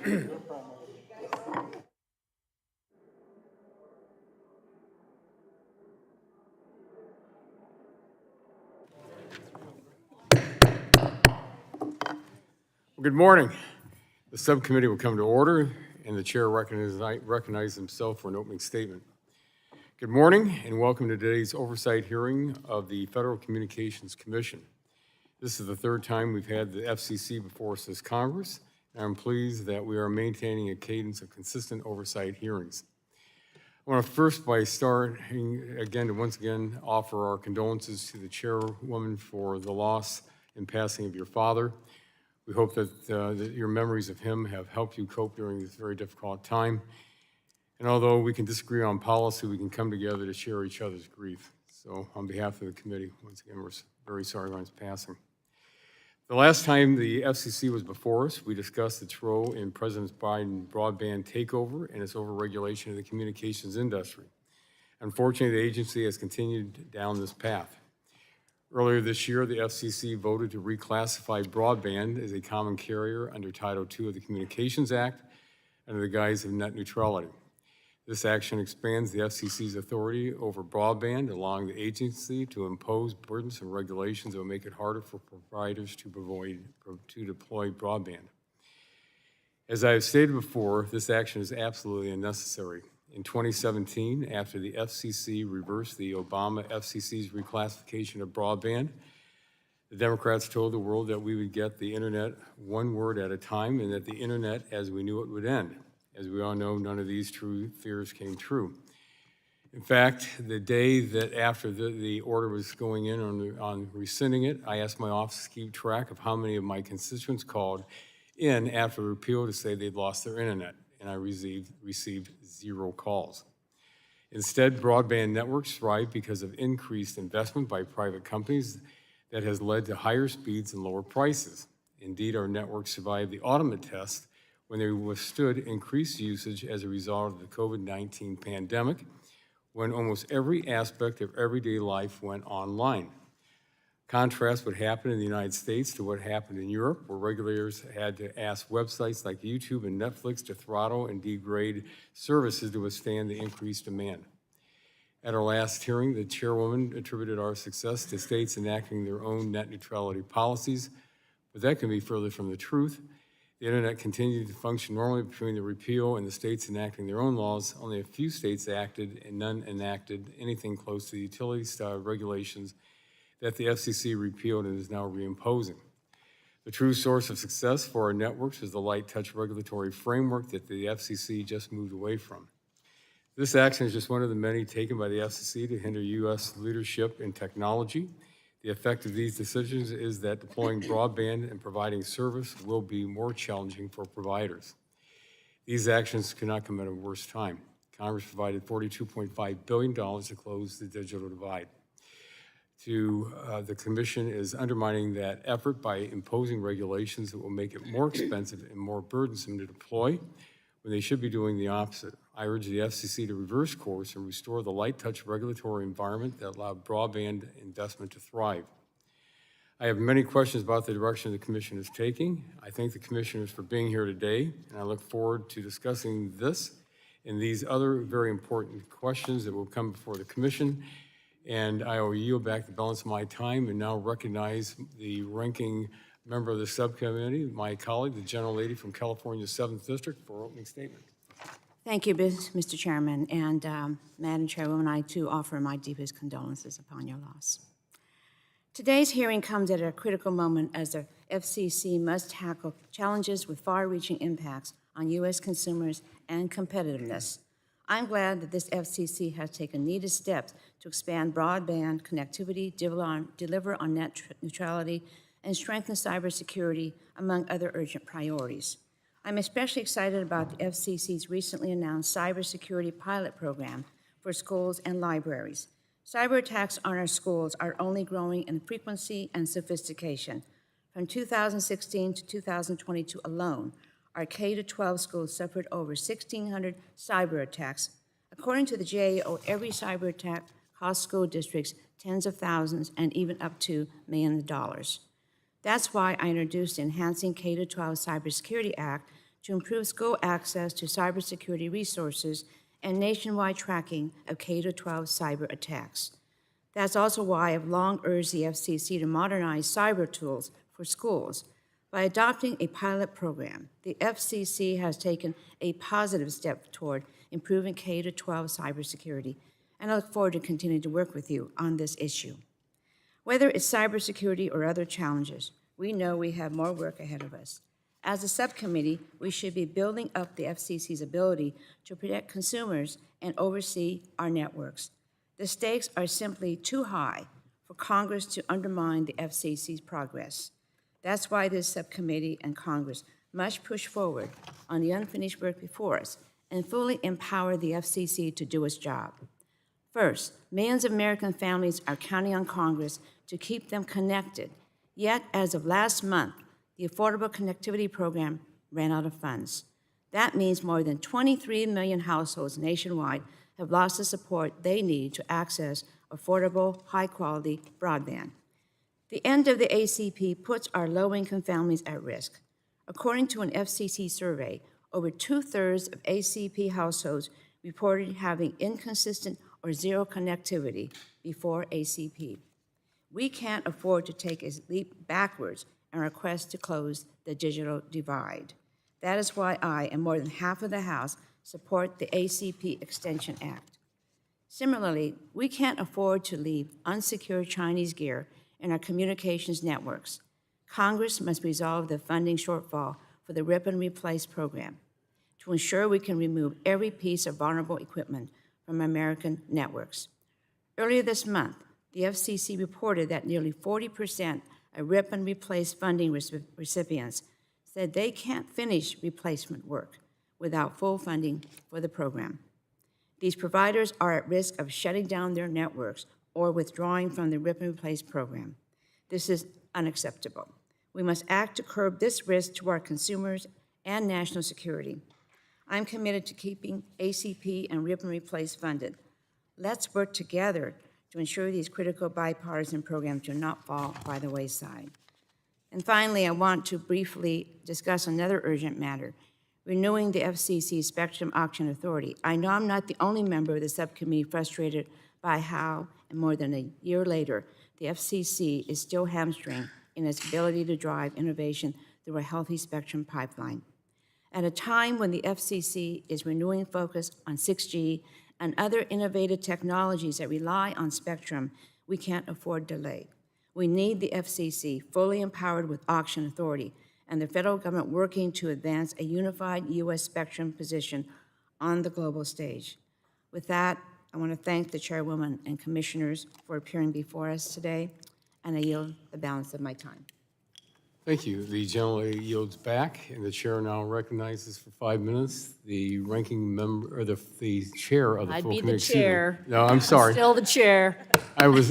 Good morning. The subcommittee will come to order, and the chair recognizes himself for an opening statement. Good morning, and welcome to today's oversight hearing of the Federal Communications Commission. This is the third time we've had the FCC before us as Congress, and I'm pleased that we are maintaining a cadence of consistent oversight hearings. I want to first, by starting again, to once again offer our condolences to the chairwoman for the loss and passing of your father. We hope that your memories of him have helped you cope during this very difficult time. And although we can disagree on policy, we can come together to share each other's grief. So on behalf of the committee, once again, we're very sorry on his passing. The last time the FCC was before us, we discussed its role in President Biden's broadband takeover and its overregulation of the communications industry. Unfortunately, the agency has continued down this path. Earlier this year, the FCC voted to reclassify broadband as a common carrier under Title II of the Communications Act under the guise of net neutrality. This action expands the FCC's authority over broadband, allowing the agency to impose burdensome regulations that will make it harder for providers to deploy broadband. As I have stated before, this action is absolutely unnecessary. In 2017, after the FCC reversed the Obama FCC's reclassification of broadband, the Democrats told the world that we would get the internet one word at a time and that the internet as we knew it would end. As we all know, none of these true fears came true. In fact, the day that after the order was going in on rescinding it, I asked my office to keep track of how many of my constituents called in after repeal to say they'd lost their internet, and I received 0 calls. Instead, broadband networks thrive because of increased investment by private companies that has led to higher speeds and lower prices. Indeed, our networks survived the ultimate test when they withstood increased usage as a result of the COVID-19 pandemic, when almost every aspect of everyday life went online. Contrast what happened in the United States to what happened in Europe, where regulators had to ask websites like YouTube and Netflix to throttle and degrade services to withstand the increased demand. At our last hearing, the chairwoman attributed our success to states enacting their own net neutrality policies, but that can be further from the truth. The internet continued to function normally between the repeal and the states enacting their own laws. Only a few states acted and none enacted anything close to the utility-style regulations that the FCC repealed and is now reimposing. The true source of success for our networks is the light touch regulatory framework that the FCC just moved away from. This action is just one of the many taken by the FCC to hinder U.S. leadership in technology. The effect of these decisions is that deploying broadband and providing service will be more challenging for providers. These actions cannot come at a worse time. Congress provided $42.5 billion to close the digital divide. The Commission is undermining that effort by imposing regulations that will make it more expensive and more burdensome to deploy when they should be doing the opposite. I urge the FCC to reverse course and restore the light touch regulatory environment that allowed broadband investment to thrive. I have many questions about the direction the Commission is taking. I thank the Commissioners for being here today, and I look forward to discussing this and these other very important questions that will come before the Commission. And I will yield back the balance of my time and now recognize the ranking member of the subcommittee, my colleague, the gentlelady from California's 7th District, for opening statement. Thank you, Mr. Chairman. And Madam Chairwoman, I too offer my deepest condolences upon your loss. Today's hearing comes at a critical moment as the FCC must tackle challenges with far-reaching impacts on U.S. consumers and competitiveness. I'm glad that this FCC has taken needed steps to expand broadband connectivity, deliver on net neutrality, and strengthen cybersecurity, among other urgent priorities. I'm especially excited about the FCC's recently announced cybersecurity pilot program for schools and libraries. Cyber attacks on our schools are only growing in frequency and sophistication. From 2016 to 2022 alone, our K-12 schools suffered over 1,600 cyber attacks. According to the GAO, every cyber attack costs school districts tens of thousands and even up to millions of dollars. That's why I introduced the Enhancing K-12 Cybersecurity Act to improve school access to cybersecurity resources and nationwide tracking of K-12 cyber attacks. That's also why I've long urged the FCC to modernize cyber tools for schools. By adopting a pilot program, the FCC has taken a positive step toward improving K-12 cybersecurity, and I look forward to continuing to work with you on this issue. Whether it's cybersecurity or other challenges, we know we have more work ahead of us. As a subcommittee, we should be building up the FCC's ability to protect consumers and oversee our networks. The stakes are simply too high for Congress to undermine the FCC's progress. That's why this subcommittee and Congress must push forward on the unfinished work before us and fully empower the FCC to do its job. First, millions of American families are counting on Congress to keep them connected. Yet, as of last month, the Affordable Connectivity Program ran out of funds. That means more than 23 million households nationwide have lost the support they need to access affordable, high-quality broadband. The end of the ACP puts our low-income families at risk. According to an FCC survey, over 2/3 of ACP households reported having inconsistent or zero connectivity before ACP. We can't afford to take a leap backwards and request to close the digital divide. That is why I and more than half of the House support the ACP Extension Act. Similarly, we can't afford to leave unsecured Chinese gear in our communications networks. Congress must resolve the funding shortfall for the Rip and Replace program to ensure we can remove every piece of vulnerable equipment from American networks. Earlier this month, the FCC reported that nearly 40% of Rip and Replace funding recipients said they can't finish replacement work without full funding for the program. These providers are at risk of shutting down their networks or withdrawing from the Rip and Replace program. This is unacceptable. We must act to curb this risk to our consumers and national security. I'm committed to keeping ACP and Rip and Replace funded. Let's work together to ensure these critical bipartisan programs do not fall by the wayside. And finally, I want to briefly discuss another urgent matter, renewing the FCC Spectrum Auction Authority. I know I'm not the only member of the subcommittee frustrated by how, and more than a year later, the FCC is still hamstringed in its ability to drive innovation through a healthy spectrum pipeline. At a time when the FCC is renewing focus on 6G and other innovative technologies that rely on spectrum, we can't afford delay. We need the FCC fully empowered with auction authority and the federal government working to advance a unified U.S. spectrum position on the global stage. With that, I want to thank the Chairwoman and Commissioners for appearing before us today, and I yield the balance of my time. Thank you. The gentlelady yields back, and the chair now recognizes for 5 minutes the ranking member, or the chair of the I'd full be committee. the Excuse me. chair. No, I'm sorry. Still the chair. I was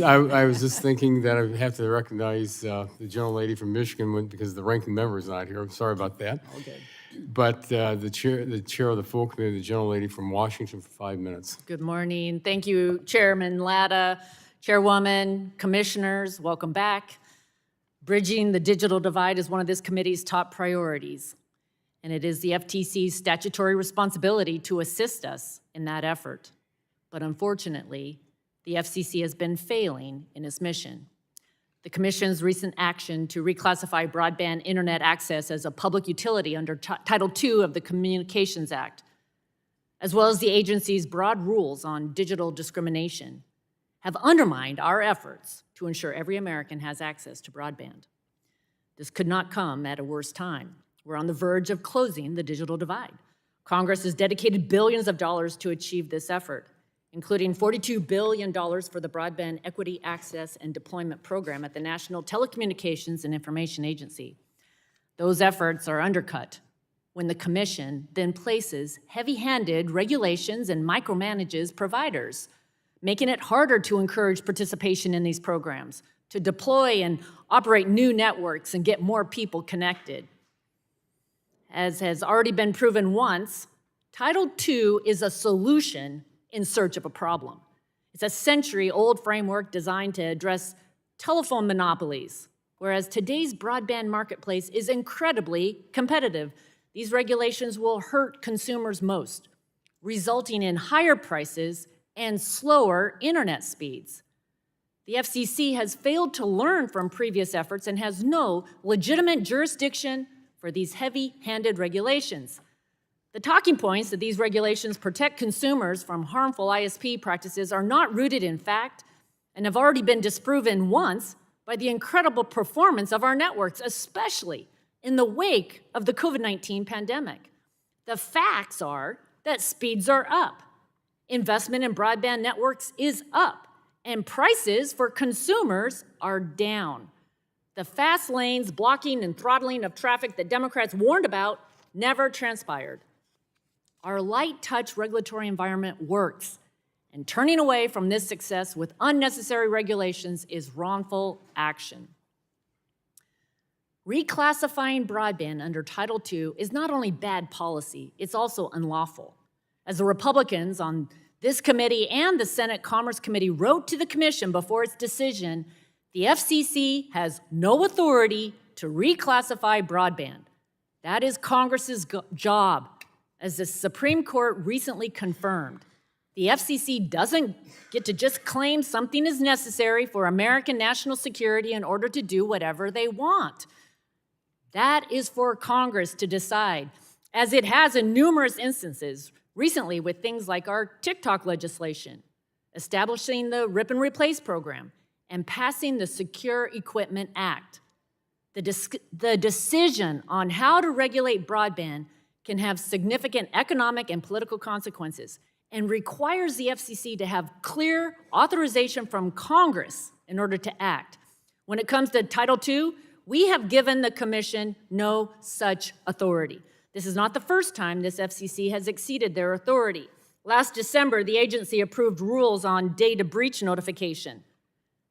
just thinking that I would have to recognize the gentlelady from Michigan because the ranking member is not here. I'm sorry about that. Okay. But the chair of the full committee, the gentlelady from Washington, for 5 minutes. Good morning. Thank you, Chairman Latta, Chairwoman, Commissioners. Welcome back. Bridging the digital divide is one of this committee's top priorities, and it is the FTC's statutory responsibility to assist us in that effort. But unfortunately, the FCC has been failing in its mission. The Commission's recent action to reclassify broadband internet access as a public utility under Title II of the Communications Act, as well as the agency's broad rules on digital discrimination, have undermined our efforts to ensure every American has access to broadband. This could not come at a worse time. We're on the verge of closing the digital divide. Congress has dedicated billions of dollars to achieve this effort, including $42 billion for the Broadband Equity Access and Deployment Program at the National Telecommunications and Information Agency. Those efforts are undercut when the Commission then places heavy-handed regulations and micromanages providers, making it harder to encourage participation in these programs, to deploy and operate new networks and get more people connected. As has already been proven once, Title II is a solution in search of a problem. It's a century-old framework designed to address telephone monopolies, whereas today's broadband marketplace is incredibly competitive. these regulations will hurt consumers most, resulting in higher prices and slower internet speeds. The FCC has failed to learn from previous efforts and has no legitimate jurisdiction for these heavy-handed regulations. The talking points that these regulations protect consumers from harmful ISP practices are not rooted in fact and have already been disproven once by the incredible performance of our networks, especially in the wake of the COVID-19 pandemic. The facts are that speeds are up, investment in broadband networks is up, and prices for consumers are down. The fast lanes, blocking and throttling of traffic that Democrats warned about never transpired. Our light touch regulatory environment works, and turning away from this success with unnecessary regulations is wrongful action. Reclassifying broadband under Title II is not only bad policy, it's also unlawful. As the Republicans on this committee and the Senate Commerce Committee wrote to the Commission before its decision, the FCC has no authority to reclassify broadband. That is Congress's job, as the Supreme Court recently confirmed. The FCC doesn't get to just claim something is necessary for American national security in order to do whatever they want. That is for Congress to decide, as it has in numerous instances, recently with things like our TikTok legislation, establishing the Rip and Replace program, and passing the Secure Equipment Act. The decision on how to regulate broadband can have significant economic and political consequences and requires the FCC to have clear authorization from Congress in order to act. When it comes to Title II, we have given the Commission no such authority. This is not the first time this FCC has exceeded their authority. Last December, the agency approved rules on data breach notification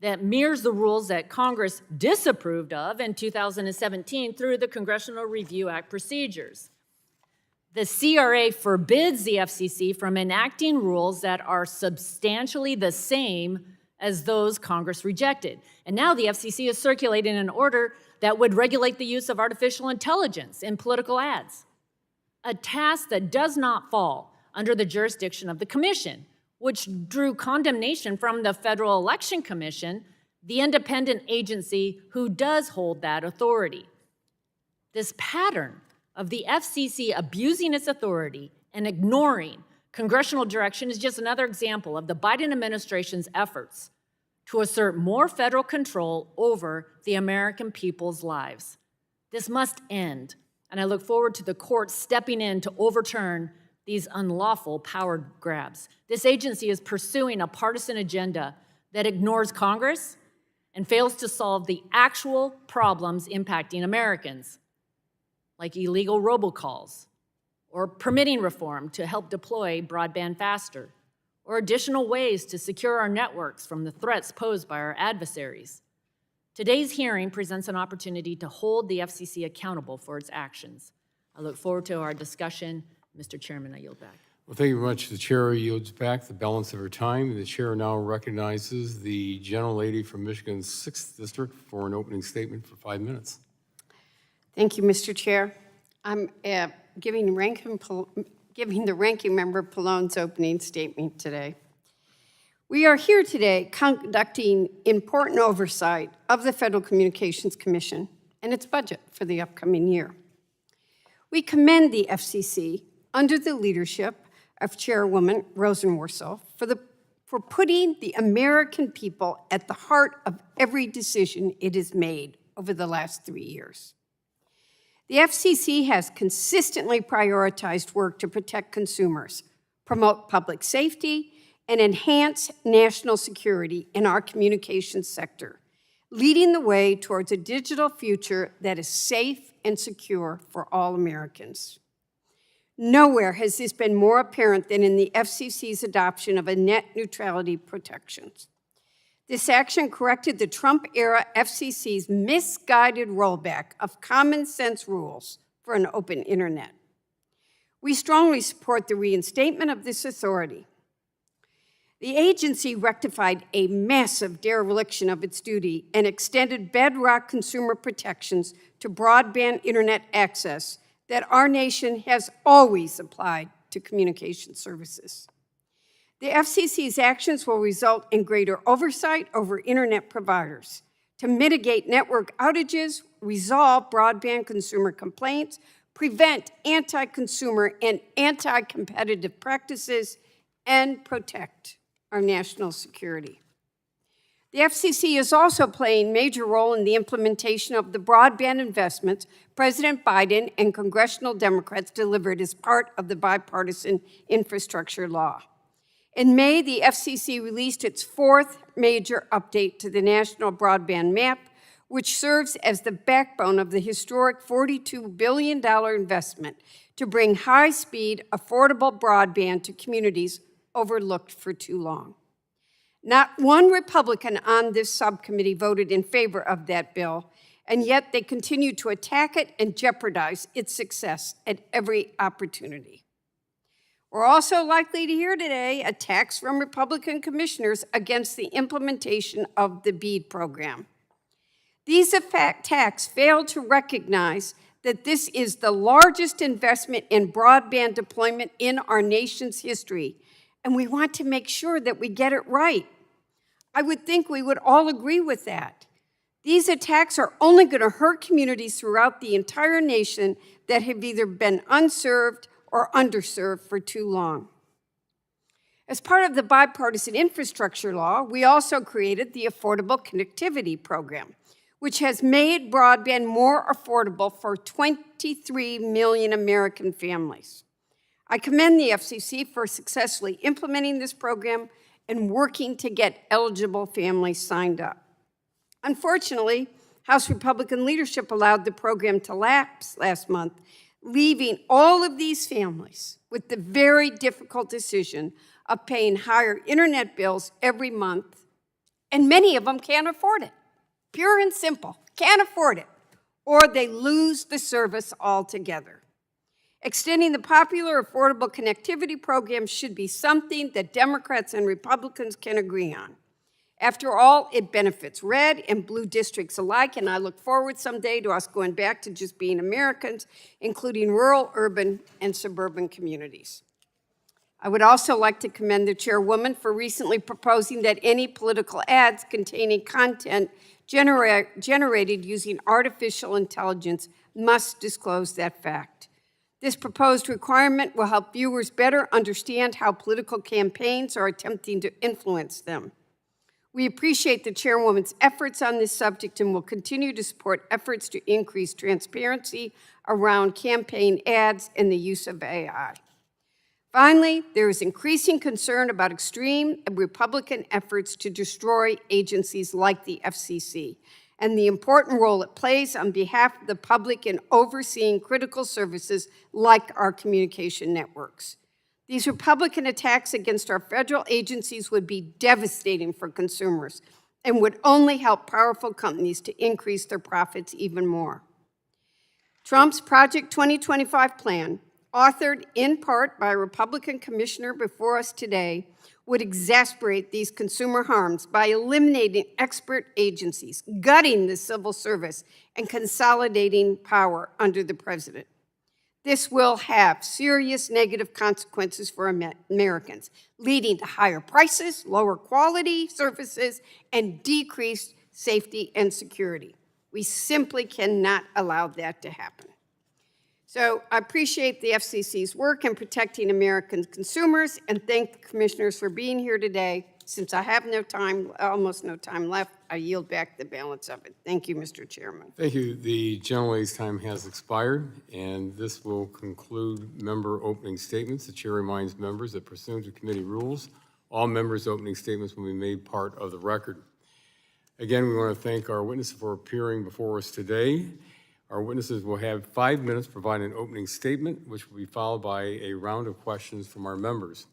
that mirrors the rules that Congress disapproved of in 2017 through the Congressional Review Act procedures. The CRA forbids the FCC from enacting rules that are substantially the same as those Congress rejected. And now the FCC is circulating an order that would regulate the use of artificial intelligence in political ads, a task that does not fall under the jurisdiction of the Commission, which drew condemnation from the Federal Election Commission, the independent agency who does hold that authority. This pattern of the FCC abusing its authority and ignoring congressional direction is just another example of the Biden administration's efforts to assert more federal control over the American people's lives. This must end, and I look forward to the court stepping in to overturn these unlawful power grabs. This agency is pursuing a partisan agenda that ignores Congress and fails to solve the actual problems impacting Americans, like illegal robocalls, or permitting reform to help deploy broadband faster, or additional ways to secure our networks from the threats posed by our adversaries. Today's hearing presents an opportunity to hold the FCC accountable for its actions. I look forward to our discussion. Mr. Chairman, I yield back. Well, thank you very much. The chair yields back the balance of her time. The chair now recognizes the gentlelady from Michigan's 6th District for an opening statement for 5 minutes. Thank you, Mr. Chair. I'm giving the ranking member Pallone's opening statement today. We are here today conducting important oversight of the Federal Communications Commission and its budget for the upcoming year. We commend the FCC under the leadership of Chairwoman Rosenworcel for putting the American people at the heart of every decision it has made over the last 3 years. The FCC has consistently prioritized work to protect consumers, promote public safety, and enhance national security in our communications sector, leading the way towards a digital future that is safe and secure for all Americans. Nowhere has this been more apparent than in the FCC's adoption of a net neutrality protections. This action corrected the Trump-era FCC's misguided rollback of common sense rules for an open internet. We strongly support the reinstatement of this authority. The agency rectified a massive dereliction of its duty and extended bedrock consumer protections to broadband internet access that our nation has always applied to communication services. The FCC's actions will result in greater oversight over internet providers to mitigate network outages, resolve broadband consumer complaints, prevent anti-consumer and anti-competitive practices, and protect our national security. The FCC is also playing a major role in the implementation of the broadband investments President Biden and congressional Democrats delivered as part of the bipartisan infrastructure law. In May, the FCC released its fourth major update to the National Broadband Map, which serves as the backbone of the historic $42 billion investment to bring high-speed, affordable broadband to communities overlooked for too long. Not one Republican on this subcommittee voted in favor of that bill, and yet they continue to attack it and jeopardize its success at every opportunity. We're also likely to hear today attacks from Republican commissioners against the implementation of the BEAD program. These attacks fail to recognize that this is the largest investment in broadband deployment in our nation's history, and we want to make sure that we get it right. I would think we would all agree with that. These attacks are only going to hurt communities throughout the entire nation that have either been unserved or underserved for too long. As part of the bipartisan infrastructure law, we also created the Affordable Connectivity Program, which has made broadband more affordable for 23 million American families. I commend the FCC for successfully implementing this program and working to get eligible families signed up. Unfortunately, House Republican leadership allowed the program to lapse last month, leaving all of these families with the very difficult decision of paying higher internet bills every month, and many of them can't afford it. Pure and simple, can't afford it, or they lose the service altogether. Extending the popular Affordable Connectivity Program should be something that Democrats and Republicans can agree on. After all, it benefits red and blue districts alike, and I look forward someday to us going back to just being Americans, including rural, urban, and suburban communities. I would also like to commend the chairwoman for recently proposing that any political ads containing content generated using artificial intelligence must disclose that fact. This proposed requirement will help viewers better understand how political campaigns are attempting to influence them. We appreciate the chairwoman's efforts on this subject and will continue to support efforts to increase transparency around campaign ads and the use of AI. Finally, there is increasing concern about extreme Republican efforts to destroy agencies like the FCC and the important role it plays on behalf of the public in overseeing critical services like our communication networks. These Republican attacks against our federal agencies would be devastating for consumers and would only help powerful companies to increase their profits even more. Trump's Project 2025 plan, authored in part by a Republican commissioner before us today, would exacerbate these consumer harms by eliminating expert agencies, gutting the civil service, and consolidating power under the president. This will have serious negative consequences for Americans, leading to higher prices, lower quality services, and decreased safety and security. We simply cannot allow that to happen. So I appreciate the FCC's work in protecting American consumers and thank the commissioners for being here today. Since I have no time, almost no time left, I yield back the balance of it. Thank you, Mr. Chairman. Thank you. The gentlelady's time has expired, and this will conclude member opening statements. The chair reminds members that pursuant to committee rules, all members' opening statements will be made part of the record. Again, we want to thank our witnesses for appearing before us today. Our witnesses will have 5 minutes to provide an opening statement, which will be followed by a round of questions from our members.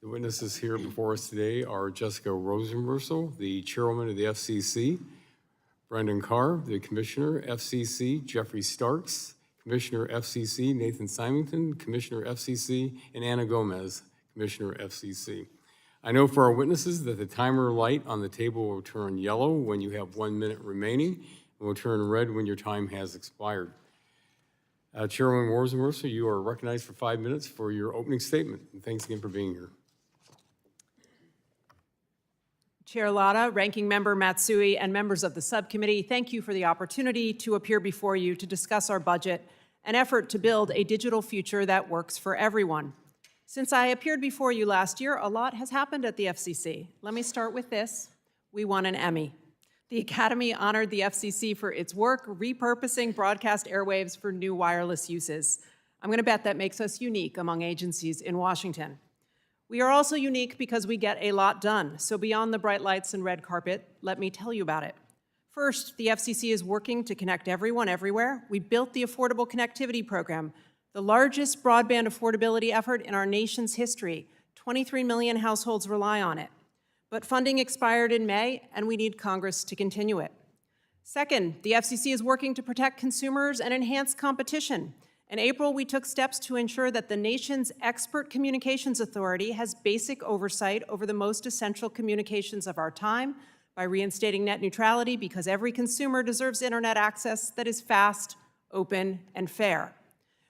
The witnesses here before us today are Jessica Rosenworcel, the chairwoman of the FCC, Brendan Carr, the commissioner, FCC, Jeffrey Starks, commissioner, FCC, Nathan Simington, commissioner, FCC, and Anna Gomez, commissioner, FCC. I know for our witnesses that the timer light on the table will turn yellow when you have 1 minute remaining and will turn red when your time has expired. Chairwoman Rosenworcel, you are recognized for 5 minutes for your opening statement. And thanks again for being here. Chair Latta, Ranking Member Matsui, and members of the subcommittee, thank you for the opportunity to appear before you to discuss our budget, an effort to build a digital future that works for everyone. Since I appeared before you last year, a lot has happened at the FCC. Let me start with this. We won an Emmy. The Academy honored the FCC for its work repurposing broadcast airwaves for new wireless uses. I'm going to bet that makes us unique among agencies in Washington. We are also unique because we get a lot done. So beyond the bright lights and red carpet, let me tell you about it. First, the FCC is working to connect everyone everywhere. We built the Affordable Connectivity Program, the largest broadband affordability effort in our nation's history. 23 million households rely on it. But funding expired in May, and we need Congress to continue it. Second, the FCC is working to protect consumers and enhance competition. In April, we took steps to ensure that the nation's expert communications authority has basic oversight over the most essential communications of our time by reinstating net neutrality, because every consumer deserves internet access that is fast, open, and fair.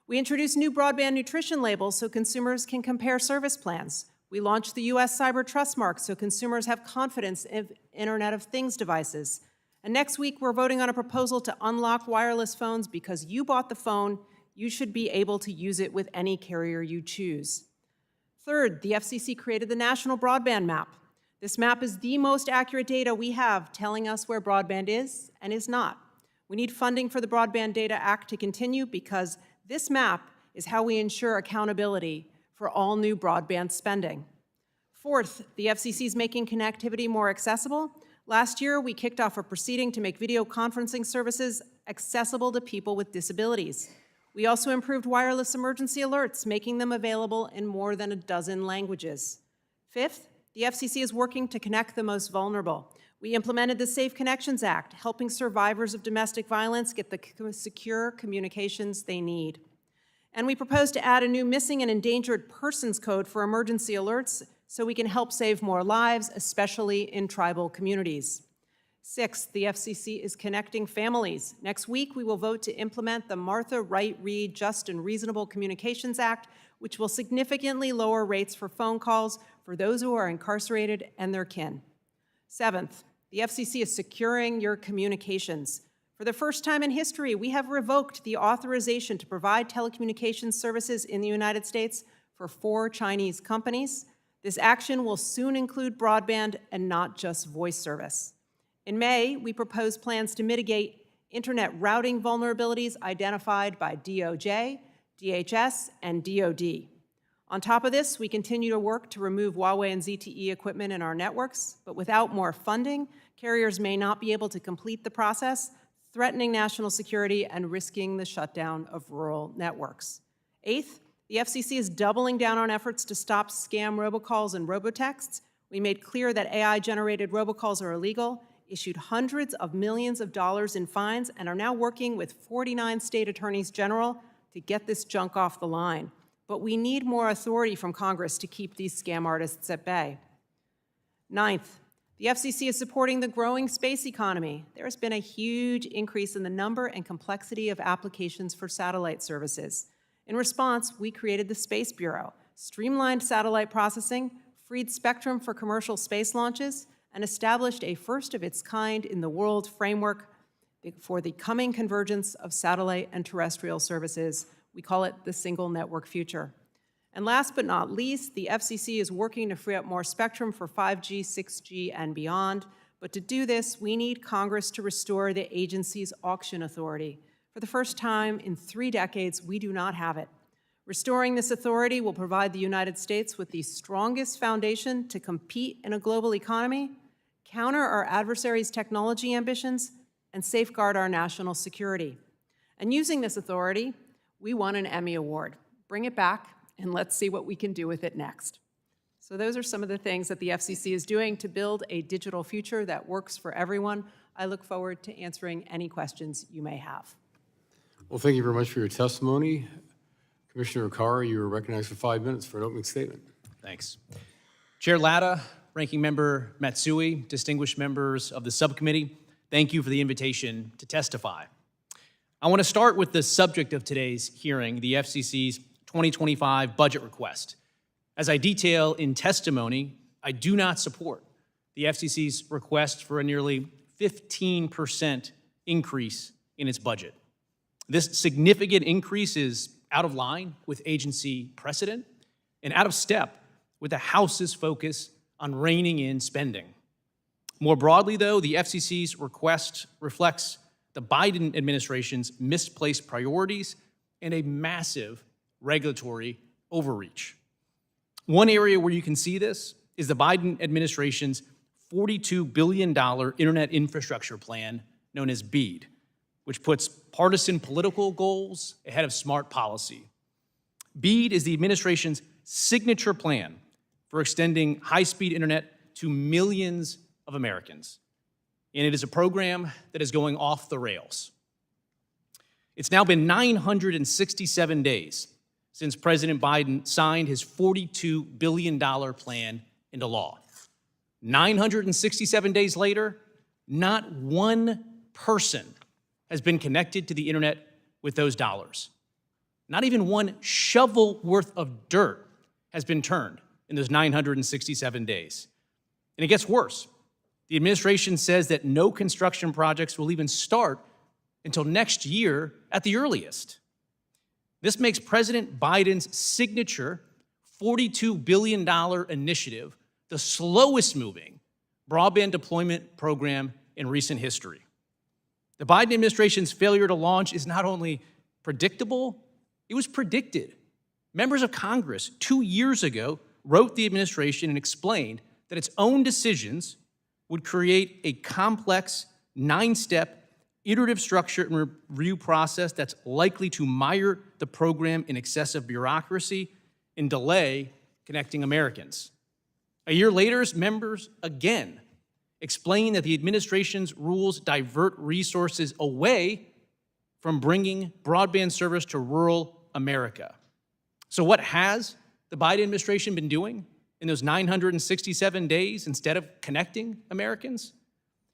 We introduced new broadband nutrition labels so consumers can compare service plans. We launched the U.S. Cyber Trust Mark so consumers have confidence in Internet of Things devices. And next week, we're voting on a proposal to unlock wireless phones. Because you bought the phone, you should be able to use it with any carrier you choose. Third, the FCC created the National Broadband Map. This map is the most accurate data we have telling us where broadband is and is not. We need funding for the Broadband Data Act to continue, because this map is how we ensure accountability for all new broadband spending. Fourth, the FCC is making connectivity more accessible. Last year, we kicked off a proceeding to make video conferencing services accessible to people with disabilities. We also improved wireless emergency alerts, making them available in more than a dozen languages. Fifth, the FCC is working to connect the most vulnerable. We implemented the Safe Connections Act, helping survivors of domestic violence get the secure communications they need. And we propose to add a new missing and endangered persons code for emergency alerts so we can help save more lives, especially in tribal communities. Sixth, the FCC is connecting families. Next week, we will vote to implement the Martha Wright Reed Just and Reasonable Communications Act, which will significantly lower rates for phone calls for those who are incarcerated and their kin. Seventh, the FCC is securing your communications. For the first time in history, we have revoked the authorization to provide telecommunications services in the United States for 4 Chinese companies. This action will soon include broadband and not just voice service. In May, we proposed plans to mitigate internet routing vulnerabilities identified by DOJ, DHS, and DoD. On top of this, we continue to work to remove Huawei and ZTE equipment in our networks, but without more funding, carriers may not be able to complete the process, threatening national security and risking the shutdown of rural networks. Eighth, the FCC is doubling down on efforts to stop scam robocalls and robotexts. We made clear that AI-generated robocalls are illegal, issued hundreds of millions of dollars in fines, and are now working with 49 state attorneys general to get this junk off the line. But we need more authority from Congress to keep these scam artists at bay. Ninth, the FCC is supporting the growing space economy. There has been a huge increase in the number and complexity of applications for satellite services. In response, we created the Space Bureau, streamlined satellite processing, freed spectrum for commercial space launches, and established a first-of-its-kind-in-the-world framework for the coming convergence of satellite and terrestrial services. We call it the Single Network Future. And last but not least, the FCC is working to free up more spectrum for 5G, 6G, and beyond. But to do this, we need Congress to restore the agency's auction authority. For the first time in 3 decades, we do not have it. Restoring this authority will provide the United States with the strongest foundation to compete in a global economy, counter our adversaries' technology ambitions, and safeguard our national security. And using this authority, we won an Emmy Award. Bring it back, and let's see what we can do with it next. So those are some of the things that the FCC is doing to build a digital future that works for everyone. I look forward to answering any questions you may have. Well, thank you very much for your testimony. Commissioner Carr, you are recognized for 5 minutes for an opening statement. Thanks. Chair Latta, Ranking Member Matsui, distinguished members of the subcommittee, thank you for the invitation to testify. I want to start with the subject of today's hearing, the FCC's 2025 budget request. As I detail in testimony, I do not support the FCC's request for a nearly 15% increase in its budget. This significant increase is out of line with agency precedent and out of step with the House's focus on reining in spending. More broadly, though, the FCC's request reflects the Biden administration's misplaced priorities and a massive regulatory overreach. One area where you can see this is the Biden administration's $42 billion internet infrastructure plan known as BEAD, which puts partisan political goals ahead of smart policy. BEAD is the administration's signature plan for extending high-speed internet to millions of Americans. And it is a program that is going off the rails. It's now been 967 days since President Biden signed his $42 billion plan into law. 967 days later, not one person has been connected to the internet with those dollars. Not even one shovel worth of dirt has been turned in those 967 days. And it gets worse. The administration says that no construction projects will even start until next year at the earliest. This makes President Biden's signature $42 billion initiative the slowest moving broadband deployment program in recent history. The Biden administration's failure to launch is not only predictable, it was predicted. Members of Congress 2 years ago wrote the administration and explained that its own decisions would create a complex, 9-step, iterative structure and review process that's likely to mire the program in excessive bureaucracy and delay connecting Americans. A year later, members again explained that the administration's rules divert resources away from bringing broadband service to rural America. So what has the Biden administration been doing in those 967 days instead of connecting Americans?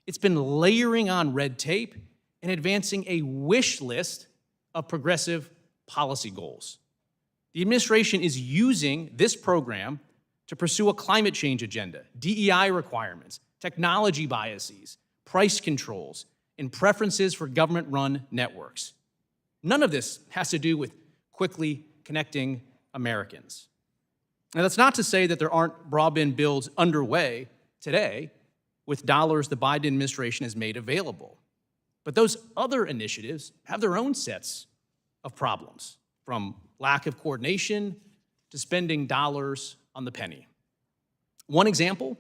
It's been layering on red tape and advancing a wish list of progressive policy goals. The administration is using this program to pursue a climate change agenda, DEI requirements, technology biases, price controls, and preferences for government-run networks. None of this has to do with quickly connecting Americans. Now, that's not to say that there aren't broadband builds underway today with dollars the Biden administration has made available. But those other initiatives have their own sets of problems, from lack of coordination to spending dollars on the penny. One example,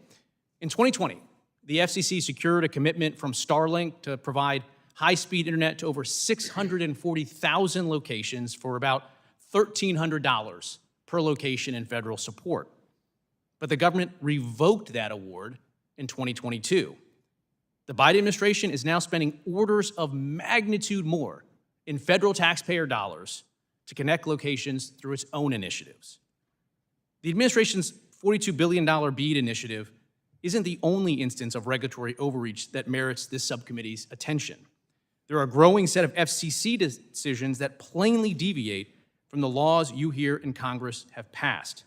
in 2020, the FCC secured a commitment from Starlink to provide high-speed internet to over 640,000 locations for about $1,300 per location in federal support. But the government revoked that award in 2022. The Biden administration is now spending orders of magnitude more in federal taxpayer dollars to connect locations through its own initiatives. The administration's $42 billion BEAD initiative isn't the only instance of regulatory overreach that merits this subcommittee's attention. There are a growing set of FCC decisions that plainly deviate from the laws you here in Congress have passed.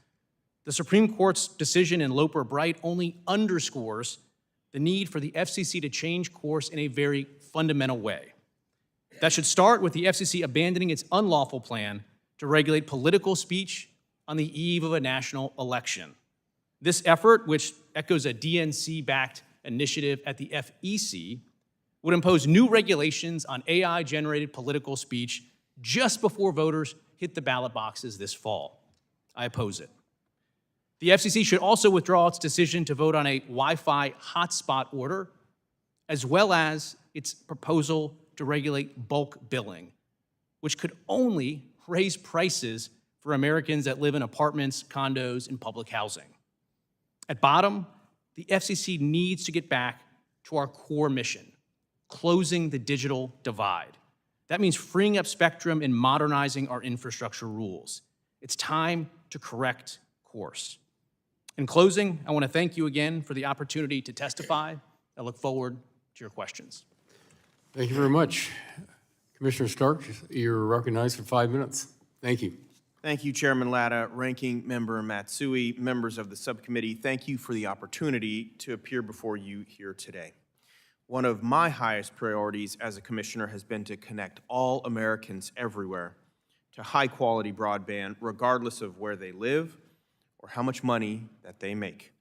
The Supreme Court's decision in Loper-Bright only underscores the need for the FCC to change course in a very fundamental way. That should start with the FCC abandoning its unlawful plan to regulate political speech on the eve of a national election. This effort, which echoes a DNC-backed initiative at the FEC, would impose new regulations on AI-generated political speech just before voters hit the ballot boxes this fall. I oppose it. The FCC should also withdraw its decision to vote on a Wi-Fi hotspot order, as well as its proposal to regulate bulk billing, which could only raise prices for Americans that live in apartments, condos, and public housing. At bottom, the FCC needs to get back to our core mission, closing the digital divide. That means freeing up spectrum and modernizing our infrastructure rules. It's time to correct course. In closing, I want to thank you again for the opportunity to testify. I look forward to your questions. Thank you very much. Commissioner Stark, you're recognized for 5 minutes. Thank you. Thank you, Chairman Latta, Ranking Member Matsui, members of the subcommittee. Thank you for the opportunity to appear before you here today. One of my highest priorities as a commissioner has been to connect all Americans everywhere to high-quality broadband, regardless of where they live or how much money that they make.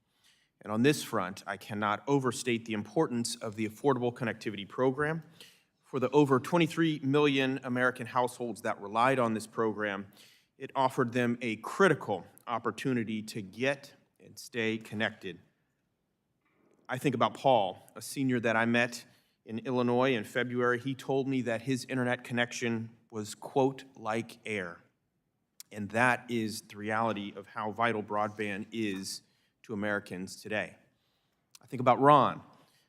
And on this front, I cannot overstate the importance of the Affordable Connectivity Program. For the over 23 million American households that relied on this program, it offered them a critical opportunity to get and stay connected. I think about Paul, a senior that I met in Illinois in February. He told me that his internet connection was, quote, like air. And that is the reality of how vital broadband is to Americans today. I think about Ron,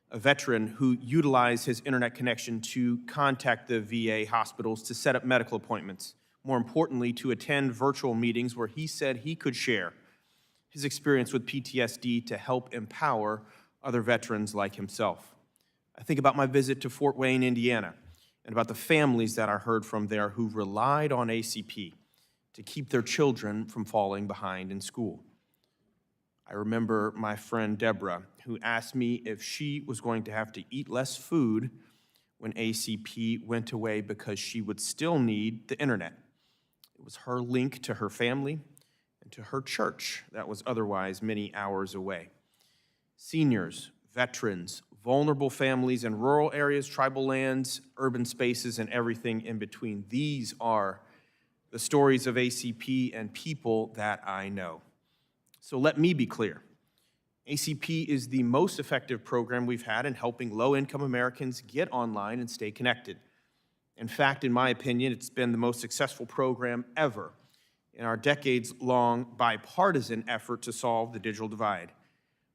a veteran who utilized his internet connection to contact the VA hospitals to set up medical appointments. More importantly, to attend virtual meetings where he said he could share his experience with PTSD to help empower other veterans like himself. I think about my visit to Fort Wayne, Indiana, and about the families that I heard from there who relied on ACP to keep their children from falling behind in school. I remember my friend Deborah, who asked me if she was going to have to eat less food when ACP went away because she would still need the internet. It was her link to her family and to her church that was otherwise many hours away. Seniors, veterans, vulnerable families in rural areas, tribal lands, urban spaces, and everything in between. These are the stories of ACP and people that I know. So let me be clear. ACP is the most effective program we've had in helping low-income Americans get online and stay connected. In fact, in my opinion, it's been the most successful program ever in our decades-long bipartisan effort to solve the digital divide.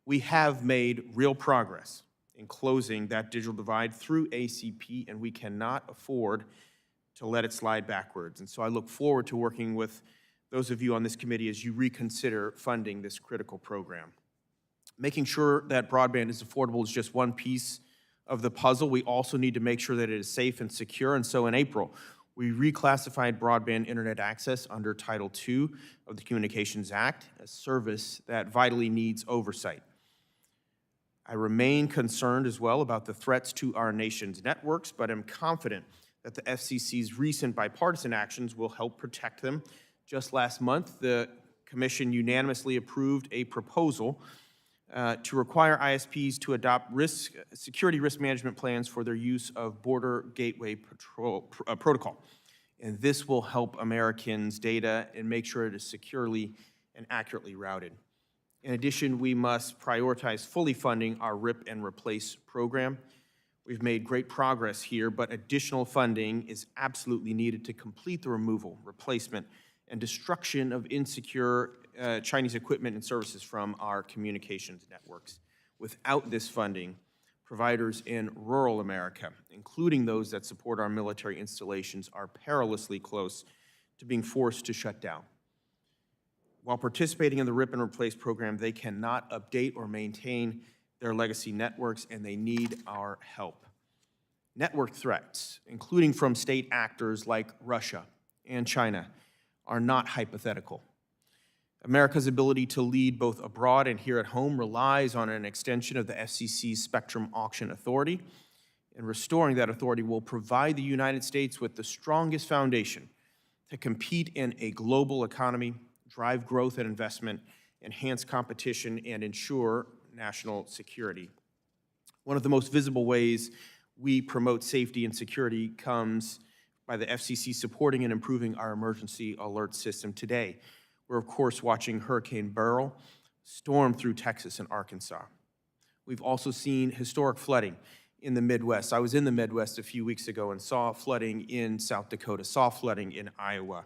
We have made real progress in closing that digital divide through ACP, and we cannot afford to let it slide backwards. And so I look forward to working with those of you on this committee as you reconsider funding this critical program. Making sure that broadband is affordable is just one piece of the puzzle. We also need to make sure that it is safe and secure. And so in April, we reclassified broadband internet access under Title II of the Communications Act, a service that vitally needs oversight. I remain concerned as well about the threats to our nation's networks, but am confident that the FCC's recent bipartisan actions will help protect them. Just last month, the Commission unanimously approved a proposal to require ISPs to adopt security risk management plans for their use of Border Gateway Protocol. And this will help Americans' data and make sure it is securely and accurately routed. In addition, we must prioritize fully funding our RIP and Replace program. We've made great progress here, but additional funding is absolutely needed to complete the removal, replacement, and destruction of insecure Chinese equipment and services from our communications networks. Without this funding, providers in rural America, including those that support our military installations, are perilously close to being forced to shut down. While participating in the RIP and Replace program, they cannot update or maintain their legacy networks, and they need our help. Network threats, including from state actors like Russia and China, are not hypothetical. America's ability to lead both abroad and here at home relies on an extension of the FCC's Spectrum Auction Authority, and restoring that authority will provide the United States with the strongest foundation to compete in a global economy, drive growth and investment, enhance competition, and ensure national security. One of the most visible ways we promote safety and security comes by the FCC supporting and improving our emergency alert system today. We're, of course, watching Hurricane Beryl storm through Texas and Arkansas. We've also seen historic flooding in the Midwest. I was in the Midwest a few weeks ago and saw flooding in South Dakota, saw flooding in Iowa.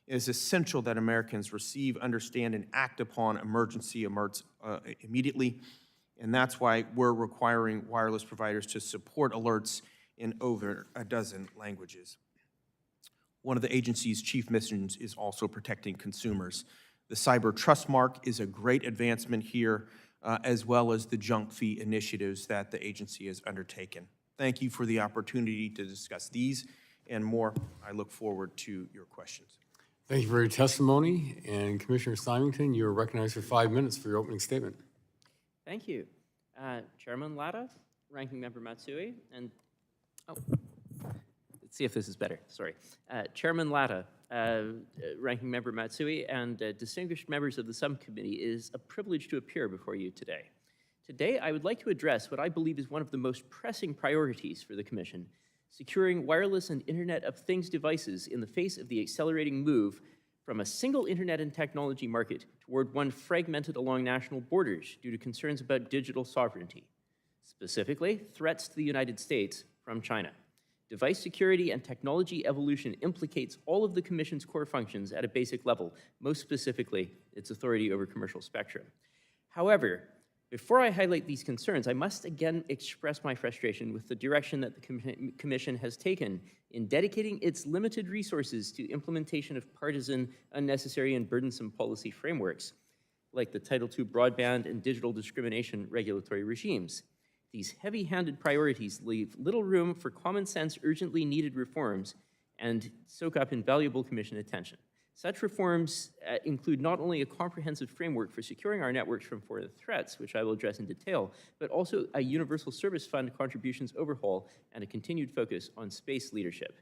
It is essential that Americans receive, understand, and act upon emergency alerts immediately, and that's why we're requiring wireless providers to support alerts in over a dozen languages. One of the agency's chief missions is also protecting consumers. The Cyber Trust Mark is a great advancement here, as well as the junk fee initiatives that the agency has undertaken. Thank you for the opportunity to discuss these and more. I look forward to your questions. Thank you for your testimony. And Commissioner Simington, you are recognized for 5 minutes for your opening statement. Thank you. Chairman Latta, Ranking Member Matsui, and, let's see if this is better, sorry. Chairman Latta, Ranking Member Matsui, and distinguished members of the subcommittee, it is a privilege to appear before you today. Today, I would like to address what I believe is one of the most pressing priorities for the Commission, securing wireless and Internet of Things devices in the face of the accelerating move from a single internet and technology market toward one fragmented along national borders due to concerns about digital sovereignty, specifically threats to the United States from China. Device security and technology evolution implicates all of the Commission's core functions at a basic level, most specifically its authority over commercial spectrum. However, before I highlight these concerns, I must again express my frustration with the direction that the Commission has taken in dedicating its limited resources to implementation of partisan, unnecessary, and burdensome policy frameworks, like the Title II broadband and digital discrimination regulatory regimes. These heavy-handed priorities leave little room for common sense, urgently needed reforms and soak up invaluable Commission attention. Such reforms include not only a comprehensive framework for securing our networks from foreign threats, which I will address in detail, but also a universal service fund contributions overhaul and a continued focus on space leadership.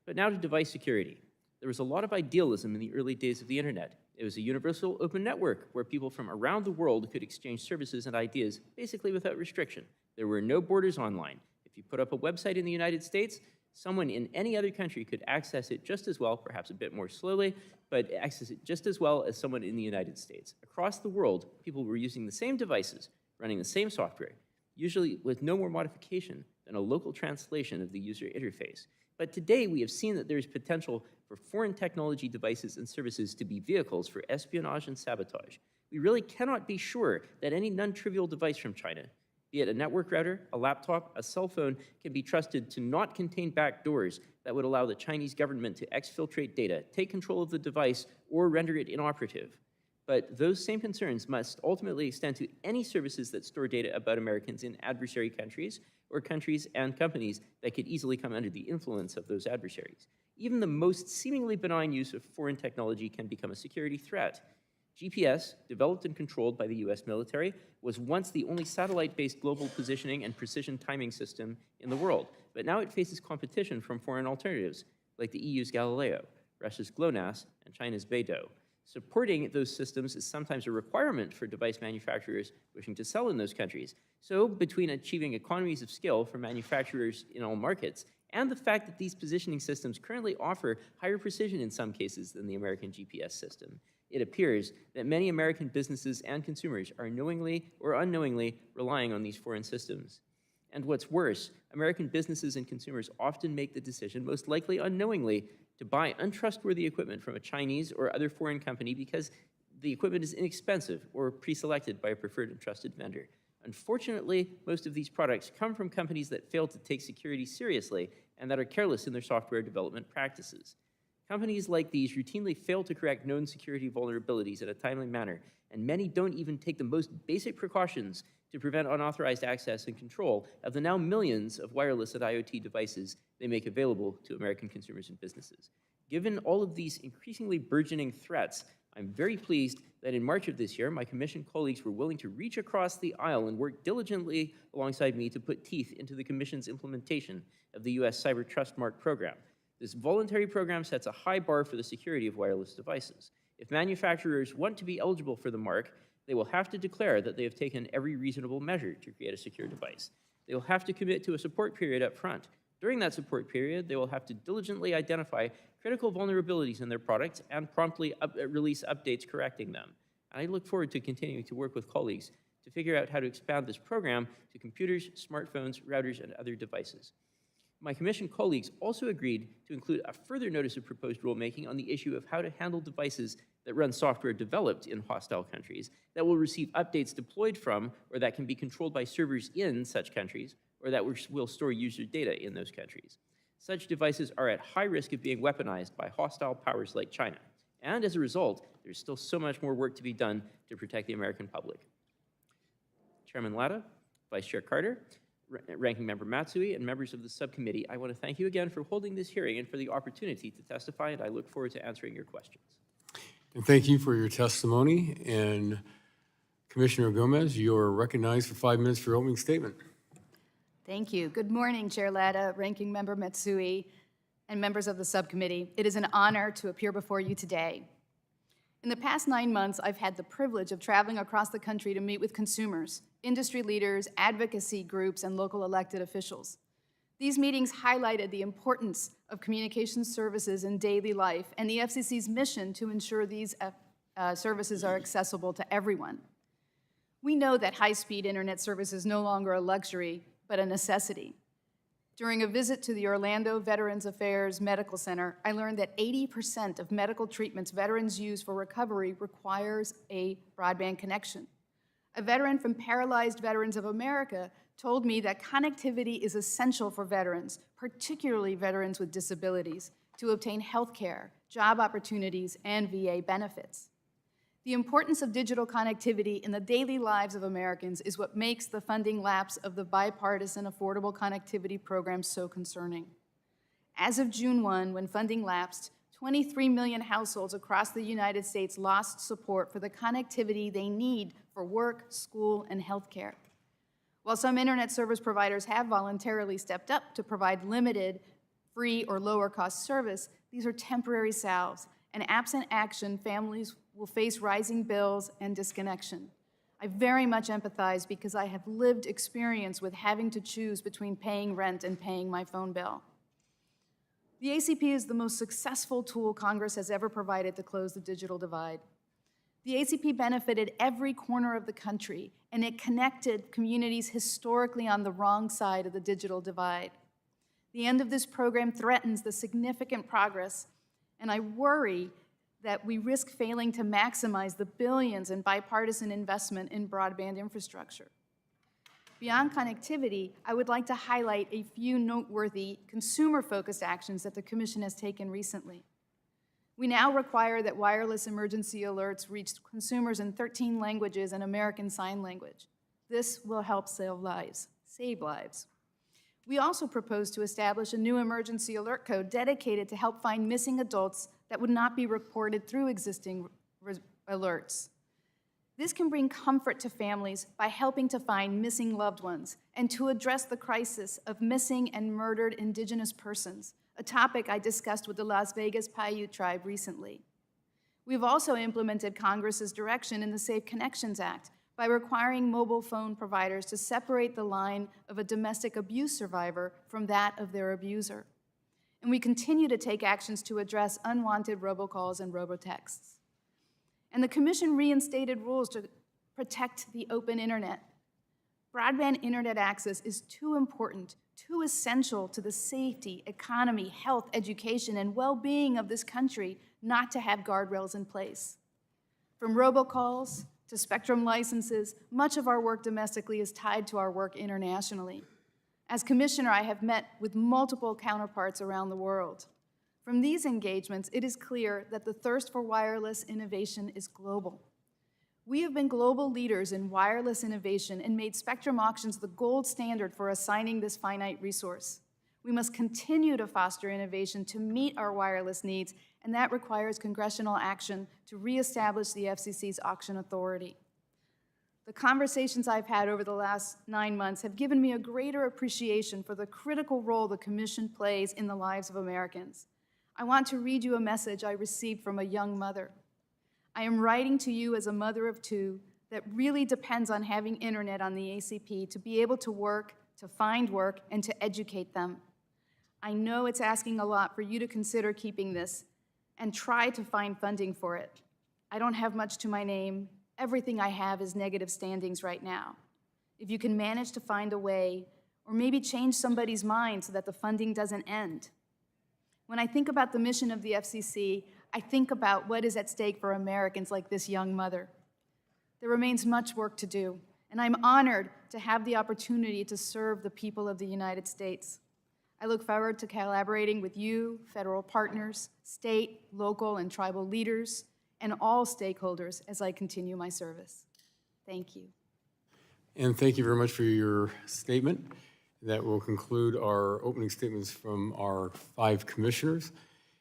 But now to device security. There was a lot of idealism in the early days of the internet. It was a universal open network where people from around the world could exchange services and ideas basically without restriction. There were no borders online. If you put up a website in the United States, someone in any other country could access it just as well, perhaps a bit more slowly, but access it just as well as someone in the United States. Across the world, people were using the same devices, running the same software, usually with no more modification than a local translation of the user interface. But today, we have seen that there is potential for foreign technology devices and services to be vehicles for espionage and sabotage. We really cannot be sure that any non-trivial device from China, be it a network router, a laptop, a cell phone, can be trusted to not contain backdoors that would allow the Chinese government to exfiltrate data, take control of the device, or render it inoperative. But those same concerns must ultimately extend to any services that store data about Americans in adversary countries or countries and companies that could easily come under the influence of those adversaries. Even the most seemingly benign use of foreign technology can become a security threat. GPS, developed and controlled by the US military, was once the only satellite-based global positioning and precision timing system in the world, but now it faces competition from foreign alternatives, like the EU's Galileo, Russia's GLONASS, and China's Beidou. Supporting those systems is sometimes a requirement for device manufacturers wishing to sell in those countries. So between achieving economies of scale for manufacturers in all markets and the fact that these positioning systems currently offer higher precision in some cases than the American GPS system, it appears that many American businesses and consumers are knowingly or unknowingly relying on these foreign systems. And what's worse, American businesses and consumers often make the decision, most likely unknowingly, to buy untrustworthy equipment from a Chinese or other foreign company because the equipment is inexpensive or pre-selected by a preferred and trusted vendor. Unfortunately, most of these products come from companies that fail to take security seriously and that are careless in their software development practices. Companies like these routinely fail to correct known security vulnerabilities in a timely manner, and many don't even take the most basic precautions to prevent unauthorized access and control of the now millions of wireless and IoT devices they make available to American consumers and businesses. Given all of these increasingly burgeoning threats, I'm very pleased that in March of this year, my Commission colleagues were willing to reach across the aisle and work diligently alongside me to put teeth into the Commission's implementation of the US Cyber Trust Mark program. This voluntary program sets a high bar for the security of wireless devices. If manufacturers want to be eligible for the mark, they will have to declare that they have taken every reasonable measure to create a secure device. They will have to commit to a support period up front. During that support period, they will have to diligently identify critical vulnerabilities in their products and promptly release updates correcting them. And I look forward to continuing to work with colleagues to figure out how to expand this program to computers, smartphones, routers, and other devices. My Commission colleagues also agreed to include a further notice of proposed rulemaking on the issue of how to handle devices that run software developed in hostile countries that will receive updates deployed from or that can be controlled by servers in such countries or that will store user data in those countries. Such devices are at high risk of being weaponized by hostile powers like China. And as a result, there's still so much more work to be done to protect the American public. Chairman Latta, Vice Chair Carter, Ranking Member Matsui and members of the subcommittee, I want to thank you again for holding this hearing and for the opportunity to testify, and I look forward to answering your questions. And thank you for your testimony. And Commissioner Gomez, you are recognized for 5 minutes for your opening statement. Thank you. Good morning, Chair Latta, Ranking Member Matsui, and members of the subcommittee. It is an honor to appear before you today. In the past 9 months, I've had the privilege of traveling across the country to meet with consumers, industry leaders, advocacy groups, and local elected officials. These meetings highlighted the importance of communication services in daily life and the FCC's mission to ensure these services are accessible to everyone. We know that high-speed internet service is no longer a luxury, but a necessity. During a visit to the Orlando Veterans Affairs Medical Center, I learned that 80% of medical treatments veterans use for recovery requires a broadband connection. A veteran from Paralyzed Veterans of America told me that connectivity is essential for veterans, particularly veterans with disabilities, to obtain health care, job opportunities, and VA benefits. The importance of digital connectivity in the daily lives of Americans is what makes the funding lapse of the bipartisan Affordable Connectivity Program so concerning. As of June 1, when funding lapsed, 23 million households across the United States lost support for the connectivity they need for work, school, and health care. While some internet service providers have voluntarily stepped up to provide limited, free, or lower-cost service, these are temporary salves, and absent action, families will face rising bills and disconnection. I very much empathize because I have lived experience with having to choose between paying rent and paying my phone bill. The ACP is the most successful tool Congress has ever provided to close the digital divide. The ACP benefited every corner of the country, and it connected communities historically on the wrong side of the digital divide. The end of this program threatens the significant progress, and I worry that we risk failing to maximize the billions in bipartisan investment in broadband infrastructure. Beyond connectivity, I would like to highlight a few noteworthy consumer-focused actions that the Commission has taken recently. We now require that wireless emergency alerts reach consumers in 13 languages and American Sign Language. This will help save lives. We also propose to establish a new emergency alert code dedicated to help find missing adults that would not be reported through existing alerts. This can bring comfort to families by helping to find missing loved ones and to address the crisis of missing and murdered Indigenous persons, a topic I discussed with the Las Vegas Paiute tribe recently. We've also implemented Congress's direction in the Safe Connections Act by requiring mobile phone providers to separate the line of a domestic abuse survivor from that of their abuser. And we continue to take actions to address unwanted robocalls and robotexts. And the Commission reinstated rules to protect the open internet. Broadband internet access is too important, too essential to the safety, economy, health, education, and well-being of this country not to have guardrails in place. From robocalls to spectrum licenses, much of our work domestically is tied to our work internationally. As Commissioner, I have met with multiple counterparts around the world. From these engagements, it is clear that the thirst for wireless innovation is global. We have been global leaders in wireless innovation and made spectrum auctions the gold standard for assigning this finite resource. We must continue to foster innovation to meet our wireless needs, and that requires congressional action to reestablish the FCC's auction authority. The conversations I've had over the last 9 months have given me a greater appreciation for the critical role the Commission plays in the lives of Americans. I want to read you a message I received from a young mother. I am writing to you as a mother of two that really depends on having internet on the ACP to be able to work, to find work, and to educate them. I know it's asking a lot for you to consider keeping this and try to find funding for it. I don't have much to my name. Everything I have is negative standings right now. If you can manage to find a way, or maybe change somebody's mind so that the funding doesn't end. When I think about the mission of the FCC, I think about what is at stake for Americans like this young mother. There remains much work to do, and I'm honored to have the opportunity to serve the people of the United States. I look forward to collaborating with you, federal partners, state, local, and tribal leaders, and all stakeholders as I continue my service. Thank you. And thank you very much for your statement. That will conclude our opening statements from our 5 commissioners.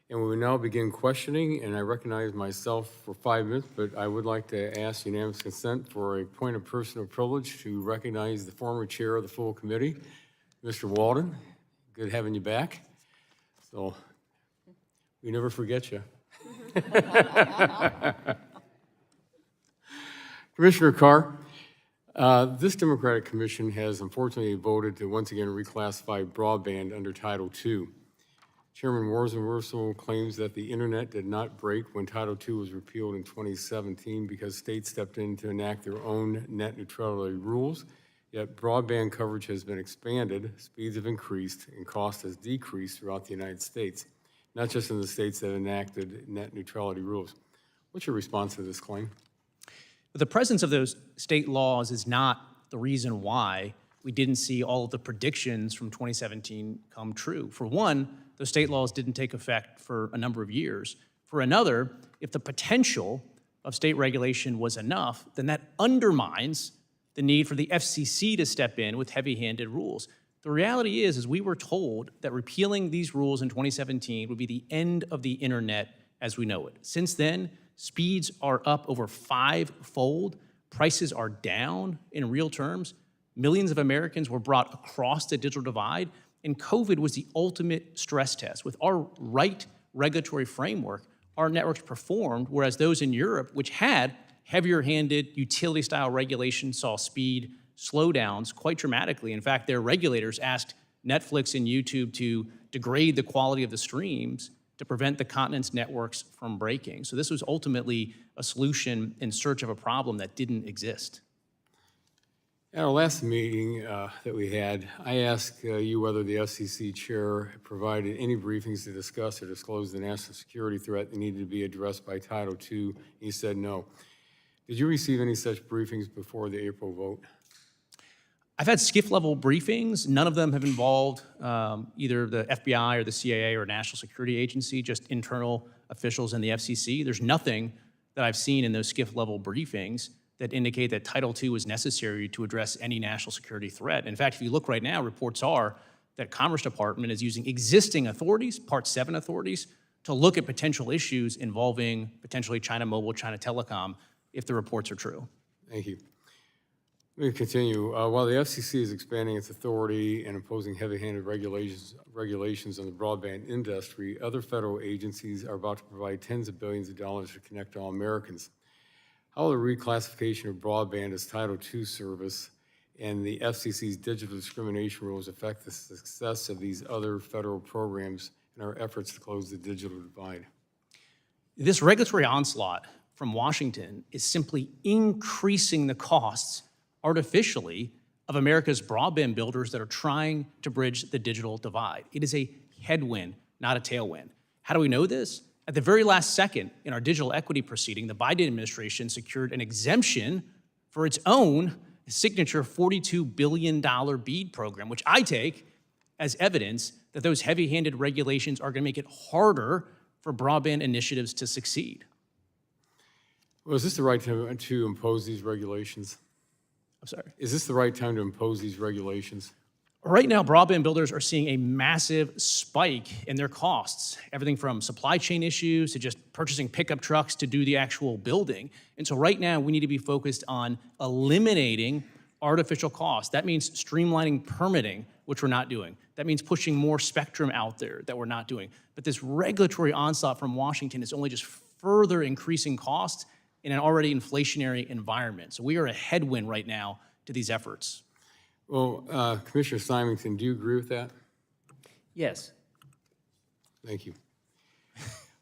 And we will now begin questioning, and I recognize myself for 5 minutes, but I would like to ask unanimous consent for a point of personal privilege to recognize the former chair of the full committee, Mr. Walden. Good having you back. So we never forget you. Commissioner Carr, this Democratic Commission has unfortunately voted to once again reclassify broadband under Title II. Chairman Rosenworcel claims that the internet did not break when Title II was repealed in 2017 because states stepped in to enact their own net neutrality rules. Yet broadband coverage has been expanded, speeds have increased, and cost has decreased throughout the United States, not just in the states that enacted net neutrality rules. What's your response to this claim? The presence of those state laws is not the reason why we didn't see all of the predictions from 2017 come true. For one, those state laws didn't take effect for a number of years. For another, if the potential of state regulation was enough, then that undermines the need for the FCC to step in with heavy-handed rules. The reality is we were told that repealing these rules in 2017 would be the end of the internet as we know it. Since then, speeds are up over 5-fold, prices are down in real terms, millions of Americans were brought across the digital divide, and COVID was the ultimate stress test. With our right regulatory framework, our networks performed, whereas those in Europe, which had heavier-handed utility-style regulation, saw speed slowdowns quite dramatically. In fact, their regulators asked Netflix and YouTube to degrade the quality of the streams to prevent the continent's networks from breaking. So this was ultimately a solution in search of a problem that didn't exist. At our last meeting that we had, I asked you whether the FCC chair provided any briefings to discuss or disclose the national security threat that needed to be addressed by Title II. And you said no. Did you receive any such briefings before the April vote? I've had SCIF-level briefings. None of them have involved either the FBI or the CIA or National Security Agency, just internal officials in the FCC. There's nothing that I've seen in those SCIF-level briefings that indicate that Title II is necessary to address any national security threat. In fact, if you look right now, reports are that Commerce Department is using existing authorities, Part 7 authorities, to look at potential issues involving potentially China Mobile, China Telecom, if the reports are true. Thank you. Let me continue. While the FCC is expanding its authority and imposing heavy-handed regulations on the broadband industry, other federal agencies are about to provide tens of billions of dollars to connect all Americans. How will the reclassification of broadband as Title II service and the FCC's digital discrimination rules affect the success of these other federal programs and our efforts to close the digital divide? This regulatory onslaught from Washington is simply increasing the costs artificially of America's broadband builders that are trying to bridge the digital divide. It is a headwind, not a tailwind. How do we know this? At the very last second in our digital equity proceeding, the Biden administration secured an exemption for its own signature $42 billion BEAD program, which I take as evidence that those heavy-handed regulations are going to make it harder for broadband initiatives to succeed. Well, is this the right time to impose these regulations? I'm sorry. Is this the right time to impose these regulations? Right now, broadband builders are seeing a massive spike in their costs, everything from supply chain issues to just purchasing pickup trucks to do the actual building. And so right now, we need to be focused on eliminating artificial costs. That means streamlining permitting, which we're not doing. That means pushing more spectrum out there that we're not doing. But this regulatory onslaught from Washington is only just further increasing costs in an already inflationary environment. So we are a headwind right now to these efforts. Well, Commissioner Simington, do you agree with that? Yes. Thank you.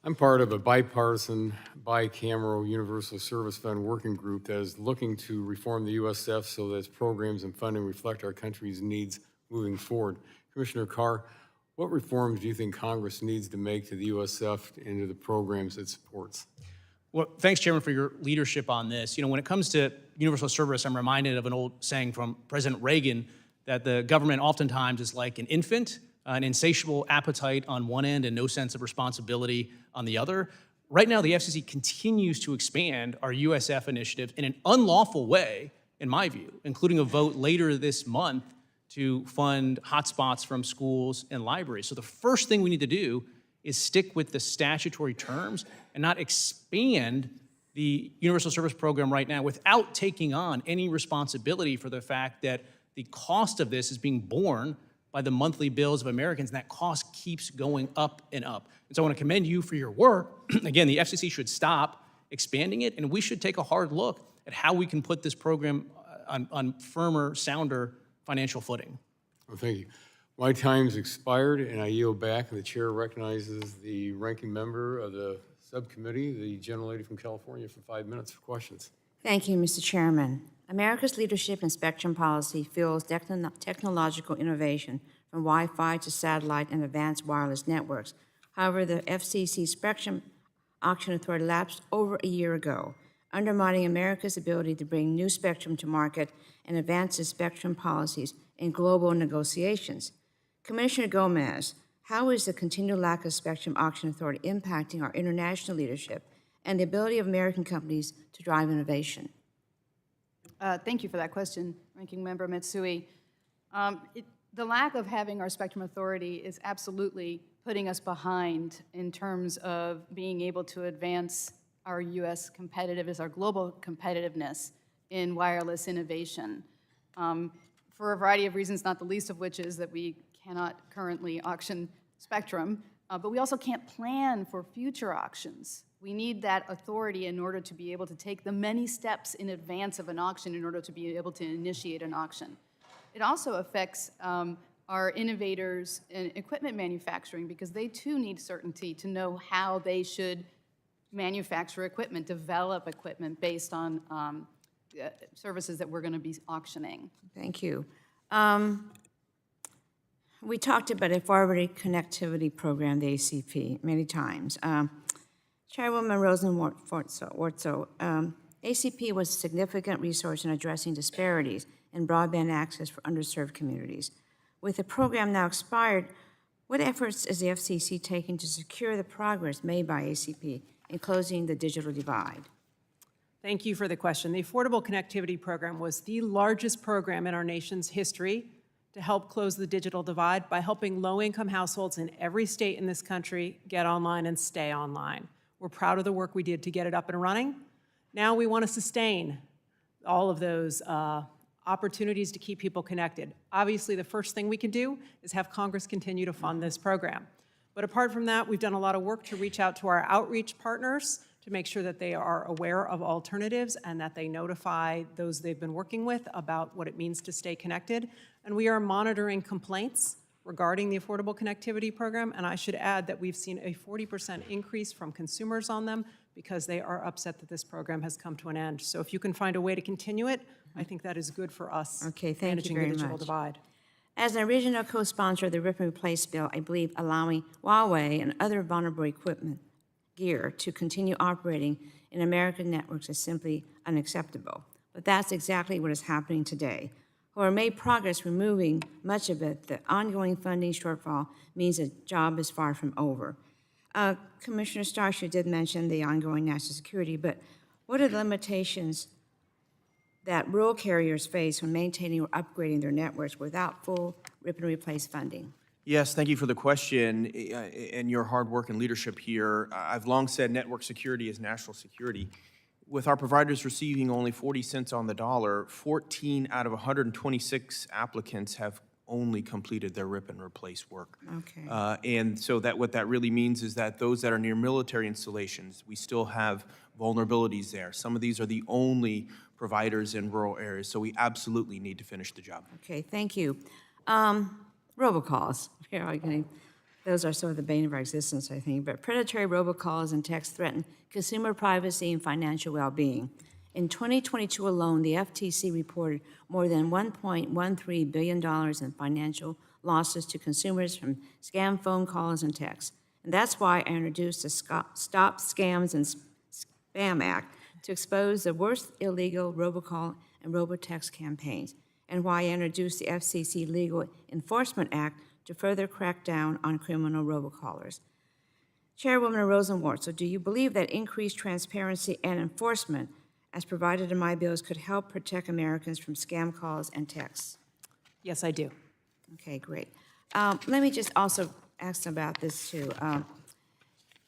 I'm part of a bipartisan, bicameral Universal Service Fund working group that is looking to reform the USF so that its programs and funding reflect our country's needs moving forward. Commissioner Carr, what reforms do you think Congress needs to make to the USF and to the programs it supports? Well, thanks, Chairman, for your leadership on this. You know, when it comes to universal service, I'm reminded of an old saying from President Reagan that the government oftentimes is like an infant, an insatiable appetite on one end and no sense of responsibility on the other. Right now, the FCC continues to expand our USF initiative in an unlawful way, in my view, including a vote later this month to fund hotspots from schools and libraries. So the first thing we need to do is stick with the statutory terms and not expand the Universal Service Program right now without taking on any responsibility for the fact that the cost of this is being borne by the monthly bills of Americans, and that cost keeps going up and up. And so I want to commend you for your work. Again, the FCC should stop expanding it, and we should take a hard look at how we can put this program on firmer, sounder financial footing. Well, thank you. My time's expired, and I yield back, and the chair recognizes the ranking member of the subcommittee, the gentlelady from California, for 5 minutes for questions. Thank you, Mr. Chairman. America's leadership in spectrum policy fuels technological innovation from Wi-Fi to satellite and advanced wireless networks. However, the FCC Spectrum Auction Authority lapsed over a year ago, undermining America's ability to bring new spectrum to market and advance its spectrum policies in global negotiations. Commissioner Gomez, how is the continued lack of Spectrum Auction Authority impacting our international leadership and the ability of American companies to drive innovation? Thank you for that question, Ranking Member Matsui. The lack of having our Spectrum Authority is absolutely putting us behind in terms of being able to advance our U.S. competitiveness, our global competitiveness in wireless innovation. For a variety of reasons, not the least of which is that we cannot currently auction spectrum, but we also can't plan for future auctions. We need that authority in order to be able to take the many steps in advance of an auction in order to be able to initiate an auction. It also affects our innovators in equipment manufacturing because they too need certainty to know how they should manufacture equipment, develop equipment based on services that we're going to be auctioning. Thank you. We talked about a forwarding connectivity program, the ACP, many times. Chairwoman Rosenworcel, ACP was a significant resource in addressing disparities in broadband access for underserved communities. With the program now expired, what efforts is the FCC taking to secure the progress made by ACP in closing the digital divide? Thank you for the question. The Affordable Connectivity Program was the largest program in our nation's history to help close the digital divide by helping low-income households in every state in this country get online and stay online. We're proud of the work we did to get it up and running. Now we want to sustain all of those opportunities to keep people connected. Obviously, the first thing we can do is have Congress continue to fund this program. But apart from that, we've done a lot of work to reach out to our outreach partners to make sure that they are aware of alternatives and that they notify those they've been working with about what it means to stay connected. And we are monitoring complaints regarding the Affordable Connectivity Program, and I should add that we've seen a 40% increase from consumers on them because they are upset that this program has come to an end. So if you can find a way to continue it, I think that is good for us Okay, thank you managing very the digital much. divide. As an original co-sponsor of the Rip and Replace bill, I believe allowing Huawei and other vulnerable equipment gear to continue operating in American networks is simply unacceptable. But that's exactly what is happening today. However, made progress removing much of it, the ongoing funding shortfall means the job is far from over. Commissioner Stark, you did mention the ongoing national security, but what are the limitations that rural carriers face when maintaining or upgrading their networks without full rip and replace funding? Yes, thank you for the question and your hard work and leadership here. I've long said network security is national security. With our providers receiving only 40 cents on the dollar, 14 out of 126 applicants have only completed their rip and replace work. Okay. And so what that really means is that those that are near military installations, we still have vulnerabilities there. Some of these are the only providers in rural areas, so we absolutely need to finish the job. Okay, thank you. Robocalls. Those are sort of the bane of our existence, I think. But predatory robocalls and texts threaten consumer privacy and financial well-being. In 2022 alone, the FTC reported more than $1.13 billion in financial losses to consumers from scam phone calls and texts. And that's why I introduced the Stop Scams and Spam Act to expose the worst illegal robocall and robotext campaigns, and why I introduced the FCC Legal Enforcement Act to further crack down on criminal robocallers. Chairwoman Rosenworcel, do you believe that increased transparency and enforcement, as provided in my bills, could help protect Americans from scam calls and texts? Yes, I do. Okay, great. Let me just also ask about this too.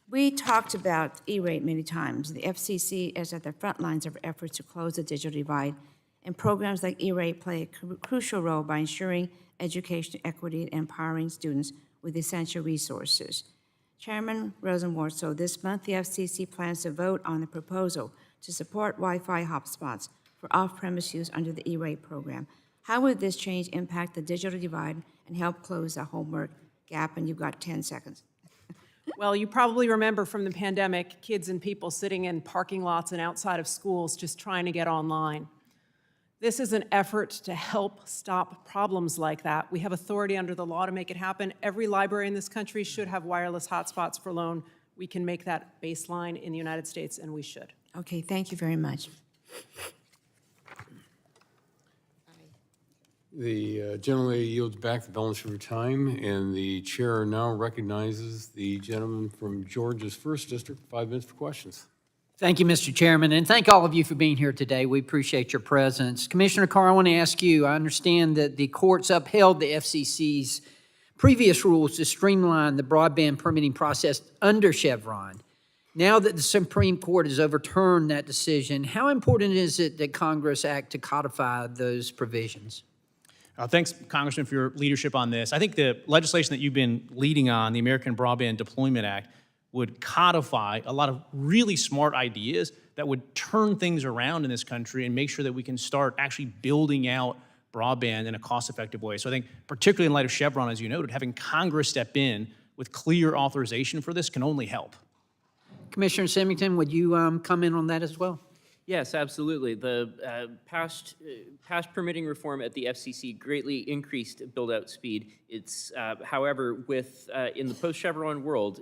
We talked about E-rate many times. The FCC is at the front lines of efforts to close the digital divide, and programs like E-rate play a crucial role by ensuring education equity and empowering students with essential resources. Chairman Rosenworcel, this month the FCC plans to vote on a proposal to support Wi-Fi hotspots for off-premise use under the E-rate program. How would this change impact the digital divide and help close the homework gap? And you've got 10 seconds. Well, you probably remember from the pandemic, kids and people sitting in parking lots and outside of schools just trying to get online. This is an effort to help stop problems like that. We have authority under the law to make it happen. Every library in this country should have wireless hotspots for loan. We can make that baseline in the United States, and we should. Okay, thank you very much. The gentlelady yields back the balance of her time, and the chair now recognizes the gentleman from Georgia's 1st District, 5 minutes for questions. Thank you, Mr. Chairman, and thank all of you for being here today. We appreciate your presence. Commissioner Carr, I want to ask you, I understand that the courts upheld the FCC's previous rules to streamline the broadband permitting process under Chevron. Now that the Supreme Court has overturned that decision, how important is it that Congress act to codify those provisions? Thanks, Congressman, for your leadership on this. I think the legislation that you've been leading on, the American Broadband Deployment Act, would codify a lot of really smart ideas that would turn things around in this country and make sure that we can start actually building out broadband in a cost-effective way. So I think, particularly in light of Chevron, as you noted, having Congress step in with clear authorization for this can only help. Commissioner Simington, would you comment on that as well? Yes, absolutely. The past permitting reform at the FCC greatly increased build-out speed. It's, however, with in the post-Chevron world,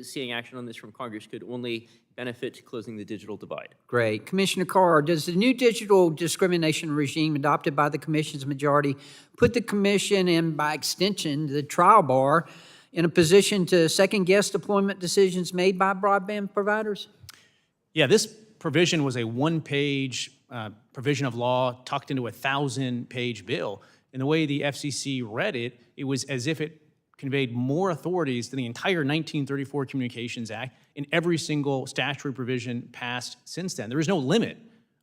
seeing action on this from Congress could only benefit closing the digital divide. Great. Commissioner Carr, does the new digital discrimination regime adopted by the Commission's majority put the Commission and, by extension, the trial bar in a position to second-guess deployment decisions made by broadband providers? Yeah, this provision was a one-page provision of law tucked into a 1,000-page bill. And the way the FCC read it, it was as if it conveyed more authorities than the entire 1934 Communications Act in every single statutory provision passed since then. There is no limit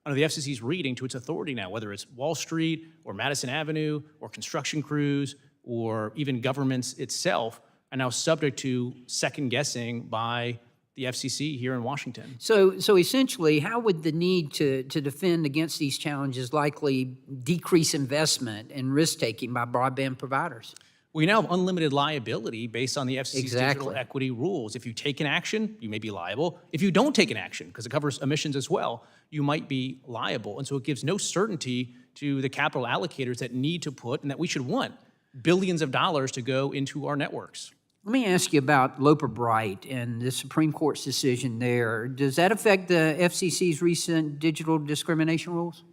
under the FCC's reading to its authority now, whether it's Wall Street or Madison Avenue or construction crews or even governments itself are now subject to second-guessing by the FCC here in Washington. So essentially, how would the need to defend against these challenges likely decrease investment and risk-taking by broadband providers? We now have unlimited liability based on the FCC's Exactly. digital equity rules. If you take an action, you may be liable. If you don't take an action, because it covers emissions as well, you might be liable. And so it gives no certainty to the capital allocators that need to put, and that we should want, billions of dollars to go into our networks. Let me ask you about Loper Bright and the Supreme Court's decision there. Does that affect the FCC's recent digital discrimination rules?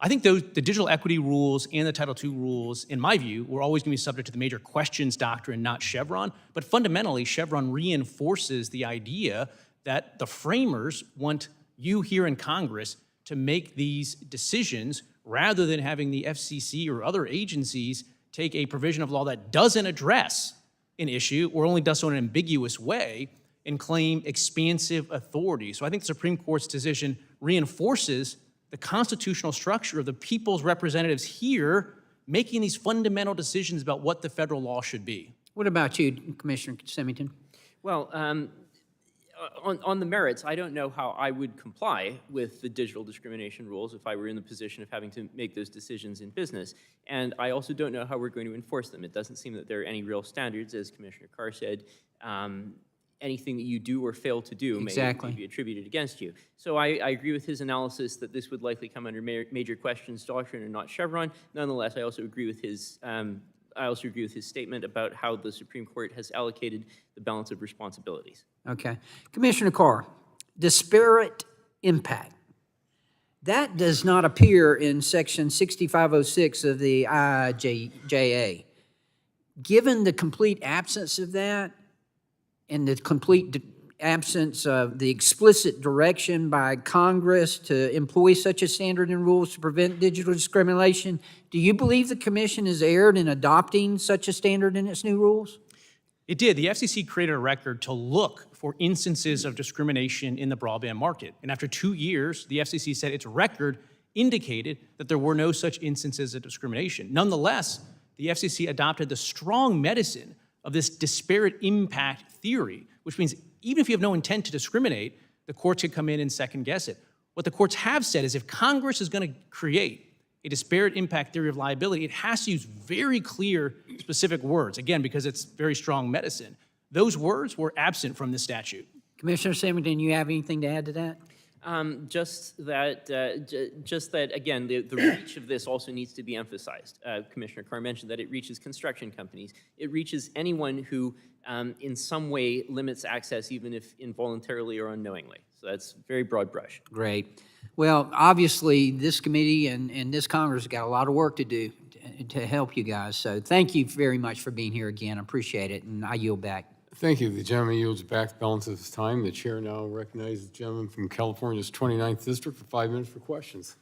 I think the digital equity rules and the Title II rules, in my view, were always going to be subject to the major questions doctrine, not Chevron. But fundamentally, Chevron reinforces the idea that the framers want you here in Congress to make these decisions rather than having the FCC or other agencies take a provision of law that doesn't address an issue or only does so in an ambiguous way and claim expansive authority. So I think the Supreme Court's decision reinforces the constitutional structure of the people's representatives here making these fundamental decisions about what the federal law should be. What about you, Commissioner Simington? Well, on the merits, I don't know how I would comply with the digital discrimination rules if I were in the position of having to make those decisions in business. And I also don't know how we're going to enforce them. It doesn't seem that there are any real standards, as Commissioner Carr said. Anything that you do or fail to do may be attributed against you. So I agree with his analysis that this would likely come under major questions doctrine and not Chevron. Nonetheless, I also agree with his statement about how the Supreme Court has allocated the balance of responsibilities. Okay. Commissioner Carr, disparate impact. That does not appear in Section 6506 of the IIJA. Given the complete absence of that and the complete absence of the explicit direction by Congress to employ such a standard and rules to prevent digital discrimination, do you believe the commission has erred in adopting such a standard in its new rules? It did. The FCC created a record to look for instances of discrimination in the broadband market. And after 2 years, the FCC said its record indicated that there were no such instances of discrimination. Nonetheless, the FCC adopted the strong medicine of this disparate impact theory, which means even if you have no intent to discriminate, the courts could come in and second guess it. What the courts have said is if Congress is going to create a disparate impact theory of liability, it has to use very clear, specific words, again, because it's very strong medicine. Those words were absent from the statute. Commissioner Simington, you have anything to add to that? Just that, again, the reach of this also needs to be emphasized. Commissioner Carr mentioned that it reaches construction companies. It reaches anyone who in some way limits access, even if involuntarily or unknowingly. So that's very broad brush. Great. Well, obviously, this committee and this Congress got a lot of work to do to help you guys. So thank you very much for being here again. I appreciate it, and I yield back. Thank you. The gentleman yields back the balance of his time. The chair now recognizes the gentleman from California's 29th District for 5 minutes for questions.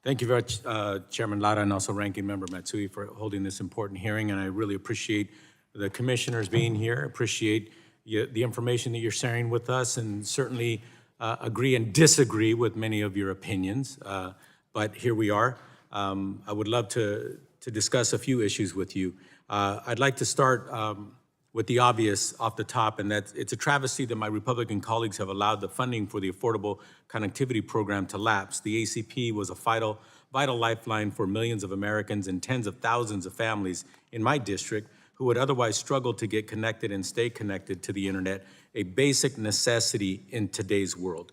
Thank you very much, Chairman Lara, and also Ranking Member Matsui for holding this important hearing. And I really appreciate the commissioners being here, appreciate the information that you're sharing with us, and certainly agree and disagree with many of your opinions. But here we are. I would love to discuss a few issues with you. I'd like to start with the obvious off the top, and that it's a travesty that my Republican colleagues have allowed the funding for the Affordable Connectivity Program to lapse. The ACP was a vital lifeline for millions of Americans and tens of thousands of families in my district who would otherwise struggle to get connected and stay connected to the internet, a basic necessity in today's world.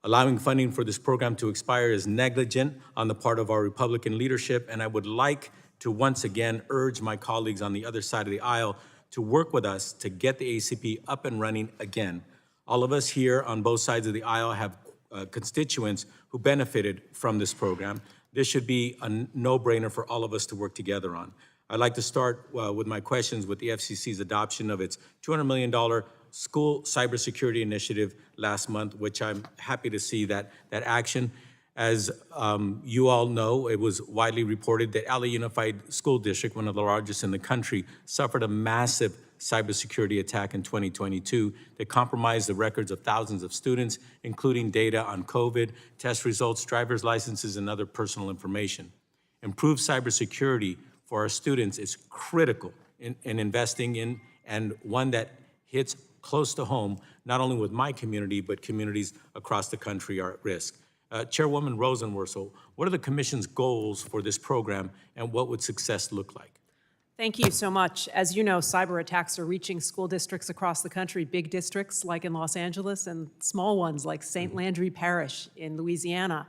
Allowing funding for this program to expire is negligent on the part of our Republican leadership, and I would like to once again urge my colleagues on the other side of the aisle to work with us to get the ACP up and running again. All of us here on both sides of the aisle have constituents who benefited from this program. This should be a no-brainer for all of us to work together on. I'd like to start with my questions with the FCC's adoption of its $200 million school cybersecurity initiative last month, which I'm happy to see that action. As you all know, it was widely reported that LA Unified School District, one of the largest in the country, suffered a massive cybersecurity attack in 2022 that compromised the records of thousands of students, including data on COVID, test results, driver's licenses, and other personal information. Improved cybersecurity for our students is critical in investing in, and one that hits close to home, not only with my community, but communities across the country are at risk. Chairwoman Rosenworcel, what are the Commission's goals for this program, and what would success look like? Thank you so much. As you know, cyber attacks are reaching school districts across the country, big districts like in Los Angeles and small ones like St. Landry Parish in Louisiana.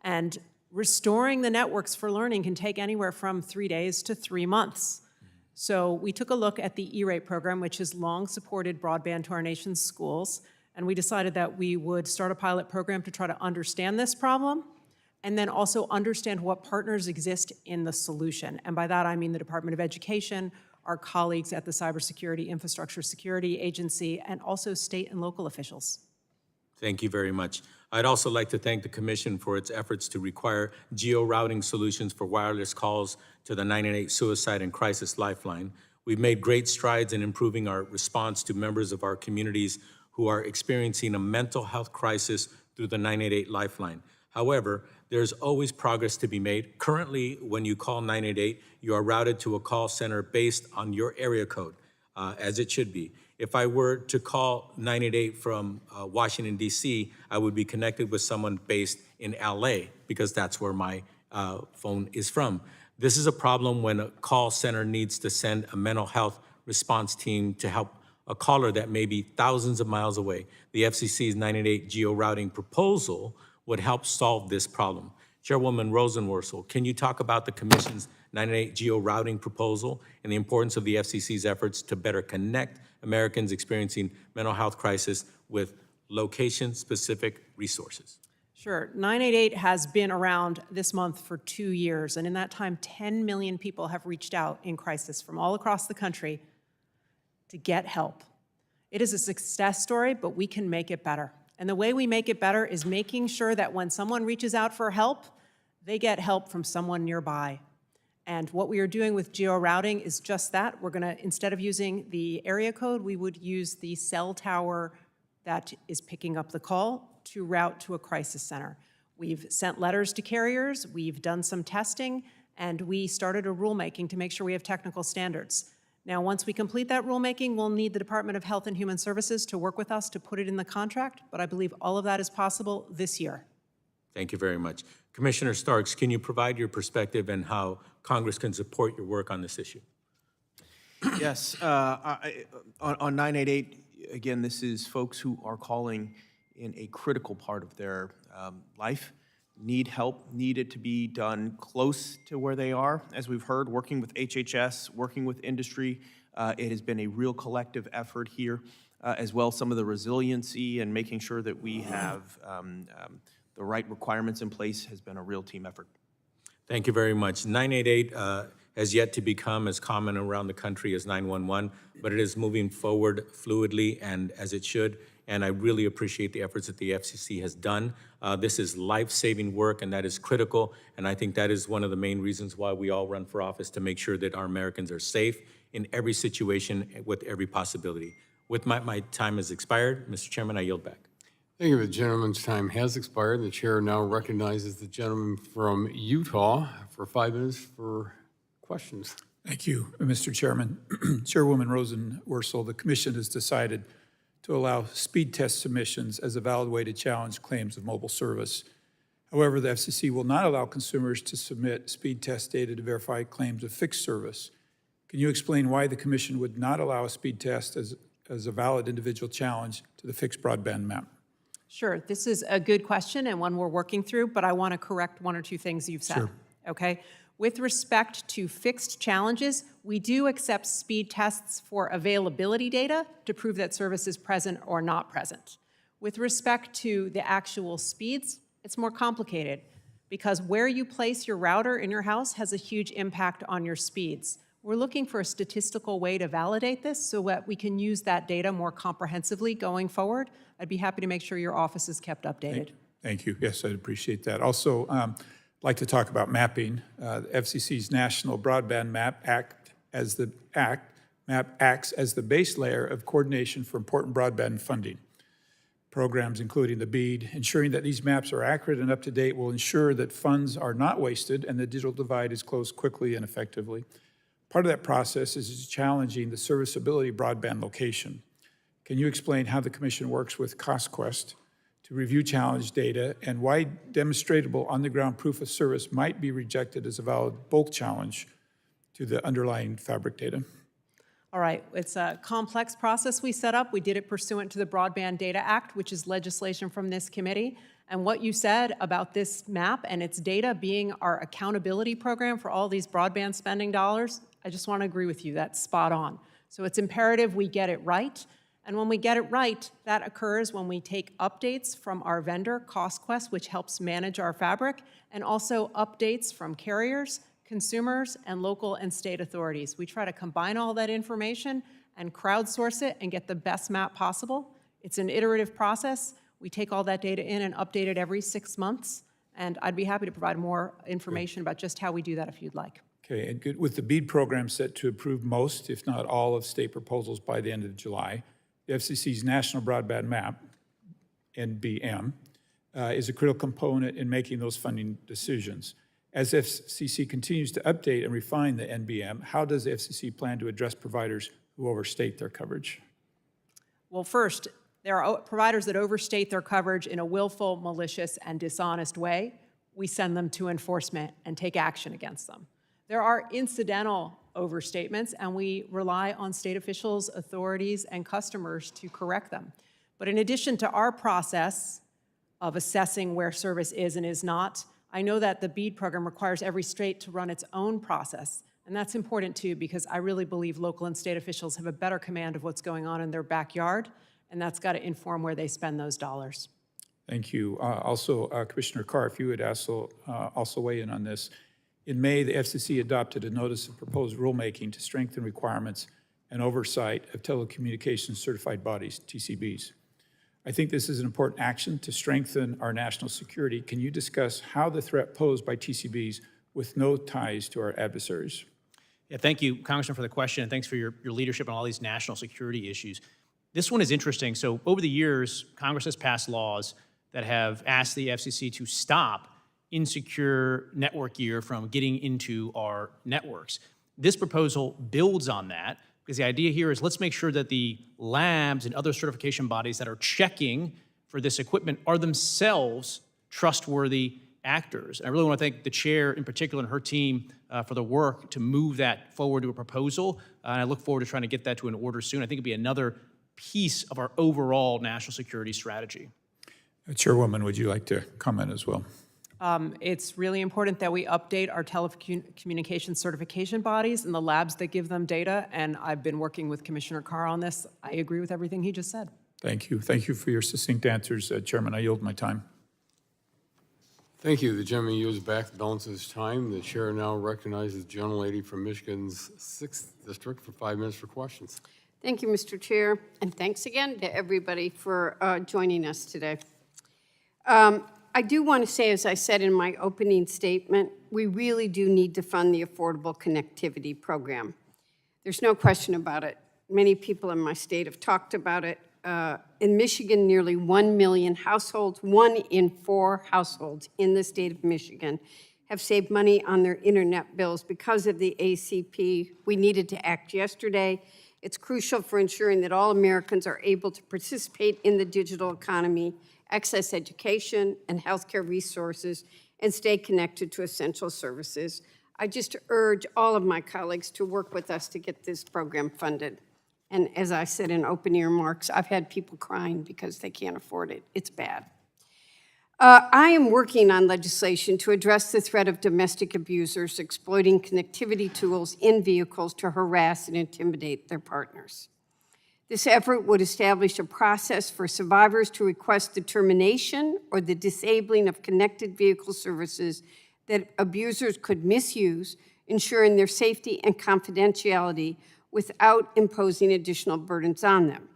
And restoring the networks for learning can take anywhere from 3 days to 3 months. So we took a look at the E-rate program, which has long supported broadband to our nation's schools, and we decided that we would start a pilot program to try to understand this problem and then also understand what partners exist in the solution. And by that, I mean the Department of Education, our colleagues at the Cybersecurity Infrastructure Security Agency, and also state and local officials. Thank you very much. I'd also like to thank the Commission for its efforts to require geo-routing solutions for wireless calls to the 988 Suicide and Crisis Lifeline. We've made great strides in improving our response to members of our communities who are experiencing a mental health crisis through the 988 Lifeline. However, there's always progress to be made. Currently, when you call 988, you are routed to a call center based on your area code, as it should be. If I were to call 988 from Washington, D.C., I would be connected with someone based in L.A. because that's where my phone is from. This is a problem when a call center needs to send a mental health response team to help a caller that may be thousands of miles away. The FCC's 988 geo-routing proposal would help solve this problem. Chairwoman Rosenworcel, can you talk about the Commission's 988 geo-routing proposal and the importance of the FCC's efforts to better connect Americans experiencing mental health crisis with location-specific resources? Sure. 988 has been around this month for 2 years, and in that time, 10 million people have reached out in crisis from all across the country to get help. It is a success story, but we can make it better. And the way we make it better is making sure that when someone reaches out for help, they get help from someone nearby. And what we are doing with geo-routing is just that. We're gonna, instead of using the area code, we would use the cell tower that is picking up the call to route to a crisis center. We've sent letters to carriers, we've done some testing, and we started a rulemaking to make sure we have technical standards. Now, once we complete that rulemaking, we'll need the Department of Health and Human Services to work with us to put it in the contract, but I believe all of that is possible this year. Thank you very much. Commissioner Starks, can you provide your perspective and how Congress can support your work on this issue? Yes, on 988, again, this is folks who are calling in a critical part of their life, need help, need it to be done close to where they are. As we've heard, working with HHS, working with industry, it has been a real collective effort here, as well some of the resiliency and making sure that we have the right requirements in place has been a real team effort. Thank you very much. 988 has yet to become as common around the country as 911, but it is moving forward fluidly and as it should. And I really appreciate the efforts that the FCC has done. This is life-saving work, and that is critical. And I think that is one of the main reasons why we all run for office, to make sure that our Americans are safe in every situation with every possibility. With my time has expired, Mr. Chairman, I yield back. Thank you. The gentleman's time has expired. The chair now recognizes the gentleman from Utah for 5 minutes for questions. Thank you, Mr. Chairman. Chairwoman Rosenworcel, the commission has decided to allow speed test submissions as a valid way to challenge claims of mobile service. However, the FCC will not allow consumers to submit speed test data to verify claims of fixed service. Can you explain why the commission would not allow a speed test as a valid individual challenge to the fixed broadband map? Sure, this is a good question and one we're working through, but I want to correct one or two things you've said. Sure. Okay? With respect to fixed challenges, we do accept speed tests for availability data to prove that service is present or not present. With respect to the actual speeds, it's more complicated because where you place your router in your house has a huge impact on your speeds. We're looking for a statistical way to validate this so that we can use that data more comprehensively going forward. I'd be happy to make sure your office is kept updated. Thank you. Yes, I'd appreciate that. Also, I'd like to talk about mapping. The FCC's National Broadband Map acts as the base layer of coordination for important broadband funding. Programs including the BEAD, ensuring that these maps are accurate and up to date will ensure that funds are not wasted and the digital divide is closed quickly and effectively. Part of that process is challenging the serviceability of broadband location. Can you explain how the Commission works with CostQuest to review challenge data and why demonstratable on-the-ground proof of service might be rejected as a valid bulk challenge to the underlying fabric data? All right, it's a complex process we set up. We did it pursuant to the Broadband Data Act, which is legislation from this committee. And what you said about this map and its data being our accountability program for all these broadband spending dollars, I just want to agree with you, that's spot on. So it's imperative we get it right. And when we get it right, that occurs when we take updates from our vendor, CostQuest, which helps manage our fabric, and also updates from carriers, consumers, and local and state authorities. We try to combine all that information and crowdsource it and get the best map possible. It's an iterative process. We take all that data in and update it every 6 months, and I'd be happy to provide more information about just how we do that if you'd like. Okay, and good. With the BEAD program set to approve most, if not all, of state proposals by the end of July, the FCC's National Broadband Map, NBM, is a critical component in making those funding decisions. As FCC continues to update and refine the NBM, how does the FCC plan to address providers who overstate their coverage? Well, first, there are providers that overstate their coverage in a willful, malicious, and dishonest way. We send them to enforcement and take action against them. There are incidental overstatements, and we rely on state officials, authorities, and customers to correct them. But in addition to our process of assessing where service is and is not, I know that the BEAD program requires every state to run its own process, and that's important too because I really believe local and state officials have a better command of what's going on in their backyard, and that's got to inform where they spend those dollars. Thank you. Also, Commissioner Carr, if you would also weigh in on this. In May, the FCC adopted a notice of proposed rulemaking to strengthen requirements and oversight of telecommunications certified bodies, TCBs. I think this is an important action to strengthen our national security. Can you discuss how the threat posed by TCBs with no ties to our adversaries? Yeah, thank you, Congressman, for the question, and thanks for your leadership on all these national security issues. This one is interesting. So over the years, Congress has passed laws that have asked the FCC to stop insecure network gear from getting into our networks. This proposal builds on that, because the idea here is let's make sure that the labs and other certification bodies that are checking for this equipment are themselves trustworthy actors. And I really want to thank the chair in particular and her team for the work to move that forward to a proposal. And I look forward to trying to get that to an order soon. I think it'll be another piece of our overall national security strategy. Chairwoman, would you like to comment as well? It's really important that we update our telecommunications certification bodies and the labs that give them data, and I've been working with Commissioner Carr on this. I agree with everything he just said. Thank you. Thank you for your succinct answers, Chairman. I yield my time. Thank you. The gentleman yields back the balance of his time. The chair now recognizes the gentlelady from Michigan's 6th District for 5 minutes for questions. Thank you, Mr. Chair, and thanks again to everybody for joining us today. I do want to say, as I said in my opening statement, we really do need to fund the Affordable Connectivity Program. There's no question about it. Many people in my state have talked about it. In Michigan, nearly 1 million households, 1 in 4 households in the state of Michigan, have saved money on their internet bills because of the ACP. We needed to act yesterday. It's crucial for ensuring that all Americans are able to participate in the digital economy, access education and healthcare resources, and stay connected to essential services. I just urge all of my colleagues to work with us to get this program funded. And as I said in opening remarks, I've had people crying because they can't afford it. It's bad. I am working on legislation to address the threat of domestic abusers exploiting connectivity tools in vehicles to harass and intimidate their partners. This effort would establish a process for survivors to request the termination or the disabling of connected vehicle services that abusers could misuse, ensuring their safety and confidentiality without imposing additional burdens on them.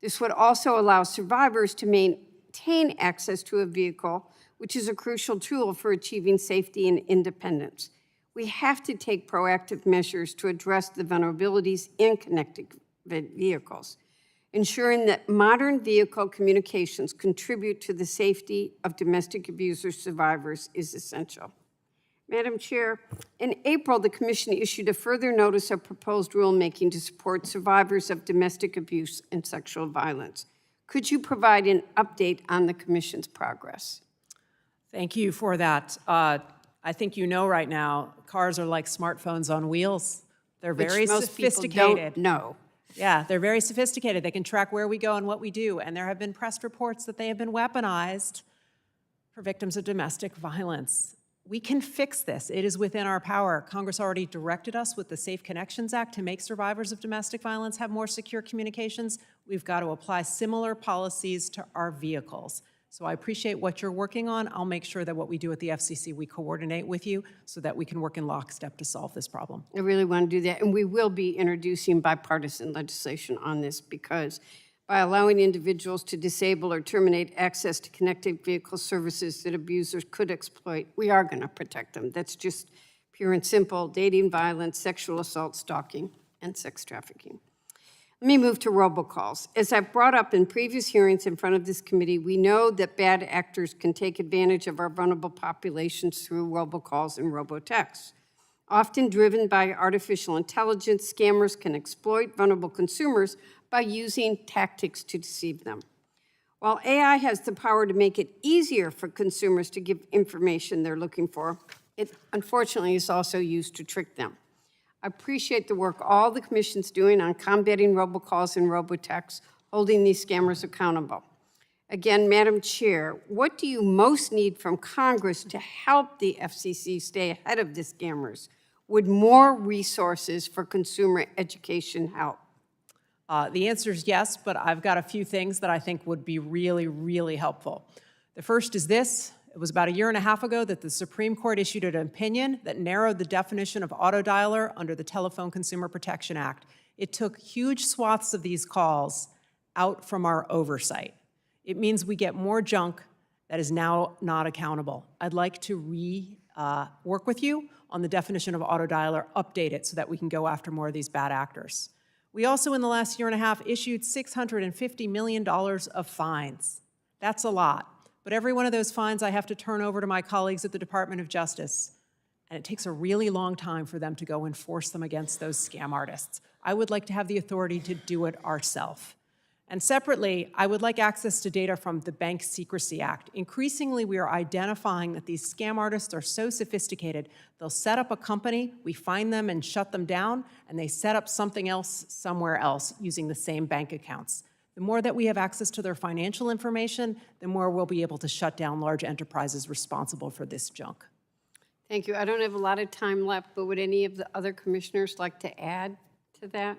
This would also allow survivors to maintain access to a vehicle, which is a crucial tool for achieving safety and independence. We have to take proactive measures to address the vulnerabilities in connected vehicles. Ensuring that modern vehicle communications contribute to the safety of domestic abuser survivors is essential. Madam Chair, in April, the Commission issued a further notice of proposed rulemaking to support survivors of domestic abuse and sexual violence. Could you provide an update on the Commission's progress? Thank you for that. I think you know right now, cars are like smartphones on wheels. They're very Which most sophisticated. people don't know. Yeah, they're very sophisticated. They can track where we go and what we do, and there have been press reports that they have been weaponized for victims of domestic violence. We can fix this. It is within our power. Congress already directed us with the Safe Connections Act to make survivors of domestic violence have more secure communications. We've got to apply similar policies to our vehicles. So I appreciate what you're working on. I'll make sure that what we do at the FCC, we coordinate with you so that we can work in lockstep to solve this problem. I really want to do that, and we will be introducing bipartisan legislation on this because by allowing individuals to disable or terminate access to connected vehicle services that abusers could exploit, we are going to protect them. That's just pure and simple: dating violence, sexual assault, stalking, and sex trafficking. Let me move to robocalls. As I've brought up in previous hearings in front of this committee, we know that bad actors can take advantage of our vulnerable populations through robocalls and robotexts. Often driven by artificial intelligence, scammers can exploit vulnerable consumers by using tactics to deceive them. While AI has the power to make it easier for consumers to give information they're looking for, it unfortunately is also used to trick them. I appreciate the work all the Commission's doing on combating robocalls and robotexts, holding these scammers accountable. Again, Madam Chair, what do you most need from Congress to help the FCC stay ahead of the scammers? Would more resources for consumer education help? The answer is yes, but I've got a few things that I think would be really, really helpful. The first is this. It was about 1.5 years ago that the Supreme Court issued an opinion that narrowed the definition of auto dialer under the Telephone Consumer Protection Act. It took huge swaths of these calls out from our oversight. It means we get more junk that is now not accountable. I'd like to work with you on the definition of autodialer, update it so that we can go after more of these bad actors. We also, in the last year and a half, issued $650 million of fines. That's a lot. But every one of those fines I have to turn over to my colleagues at the Department of Justice, and it takes a really long time for them to go enforce them against those scam artists. I would like to have the authority to do it ourselves. And separately, I would like access to data from the Bank Secrecy Act. Increasingly, we are identifying that these scam artists are so sophisticated, they'll set up a company, we find them and shut them down, and they set up something else somewhere else using the same bank accounts. The more that we have access to their financial information, the more we'll be able to shut down large enterprises responsible for this junk. Thank you. I don't have a lot of time left, but would any of the other commissioners like to add to that?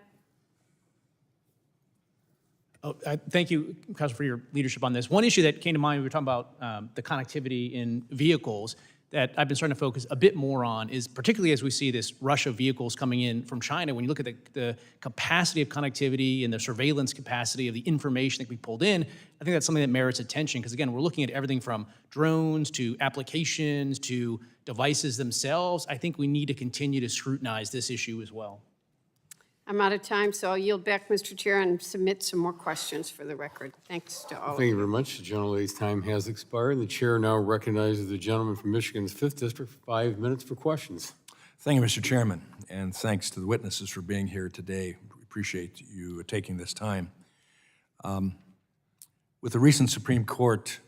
Thank you, Council, for your leadership on this. One issue that came to mind, we were talking about the connectivity in vehicles that I've been starting to focus a bit more on is particularly as we see this rush of vehicles coming in from China, when you look at the capacity of connectivity and the surveillance capacity of the information that can be pulled in, I think that's something that merits attention because, again, we're looking at everything from drones to applications to devices themselves. I think we need to continue to scrutinize this issue as well. I'm out of time, so I'll yield back, Mr. Chair, and submit some more questions for the record. Thanks to all of Thank you. you very much. The gentlelady's time has expired. The chair now recognizes the gentleman from Michigan's 5th District for 5 minutes for questions. Thank you, Mr. Chairman, and thanks to the witnesses for being here today. We appreciate you taking this time. With the recent Supreme Court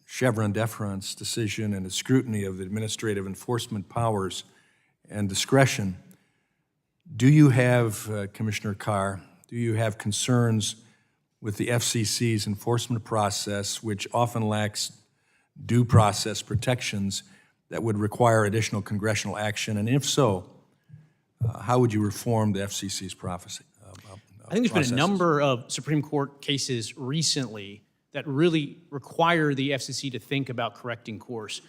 Chevron deference decision and the scrutiny of the administrative enforcement powers and discretion, do you have, Commissioner Carr, do you have concerns with the FCC's enforcement process, which often lacks due process protections that would require additional congressional action? And if so, how would you reform the FCC's process? I think there's been a number of Supreme Court cases recently that really require the FCC to think about correcting course.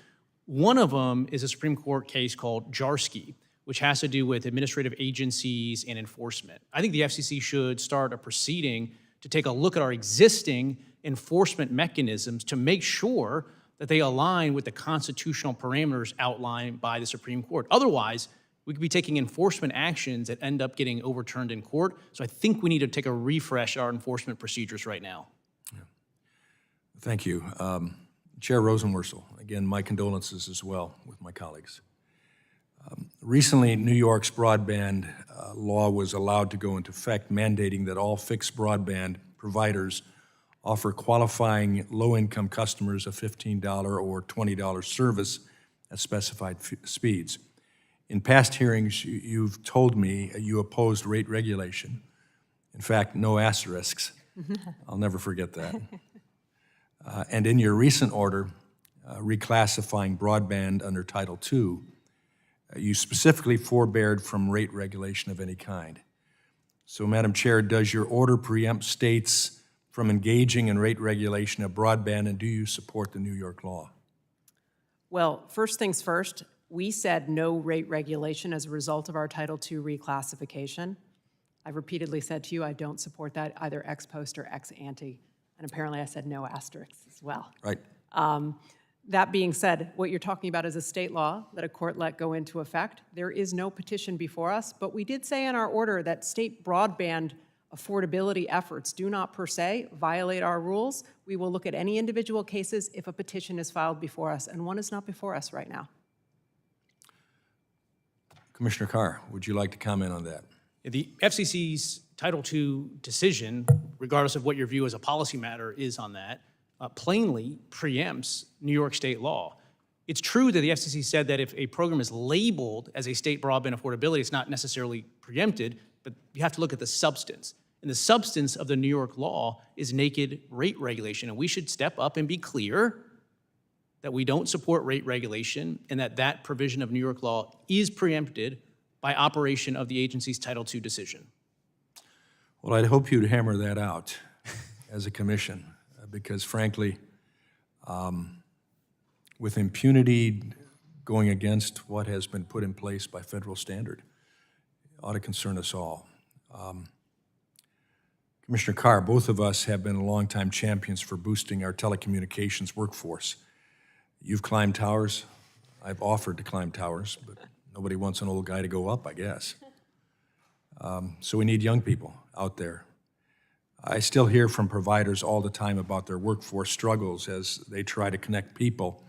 One of them is a Supreme Court case called Jarsky, which has to do with administrative agencies and enforcement. I think the FCC should start a proceeding to take a look at our existing enforcement mechanisms to make sure that they align with the constitutional parameters outlined by the Supreme Court. Otherwise, we could be taking enforcement actions that end up getting overturned in court. So I think we need to take a refresh of our enforcement procedures right now. Thank you. Chair Rosenworcel, again, my condolences as well with my colleagues. Recently, New York's broadband law was allowed to go into effect, mandating that all fixed broadband providers offer qualifying low-income customers a $15 or $20 service at specified speeds. In past hearings, you've told me you opposed rate regulation. In fact, no asterisks. I'll never forget that. And in your recent order, reclassifying broadband under Title II, you specifically forbeared from rate regulation of any kind. So, Madam Chair, does your order preempt states from engaging in rate regulation of broadband, and do you support the New York law? Well, first things first, we said no rate regulation as a result of our Title II reclassification. I've repeatedly said to you I don't support that either ex post or ex ante, and apparently I said no asterisks as well. Right. That being said, what you're talking about is a state law that a court let go into effect. There is no petition before us, but we did say in our order that state broadband affordability efforts do not per se violate our rules. We will look at any individual cases if a petition is filed before us, and one is not before us right now. Commissioner Carr, would you like to comment on that? The FCC's Title II decision, regardless of what your view as a policy matter is on that, plainly preempts New York state law. It's true that the FCC said that if a program is labeled as a state broadband affordability, it's not necessarily preempted, but you have to look at the substance. And the substance of the New York law is naked rate regulation, and we should step up and be clear that we don't support rate regulation and that that provision of New York law is preempted by operation of the agency's Title II decision. Well, I'd hope you'd hammer that out as a commission, because frankly, with impunity going against what has been put in place by federal standard, ought to concern us all. Commissioner Carr, both of us have been longtime champions for boosting our telecommunications workforce. You've climbed towers. I've offered to climb towers, but nobody wants an old guy to go up, I guess. So we need young people out there. I still hear from providers all the time about their workforce struggles as they try to connect people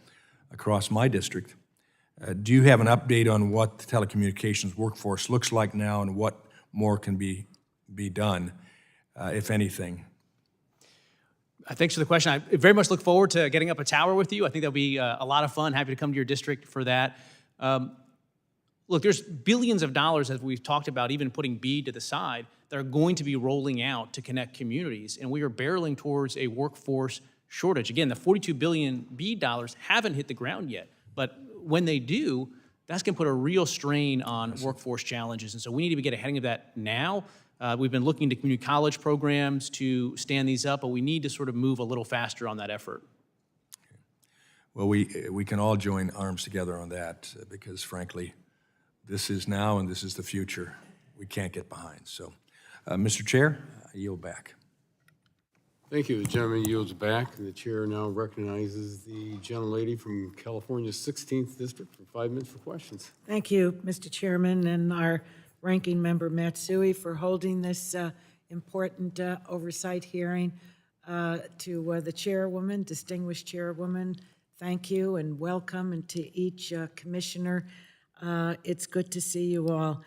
across my district. Do you have an update on what the telecommunications workforce looks like now and what more can be done, if anything? Thanks for the question. I very much look forward to getting up a tower with you. I think that'll be a lot of fun. Happy to come to your district for that. Look, there's billions of dollars, as we've talked about, even putting BEAD to the side, that are going to be rolling out to connect communities, and we are barreling towards a workforce shortage. Again, the $42 billion BEAD dollars haven't hit the ground yet, but when they do, that's going to put a real strain on workforce challenges, and so we need to get ahead of that now. We've been looking to community college programs to stand these up, but we need to sort of move a little faster on that effort. Well, we can all join arms together on that because, frankly, this is now and this is the future. We can't get behind. So, Mr. Chair, I yield back. Thank you. The gentleman yields back. The chair now recognizes the gentlelady from California's 16th District for 5 minutes for questions. Thank you, Mr. Chairman, and our ranking member Matsui for holding this important oversight hearing. To the chairwoman, distinguished chairwoman, thank you and welcome, and to each commissioner. It's good to see you all.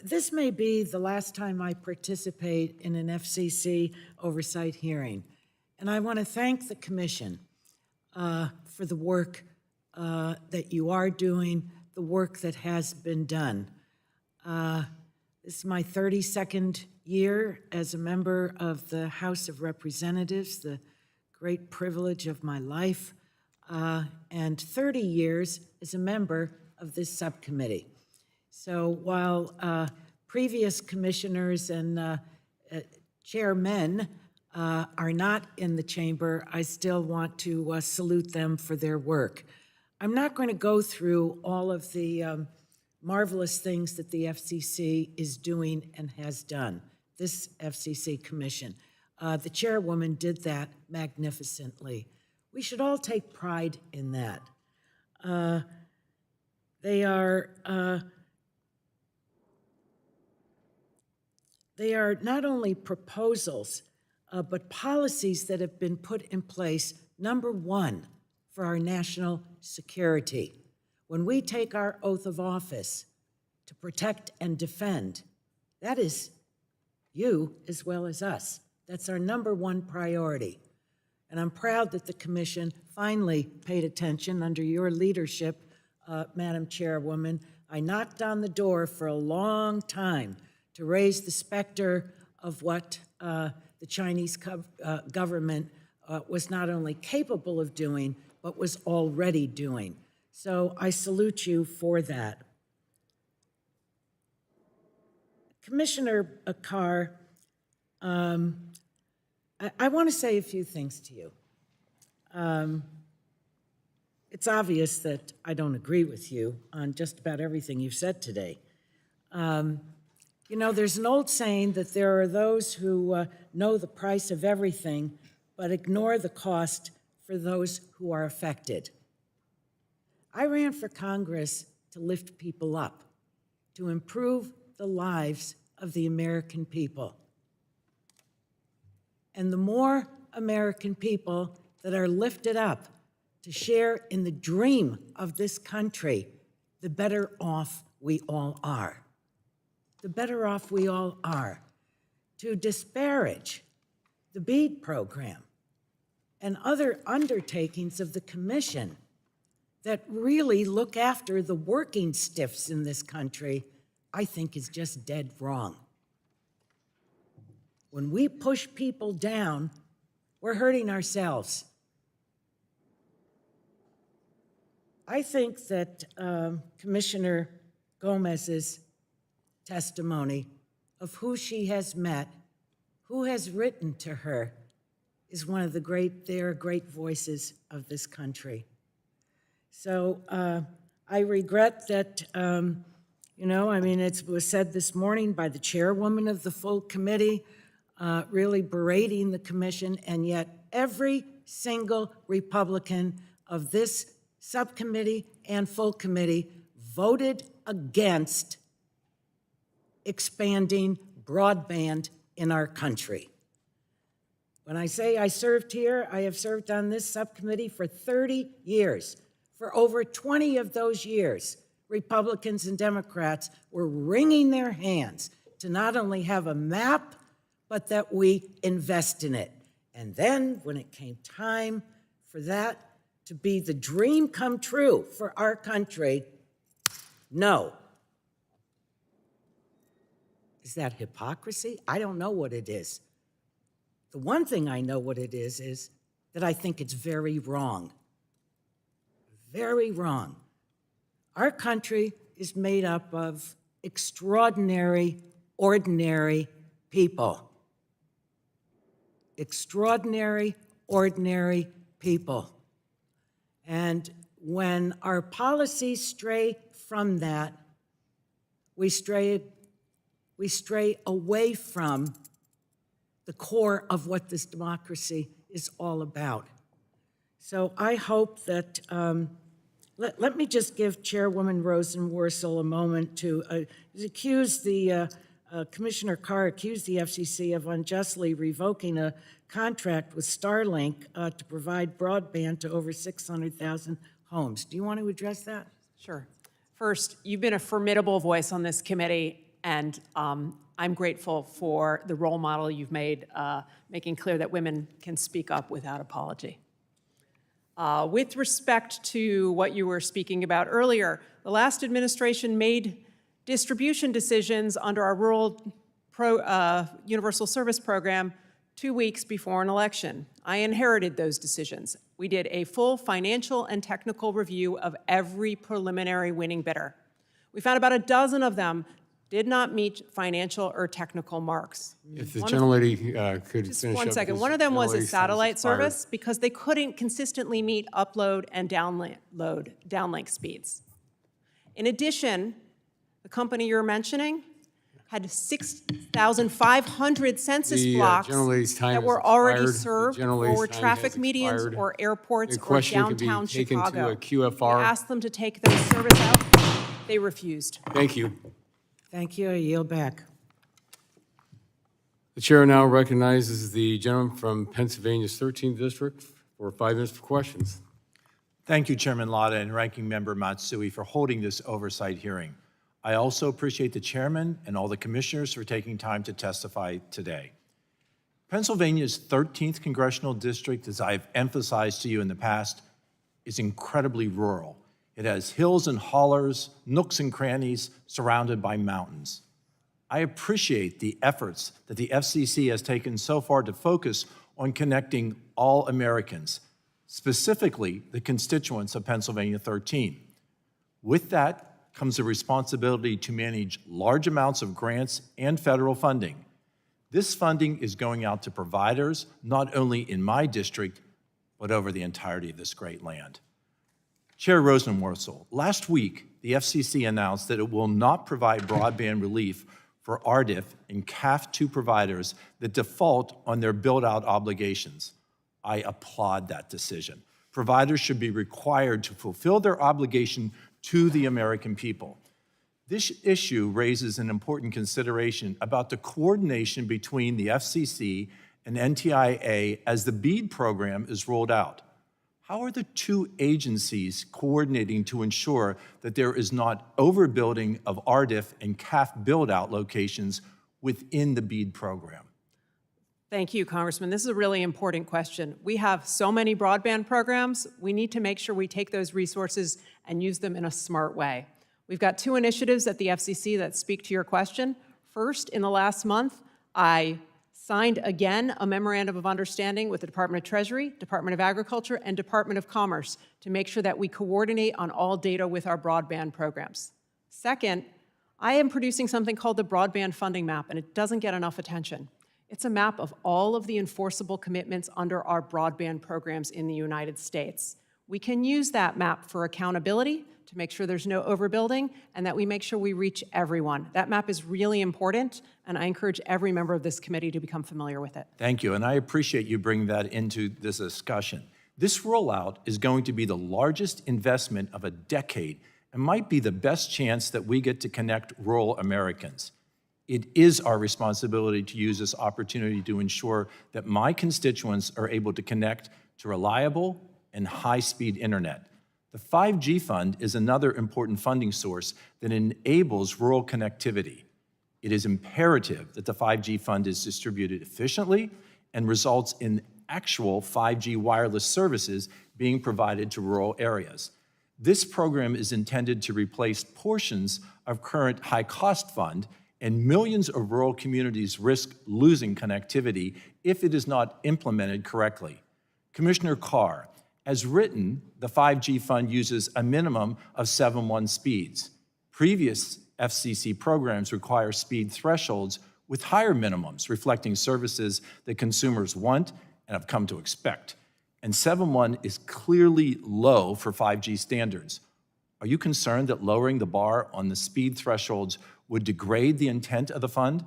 This may be the last time I participate in an FCC oversight hearing, and I want to thank the commission for the work that you are doing, the work that has been done. This is my 32nd year as a member of the House of Representatives, the great privilege of my life, and 30 years as a member of this subcommittee. So while previous commissioners and chairmen are not in the chamber, I still want to salute them for their work. I'm not going to go through all of the marvelous things that the FCC is doing and has done, this FCC commission. The chairwoman did that magnificently. We should all take pride in that. They are not only proposals, but policies that have been put in place, number one, for our national security. When we take our oath of office to protect and defend, that is you as well as us. That's our number one priority. And I'm proud that the commission finally paid attention under your leadership, Madam Chairwoman. I knocked on the door for a long time to raise the specter of what the Chinese government was not only capable of doing, but was already doing. So I salute you for that. Commissioner Carr, I want to say a few things to you. It's obvious that I don't agree with you on just about everything you've said today. You know, there's an old saying that there are those who know the price of everything, but ignore the cost for those who are affected. I ran for Congress to lift people up, to improve the lives of the American people. And the more American people that are lifted up to share in the dream of this country, the better off we all are. The better off we all are. To disparage the BEAD program and other undertakings of the commission that really look after the working stiffs in this country, I think is just dead wrong. When we push people down, we're hurting ourselves. I think that Commissioner Gomez's testimony of who she has met, who has written to her, is one of the great voices of this country. So I regret that You know, I mean, it was said this morning by the chairwoman of the full committee, really berating the commission, and yet every single Republican of this subcommittee and full committee voted against expanding broadband in our country. When I say I served here, I have served on this subcommittee for 30 years. For over 20 of those years, Republicans and Democrats were wringing their hands to not only have a map, but that we invest in it. And then when it came time for that to be the dream come true for our country, no. Is that hypocrisy? I don't know what it is. The one thing I know what it is that I think it's very wrong. Very wrong. Our country is made up of extraordinary, ordinary people. Extraordinary, ordinary people. And when our policies stray from that, we stray away from the core of what this democracy is all about. So I hope that, let me just give Chairwoman Rosenworcel a moment to accuse the, Commissioner Carr accused the FCC of unjustly revoking a contract with Starlink to provide broadband to over 600,000 homes. Do you want to address that? Sure. First, you've been a formidable voice on this committee, and I'm grateful for the role model you've made, making clear that women can speak up without apology. With respect to what you were speaking about earlier, the last administration made distribution decisions under our rural universal service program 2 weeks before an election. I inherited those decisions. We did a full financial and technical review of every preliminary winning bidder. We found about a dozen of them did not meet financial or technical marks. If the gentlelady could Just finish one up, second. because One of them was a gentlelady's time satellite has expired. service because they couldn't consistently meet upload and downlink speeds. In addition, the company you're mentioning had 6,500 census The, blocks gentlelady's time that has were already expired. The served gentlelady's or time traffic has medians expired. or airports The or question can be downtown taken to Chicago. a QFR. We asked them to take those service out. They refused. Thank you. Thank you. I yield back. The chair now recognizes the gentleman from Pennsylvania's 13th District for 5 minutes for questions. Thank you, Chairman Lada and Ranking Member Matsui, for holding this oversight hearing. I also appreciate the chairman and all the commissioners for taking time to testify today. Pennsylvania's 13th congressional district, as I've emphasized to you in the past, is incredibly rural. It has hills and hollers, nooks and crannies, surrounded by mountains. I appreciate the efforts that the FCC has taken so far to focus on connecting all Americans, specifically the constituents of Pennsylvania 13. With that comes the responsibility to manage large amounts of grants and federal funding. This funding is going out to providers, not only in my district, but over the entirety of this great land. Chair Rosenworcel, last week, the FCC announced that it will not provide broadband relief for RDIF and CAF II providers that default on their build-out obligations. I applaud that decision. Providers should be required to fulfill their obligation to the American people. This issue raises an important consideration about the coordination between the FCC and NTIA as the BEAD program is rolled out. How are the two agencies coordinating to ensure that there is not overbuilding of RDIF and CAF build-out locations within the BEAD program? Thank you, Congressman. This is a really important question. We have so many broadband programs. We need to make sure we take those resources and use them in a smart way. We've got 2 initiatives at the FCC that speak to your question. First, in the last month, I signed again a memorandum of understanding with the Department of Treasury, Department of Agriculture, and Department of Commerce to make sure that we coordinate on all data with our broadband programs. Second, I am producing something called the Broadband Funding Map, and it doesn't get enough attention. It's a map of all of the enforceable commitments under our broadband programs in the United States. We can use that map for accountability to make sure there's no overbuilding and that we make sure we reach everyone. That map is really important, and I encourage every member of this committee to become familiar with it. Thank you, and I appreciate you bringing that into this discussion. This rollout is going to be the largest investment of a decade and might be the best chance that we get to connect rural Americans. It is our responsibility to use this opportunity to ensure that my constituents are able to connect to reliable and high-speed internet. The 5G fund is another important funding source that enables rural connectivity. It is imperative that the 5G fund is distributed efficiently and results in actual 5G wireless services being provided to rural areas. This program is intended to replace portions of current high-cost fund, and millions of rural communities risk losing connectivity if it is not implemented correctly. Commissioner Carr, as written, the 5G fund uses a minimum of 7.1 speeds. Previous FCC programs require speed thresholds with higher minimums, reflecting services that consumers want and have come to expect. And 7.1 is clearly low for 5G standards. Are you concerned that lowering the bar on the speed thresholds would degrade the intent of the fund?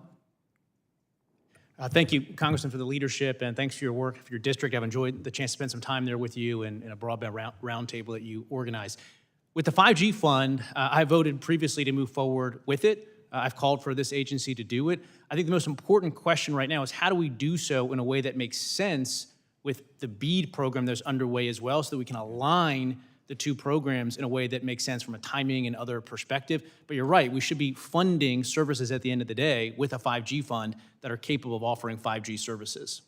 Thank you, Congressman, for the leadership, and thanks for your work for your district. I've enjoyed the chance to spend some time there with you and in a broadband roundtable that you organized. With the 5G fund, I voted previously to move forward with it. I've called for this agency to do it. I think the most important question right now is how do we do so in a way that makes sense with the BEAD program that's underway as well, so that we can align the two programs in a way that makes sense from a timing and other perspective. But you're right, we should be funding services at the end of the day with a 5G fund that are capable of offering 5G services.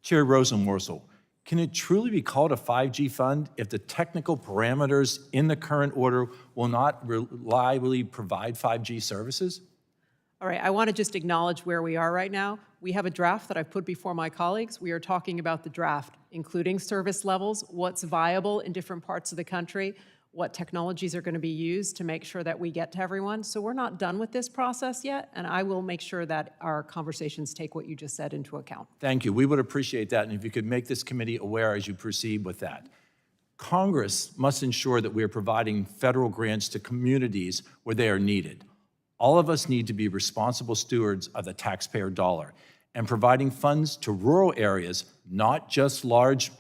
Chair Rosenworcel, can it truly be called a 5G fund if the technical parameters in the current order will not reliably provide 5G services? All right, I want to just acknowledge where we are right now. We have a draft that I've put before my colleagues. We are talking about the draft, including service levels, what's viable in different parts of the country, what technologies are going to be used to make sure that we get to everyone. So we're not done with this process yet, and I will make sure that our conversations take what you just said into account. Thank you. We would appreciate that, and if you could make this committee aware as you proceed with that. Congress must ensure that we are providing federal grants to communities where they are needed. All of us need to be responsible stewards of the taxpayer dollar and providing funds to rural areas, not just large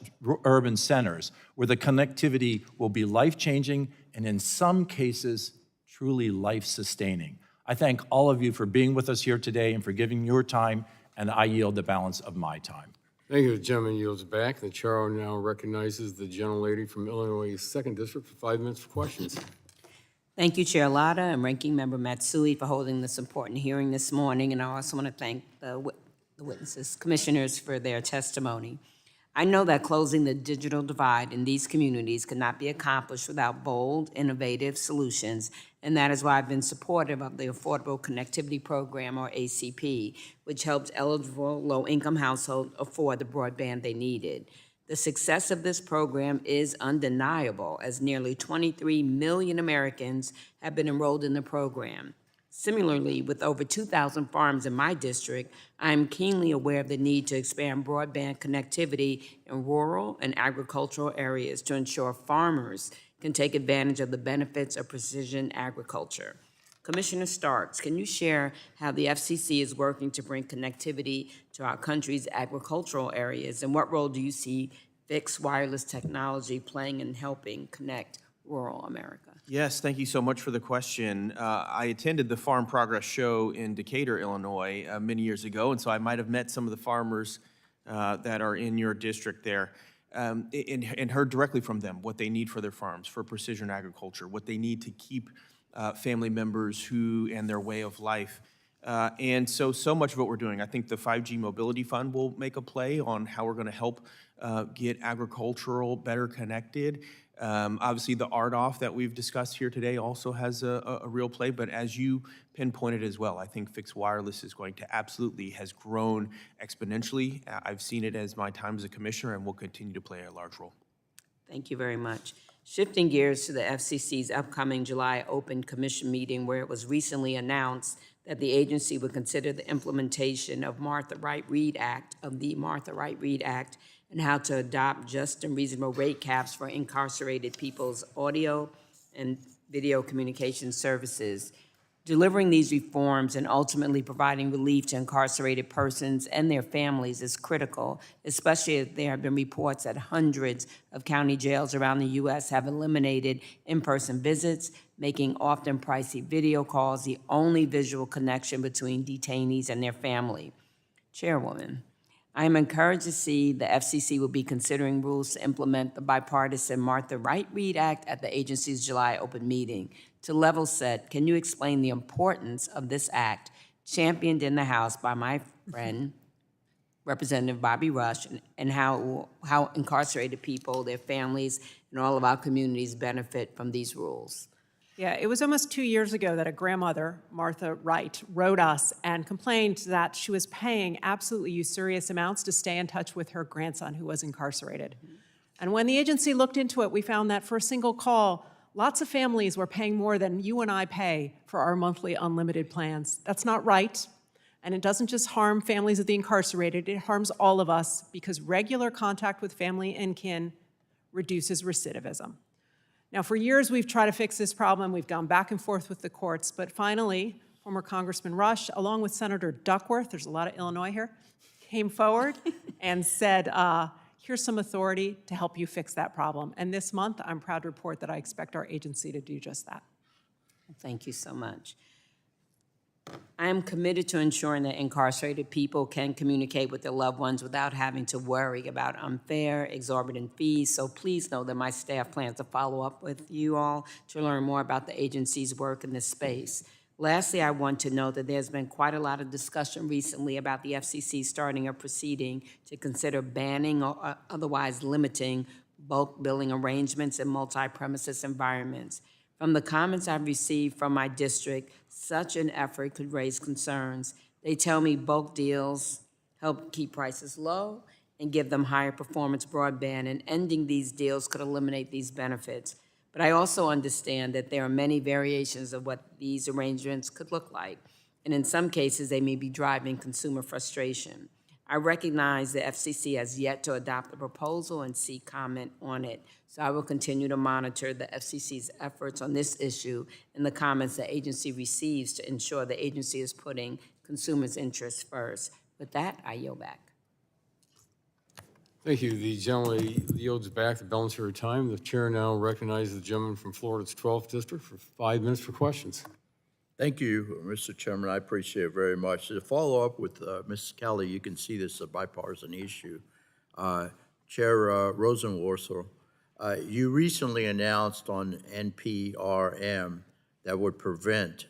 urban centers, where the connectivity will be life-changing and in some cases, truly life-sustaining. I thank all of you for being with us here today and for giving your time, and I yield the balance of my time. Thank you. The gentleman yields back. The chair now recognizes the gentlelady from Illinois' 2nd District for 5 minutes for questions. Thank you, Chair Latta and Ranking Member Matsui, for holding this important hearing this morning, and I also want to thank the witnesses, commissioners, for their testimony. I know that closing the digital divide in these communities could not be accomplished without bold, innovative solutions, and that is why I've been supportive of the Affordable Connectivity Program, or ACP, which helped eligible low-income households afford the broadband they needed. The success of this program is undeniable, as nearly 23 million Americans have been enrolled in the program. Similarly, with over 2,000 farms in my district, I am keenly aware of the need to expand broadband connectivity in rural and agricultural areas to ensure farmers can take advantage of the benefits of precision agriculture. Commissioner Starks, can you share how the FCC is working to bring connectivity to our country's agricultural areas, and what role do you see fixed wireless technology playing in helping connect rural America? Yes, thank you so much for the question. I attended the Farm Progress Show in Decatur, Illinois, many years ago, and so I might have met some of the farmers that are in your district there and heard directly from them what they need for their farms, for precision agriculture, what they need to keep family members and their way of life. And so much of what we're doing, I think the 5G Mobility Fund will make a play on how we're going to help get agricultural better connected. Obviously, the RDOF that we've discussed here today also has a real play, but as you pinpointed as well, I think fixed wireless is going to has grown exponentially. I've seen it as my time as a commissioner and will continue to play a large role. Thank you very much. Shifting gears to the FCC's upcoming July Open Commission meeting, where it was recently announced that the agency would consider the implementation of the Martha Wright Reed Act, and how to adopt just and reasonable rate caps for incarcerated people's audio, and video communication services. Delivering these reforms and ultimately providing relief to incarcerated persons and their families is critical, especially as there have been reports that hundreds of county jails around the U.S. have eliminated in-person visits, making often pricey video calls the only visual connection between detainees and their family. Chairwoman, I am encouraged to see the FCC will be considering rules to implement the bipartisan Martha Wright Reed Act at the agency's July open meeting. To level set, can you explain the importance of this act, championed in the House by my friend, Representative Bobby Rush, and how incarcerated people, their families, and all of our communities benefit from these rules? Yeah, it was almost 2 years ago that a grandmother, Martha Wright, wrote us and complained that she was paying absolutely usurious amounts to stay in touch with her grandson who was incarcerated. And when the agency looked into it, we found that for a single call, lots of families were paying more than you and I pay for our monthly unlimited plans. That's not right, and it doesn't just harm families of the incarcerated, it harms all of us because regular contact with family and kin reduces recidivism. Now, for years, we've tried to fix this problem. We've gone back and forth with the courts, but finally, former Congressman Rush, along with Senator Duckworth, there's a lot of Illinois here, came forward and said, here's some authority to help you fix that problem. And this month, I'm proud to report that I expect our agency to do just that. Thank you so much. I am committed to ensuring that incarcerated people can communicate with their loved ones without having to worry about unfair, exorbitant fees. So please know that my staff plans to follow up with you all to learn more about the agency's work in this space. Lastly, I want to note that there's been quite a lot of discussion recently about the FCC starting a proceeding to consider banning or otherwise limiting bulk billing arrangements in multi-premises environments. From the comments I've received from my district, such an effort could raise concerns. They tell me bulk deals help keep prices low and give them higher performance broadband, and ending these deals could eliminate these benefits. But I also understand that there are many variations of what these arrangements could look like, and in some cases, they may be driving consumer frustration. I recognize the FCC has yet to adopt the proposal and seek comment on it, so I will continue to monitor the FCC's efforts on this issue and the comments the agency receives to ensure the agency is putting consumers' interests first. With that, I yield back. Thank you. The gentleman yields back the balance of her time. The chair now recognizes the gentleman from Florida's 12th District for 5 minutes for questions. Thank you, Mr. Chairman. I appreciate it very much. To follow up with Ms. Kelly, you can see this is a bipartisan issue. Chair Rosenworcel, you recently announced on NPRM that would prevent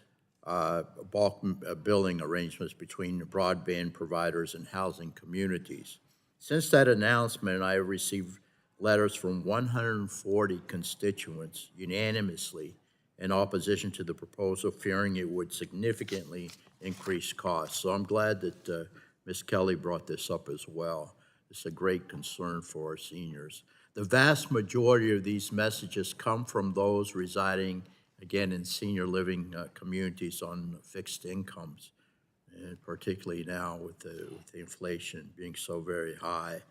bulk billing arrangements between broadband providers and housing communities. Since that announcement, I have received letters from 140 constituents unanimously in opposition to the proposal, fearing it would significantly increase costs. So I'm glad that Ms. Kelly brought this up as well. It's a great concern for our seniors. The vast majority of these messages come from those residing, again, in senior living communities on fixed incomes, and particularly now with the inflation being so very high.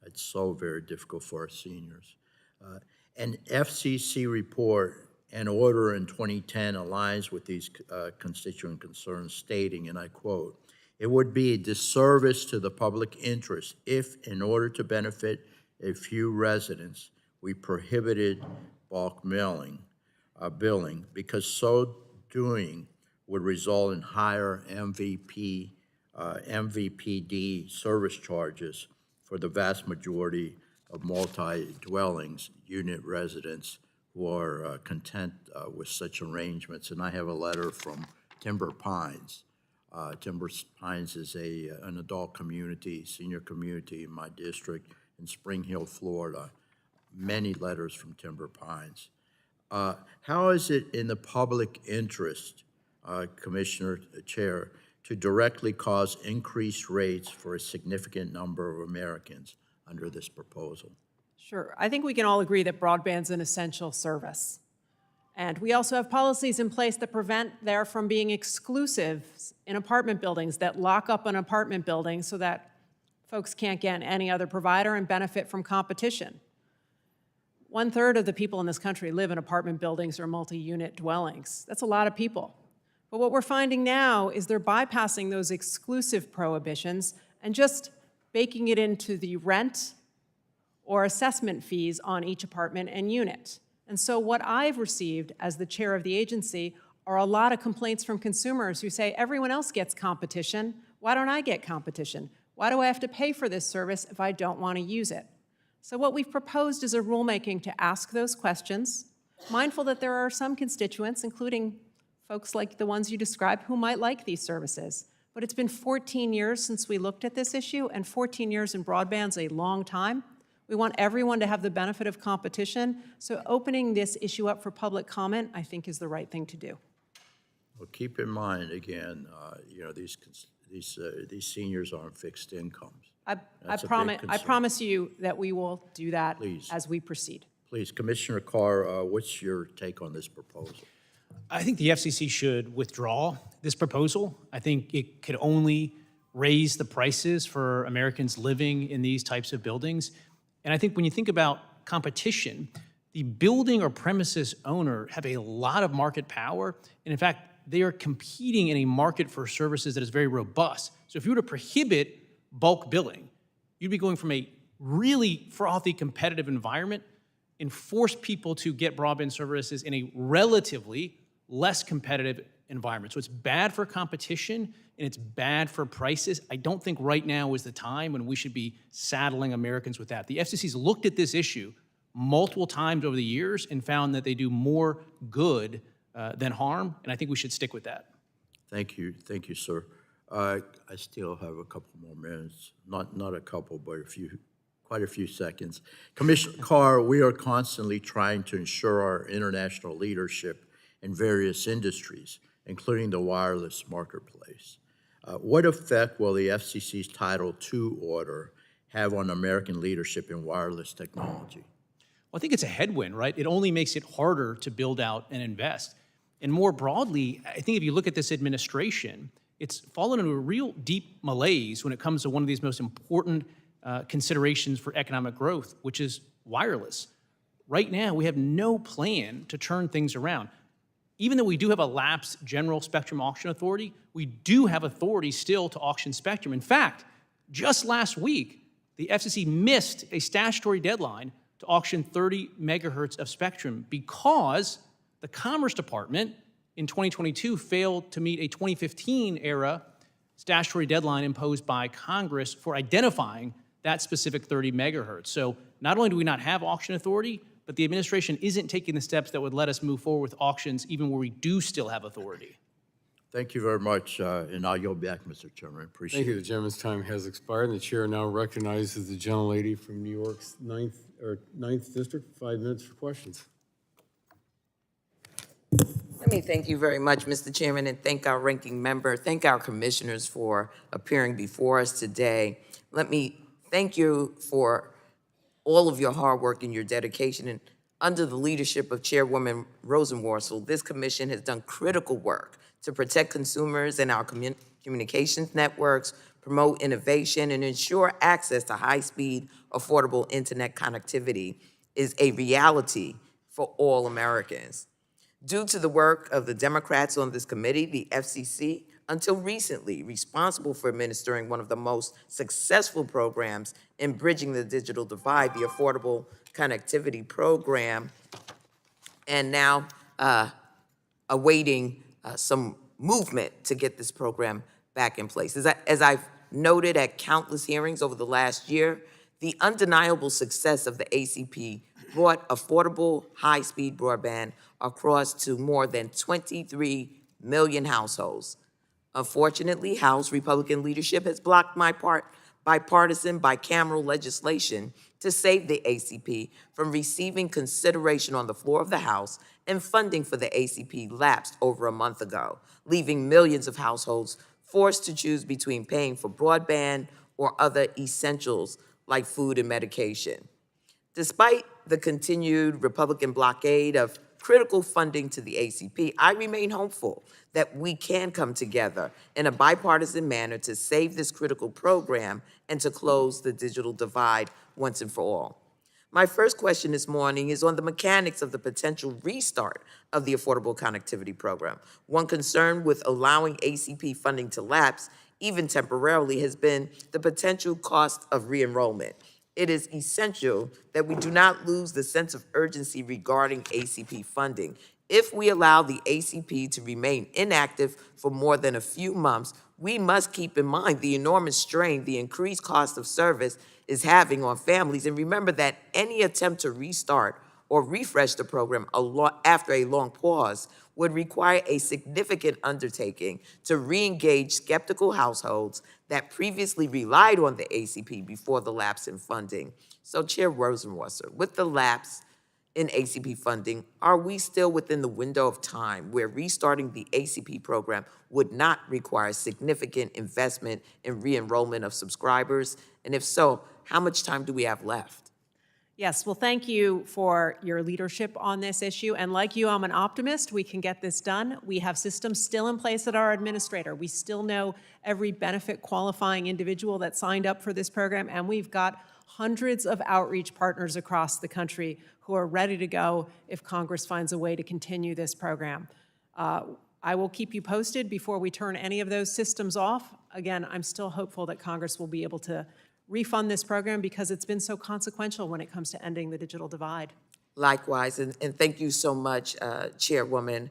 It's so very difficult for our seniors. An FCC report and order in 2010 aligns with these constituent concerns, stating, and I quote, "It would be a disservice to the public interest if, in order to benefit a few residents, we prohibited bulk billing, because so doing would result in higher MVPD service charges for the vast majority of multi-dwellings unit residents who are content with such arrangements." And I have a letter from Timber Pines. Timber Pines is an adult community, senior community in my district in Spring Hill, Florida. Many letters from Timber Pines. How is it in the public interest, Commissioner Chair, to directly cause increased rates for a significant number of Americans under this proposal? Sure. I think we can all agree that broadband's an essential service. And we also have policies in place that prevent there from being exclusive in apartment buildings, that lock up an apartment building so that folks can't get any other provider and benefit from competition. 1/3 of the people in this country live in apartment buildings or multi-unit dwellings. That's a lot of people. But what we're finding now is they're bypassing those exclusive prohibitions and just baking it into the rent or assessment fees on each apartment and unit. And so what I've received as the chair of the agency are a lot of complaints from consumers who say, everyone else gets competition, why don't I get competition? Why do I have to pay for this service if I don't want to use it? So what we've proposed is a rulemaking to ask those questions, mindful that there are some constituents, including folks like the ones you described, who might like these services. But it's been 14 years since we looked at this issue, and 14 years in broadband's a long time. We want everyone to have the benefit of competition, so opening this issue up for public comment, I think, is the right thing to do. Well, keep in mind, again, these seniors are on fixed incomes. I That's a big concern. promise you that we will do that Please. as we proceed. Please, Commissioner Carr, what's your take on this proposal? I think the FCC should withdraw this proposal. I think it could only raise the prices for Americans living in these types of buildings. And I think when you think about competition, the building or premises owner have a lot of market power. And in fact, they are competing in a market for services that is very robust. So if you were to prohibit bulk billing, you'd be going from a really frothy competitive environment and force people to get broadband services in a relatively less competitive environment. So it's bad for competition and it's bad for prices. I don't think right now is the time when we should be saddling Americans with that. The FCC's looked at this issue multiple times over the years and found that they do more good than harm, and I think we should stick with that. Thank you, sir. I still have a couple more minutes, not a couple, but quite a few seconds. Commissioner Carr, we are constantly trying to ensure our international leadership in various industries, including the wireless marketplace. What effect will the FCC's Title II order have on American leadership in wireless technology? Well, I think it's a headwind, right? It only makes it harder to build out and invest. And more broadly, I think if you look at this administration, it's fallen into a real deep malaise when it comes to one of these most important considerations for economic growth, which is wireless. Right now, we have no plan to turn things around. Even though we do have a lapsed general spectrum auction authority, we do have authority still to auction spectrum. In fact, just last week, the FCC missed a statutory deadline to auction 30 megahertz of spectrum because the Commerce Department in 2022 failed to meet a 2015 era statutory deadline imposed by Congress for identifying that specific 30 megahertz. So not only do we not have auction authority, but the administration isn't taking the steps that would let us move forward with auctions even where we do still have authority. Thank you very much, and I'll yield back, Mr. Chairman. Appreciate it. Thank you. The gentleman's time has expired, and the chair now recognizes the gentlelady from New York's 9th District. 5 minutes for questions. Let me thank you very much, Mr. Chairman, and thank our ranking member, thank our commissioners for appearing before us today. Let me thank you for all of your hard work and your dedication. And under the leadership of Chairwoman Rosenworcel, this commission has done critical work to protect consumers and our communications networks, promote innovation, and ensure access to high-speed, affordable internet connectivity is a reality for all Americans. Due to the work of the Democrats on this committee, the FCC, until recently, responsible for administering one of the most successful programs in bridging the digital divide, the Affordable Connectivity Program, and now awaiting some movement to get this program back in place. As I've noted at countless hearings over the last year, the undeniable success of the ACP brought affordable, high-speed broadband across to more than 23 million households. Unfortunately, House Republican leadership has blocked bipartisan, bicameral legislation to save the ACP from receiving consideration on the floor of the House, and funding for the ACP lapsed over a month ago, leaving millions of households forced to choose between paying for broadband or other essentials like food and medication. Despite the continued Republican blockade of critical funding to the ACP, I remain hopeful that we can come together in a bipartisan manner to save this critical program and to close the digital divide once and for all. My first question this morning is on the mechanics of the potential restart of the Affordable Connectivity Program. One concern with allowing ACP funding to lapse, even temporarily, has been the potential cost of re-enrollment. It is essential that we do not lose the sense of urgency regarding ACP funding. If we allow the ACP to remain inactive for more than a few months, we must keep in mind the enormous strain the increased cost of service is having on families, and remember that any attempt to restart or refresh the program after a long pause would require a significant undertaking to re-engage skeptical households that previously relied on the ACP before the lapse in funding. So, Chair Rosenworcel, with the lapse in ACP funding, are we still within the window of time where restarting the ACP program would not require significant investment in re-enrollment of subscribers? And if so, how much time do we have left? Yes, well, thank you for your leadership on this issue. And like you, I'm an optimist. We can get this done. We have systems still in place at our administrator. We still know every benefit qualifying individual that signed up for this program, and we've got hundreds of outreach partners across the country who are ready to go if Congress finds a way to continue this program. I will keep you posted before we turn any of those systems off. Again, I'm still hopeful that Congress will be able to refund this program because it's been so consequential when it comes to ending the digital divide. Likewise, and thank you so much, Chairwoman.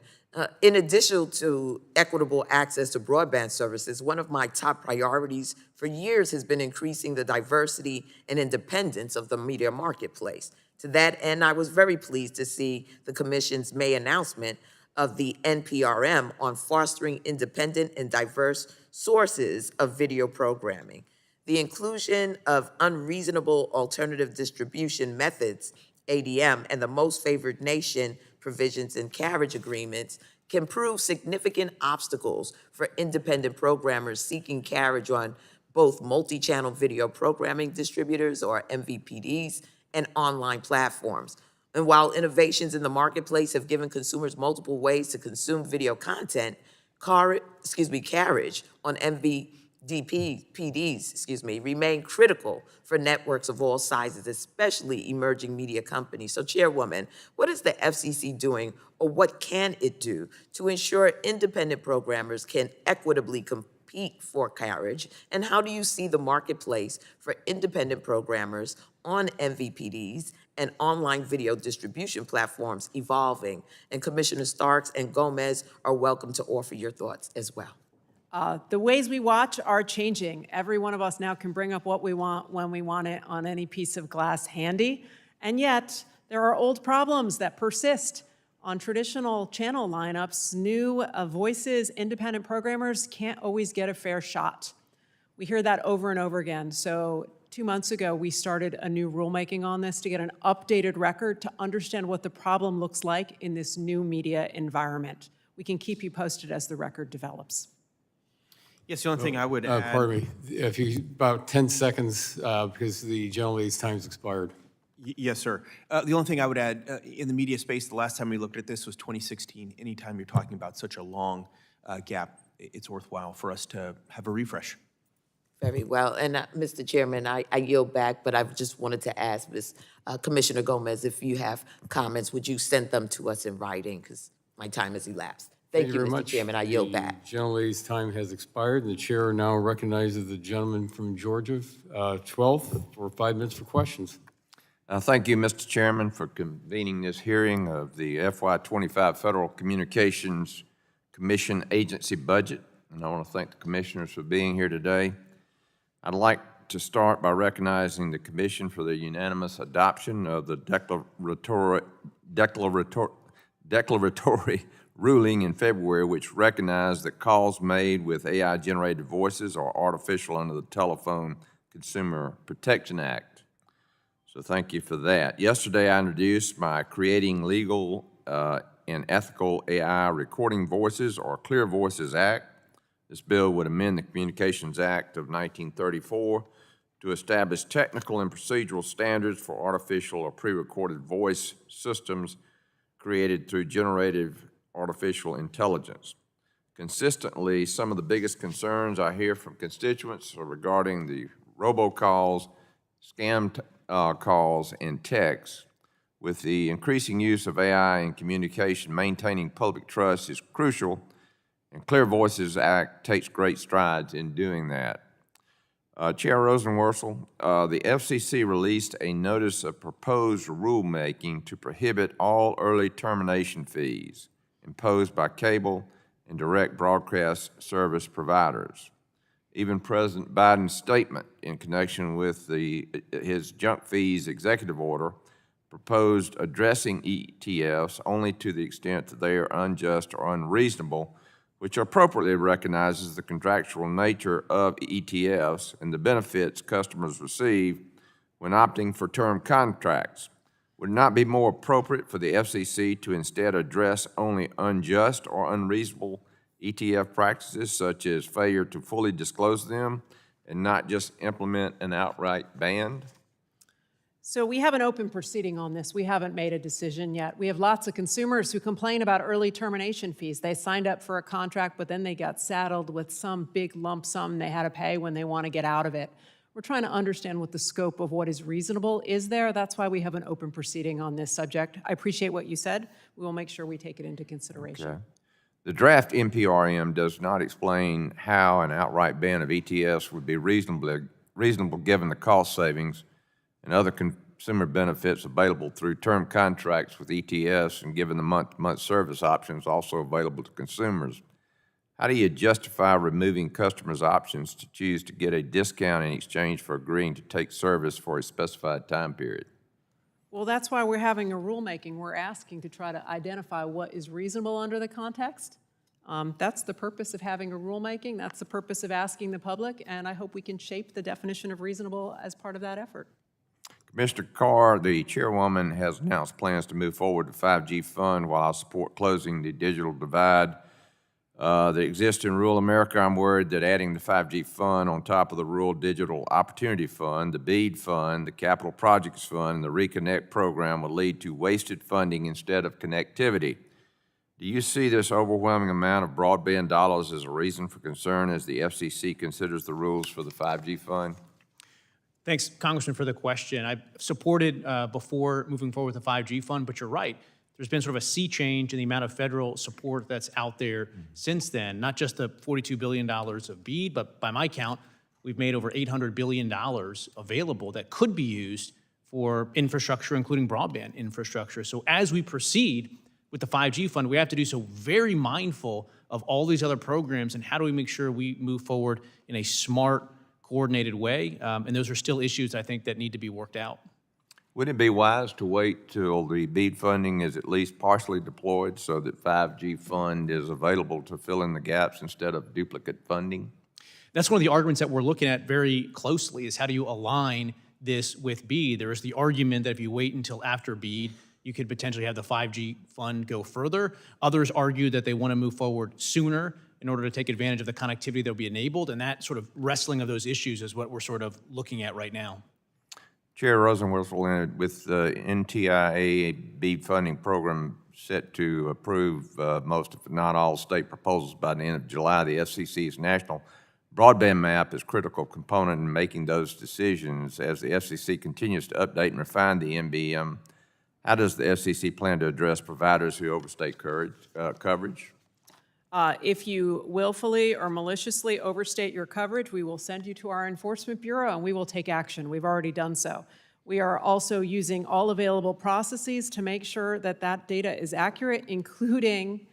In addition to equitable access to broadband services, one of my top priorities for years has been increasing the diversity and independence of the media marketplace. To that end, I was very pleased to see the Commission's May announcement of the NPRM on fostering independent and diverse sources of video programming. The inclusion of unreasonable alternative distribution methods, ADM, and the most favored nation provisions in carriage agreements can prove significant obstacles for independent programmers seeking carriage on both multi-channel video programming distributors, or MVPDs, and online platforms. And while innovations in the marketplace have given consumers multiple ways to consume video content, carriage on PDs, remain critical for networks of all sizes, especially emerging media companies. So, Chairwoman, what is the FCC doing, or what can it do to ensure independent programmers can equitably compete for carriage? And how do you see the marketplace for independent programmers on MVPDs and online video distribution platforms evolving? And Commissioner Starks and Gomez are welcome to offer your thoughts as well. The ways we watch are changing. Every one of us now can bring up what we want when we want it on any piece of glass handy. And yet, there are old problems that persist. On traditional channel lineups, new voices, independent programmers can't always get a fair shot. We hear that over and over again. So 2 months ago, we started a new rulemaking on this to get an updated record to understand what the problem looks like in this new media environment. We can keep you posted as the record develops. Yes, the only thing I would add. Pardon me, if you, about 10 seconds, because the gentlelady's time's expired. Yes, sir. The only thing I would add, in the media space, the last time we looked at this was 2016. Anytime you're talking about such a long gap, it's worthwhile for us to have a refresh. Very well. And Mr. Chairman, I yield back, but I just wanted to ask Ms. Commissioner Gomez, if you have comments, would you send them to us in writing? Because my time has elapsed. Thank you, very Mr. much. Chairman. I yield back. The gentlelady's time has expired, and the chair now recognizes the gentleman from Georgia, 12th, for 5 minutes for questions. Thank you, Mr. Chairman, for convening this hearing of the FY25 Federal Communications Commission agency budget. And I want to thank the commissioners for being here today. I'd like to start by recognizing the commission for the unanimous adoption of the declaratory ruling in February, which recognized that calls made with AI-generated voices are artificial under the Telephone Consumer Protection Act. So thank you for that. Yesterday, I introduced my Creating Legal and Ethical AI Recording Voices, or Clear Voices Act. This bill would amend the Communications Act of 1934 to establish technical and procedural standards for artificial or pre-recorded voice systems created through generative artificial intelligence. Consistently, some of the biggest concerns I hear from constituents are regarding the robocalls, scam calls and texts. With the increasing use of AI in communication, maintaining public trust is crucial, and Clear Voices Act takes great strides in doing that. Chair Rosenworcel, the FCC released a notice of proposed rulemaking to prohibit all early termination fees imposed by cable and direct broadcast service providers. Even President Biden's statement in connection with his junk fees executive order proposed addressing ETFs only to the extent that they are unjust or unreasonable, which appropriately recognizes the contractual nature of ETFs and the benefits customers receive when opting for term contracts. Would it not be more appropriate for the FCC to instead address only unjust or unreasonable ETF practices, such as failure to fully disclose them, and not just implement an outright ban? So we have an open proceeding on this. We haven't made a decision yet. We have lots of consumers who complain about early termination fees. They signed up for a contract, but then they got saddled with some big lump sum they had to pay when they want to get out of it. We're trying to understand what the scope of what is reasonable is there. That's why we have an open proceeding on this subject. I appreciate what you said. We will make sure we take it into consideration. Okay. The draft NPRM does not explain how an outright ban of ETFs would be reasonable given the cost savings and other consumer benefits available through term contracts with ETFs and given the month-to-month service options also available to consumers. How do you justify removing customers' options to choose to get a discount in exchange for agreeing to take service for a specified time period? Well, that's why we're having a rulemaking. We're asking to try to identify what is reasonable under the context. That's the purpose of having a rulemaking. That's the purpose of asking the public, and I hope we can shape the definition of reasonable as part of that effort. Commissioner Carr, the chairwoman has announced plans to move forward the 5G fund while I support closing the digital divide that exists in rural America. I'm worried that adding the 5G fund on top of the Rural Digital Opportunity Fund, the BEAD fund, the Capital Projects Fund, and the Reconnect program will lead to wasted funding instead of connectivity. Do you see this overwhelming amount of broadband dollars as a reason for concern as the FCC considers the rules for the 5G fund? Thanks, Congressman, for the question. I've supported before moving forward with the 5G fund, but you're right. There's been sort of a sea change in the amount of federal support that's out there since then, not just the $42 billion of BEAD, but by my count, we've made over $800 billion available that could be used for infrastructure, including broadband infrastructure. So as we proceed with the 5G fund, we have to do so very mindful of all these other programs and how do we make sure we move forward in a smart, coordinated way. And those are still issues, I think, that need to be worked out. Wouldn't it be wise to wait till the BEAD funding is at least partially deployed so that 5G fund is available to fill in the gaps instead of duplicate funding? That's one of the arguments that we're looking at very closely is how do you align this with BEAD? There is the argument that if you wait until after BEAD, you could potentially have the 5G fund go further. Others argue that they want to move forward sooner in order to take advantage of the connectivity that will be enabled, and that sort of wrestling of those issues is what we're sort of looking at right now. Chair Rosenworcel, with the NTIA BEAD funding program set to approve most, if not all, state proposals by the end of July, the FCC's national broadband map is a critical component in making those decisions. As the FCC continues to update and refine the NBM, how does the FCC plan to address providers who overstate coverage? If you willfully or maliciously overstate your coverage, we will send you to our Enforcement Bureau and we will take action. We've already done so. We are also using all available processes to make sure that that data is accurate, including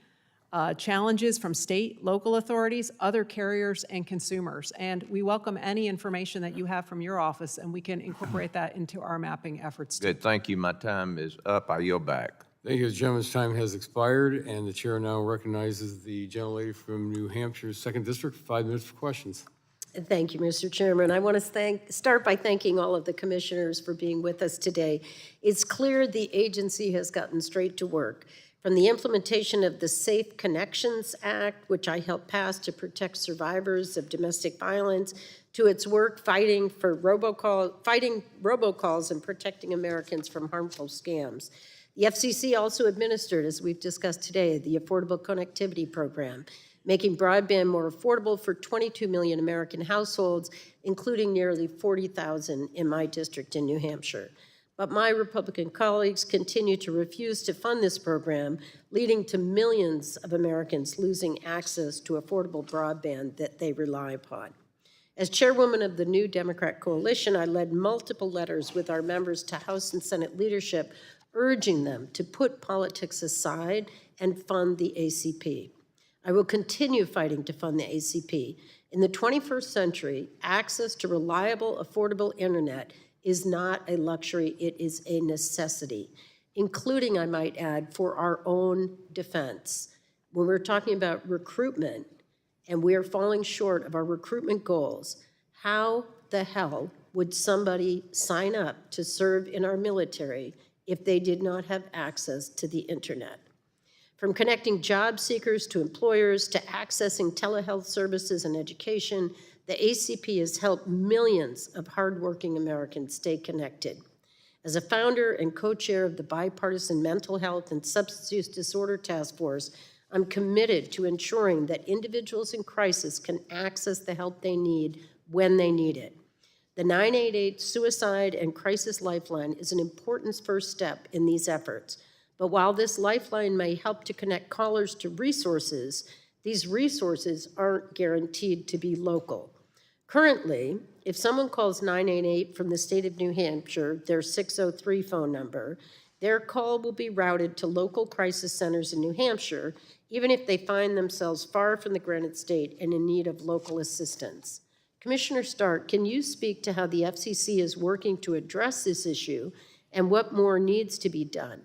challenges from state, local authorities, other carriers, and consumers. And we welcome any information that you have from your office, and we can incorporate that into our mapping efforts. Good, thank you. My time is up. I yield back. Thank you. The gentleman's time has expired, and the chair now recognizes the gentlelady from New Hampshire's 2nd District for 5 minutes for questions. Thank you, Mr. Chairman. I want to start by thanking all of the commissioners for being with us today. It's clear the agency has gotten straight to work. From the implementation of the Safe Connections Act, which I helped pass to protect survivors of domestic violence, to its work fighting robocalls and protecting Americans from harmful scams. The FCC also administered, as we've discussed today, the Affordable Connectivity Program, making broadband more affordable for 22 million American households, including nearly 40,000 in my district in New Hampshire. But my Republican colleagues continue to refuse to fund this program, leading to millions of Americans losing access to affordable broadband that they rely upon. As chairwoman of the new Democrat coalition, I led multiple letters with our members to House and Senate leadership, urging them to put politics aside and fund the ACP. I will continue fighting to fund the ACP. In the 21st century, access to reliable, affordable internet is not a luxury, it is a necessity, including, I might add, for our own defense. When we're talking about recruitment, and we are falling short of our recruitment goals, how the hell would somebody sign up to serve in our military if they did not have access to the internet? From connecting job seekers to employers to accessing telehealth services and education, the ACP has helped millions of hardworking Americans stay connected. As a founder and co-chair of the Bipartisan Mental Health and Substance Use Disorder Task Force, I'm committed to ensuring that individuals in crisis can access the help they need when they need it. The 988 Suicide and Crisis Lifeline is an important first step in these efforts. But while this lifeline may help to connect callers to resources, these resources aren't guaranteed to be local. Currently, if someone calls 988 from the state of New Hampshire, their 603 phone number, their call will be routed to local crisis centers in New Hampshire, even if they find themselves far from the granite state and in need of local assistance. Commissioner Stark, can you speak to how the FCC is working to address this issue and what more needs to be done?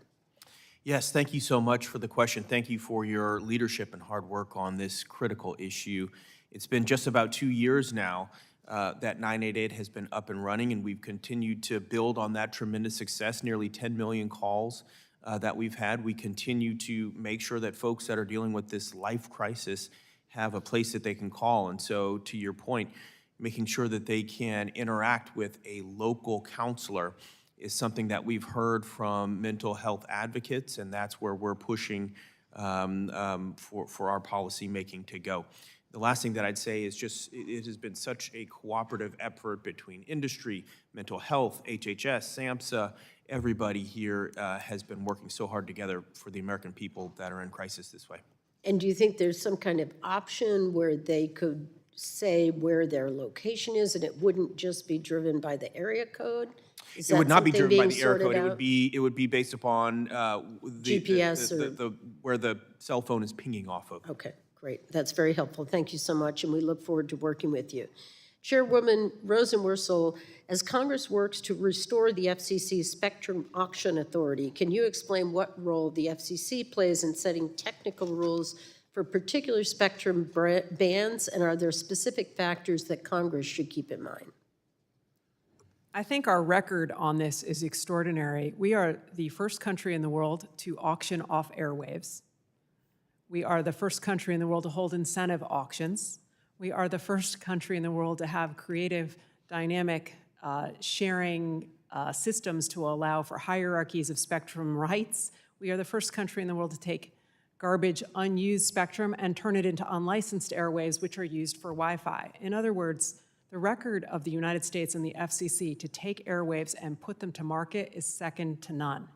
Yes, thank you so much for the question. Thank you for your leadership and hard work on this critical issue. It's been just about 2 years now that 988 has been up and running, and we've continued to build on that tremendous success, nearly 10 million calls that we've had. We continue to make sure that folks that are dealing with this life crisis have a place that they can call. And so, to your point, making sure that they can interact with a local counselor is something that we've heard from mental health advocates, and that's where we're pushing for our policy making to go. The last thing that I'd say is just it has been such a cooperative effort between industry, mental health, HHS, SAMHSA. Everybody here has been working so hard together for the American people that are in crisis this way. And do you think there's some kind of option where they could say where their location is and it wouldn't just be driven by the area code? Is It would that not be something driven by being the area sorted code. out? It would be based upon GPS where the cell phone is pinging off of. Okay, great. That's very helpful. Thank you so much, and we look forward to working with you. Chairwoman Rosenworcel, as Congress works to restore the FCC's Spectrum Auction Authority, can you explain what role the FCC plays in setting technical rules for particular spectrum bands, and are there specific factors that Congress should keep in mind? I think our record on this is extraordinary. We are the first country in the world to auction off airwaves. We are the first country in the world to hold incentive auctions. We are the first country in the world to have creative, dynamic sharing systems to allow for hierarchies of spectrum rights. We are the first country in the world to take garbage, unused spectrum and turn it into unlicensed airwaves, which are used for Wi-Fi. In other words, the record of the United States and the FCC to take airwaves and put them to market is second to none.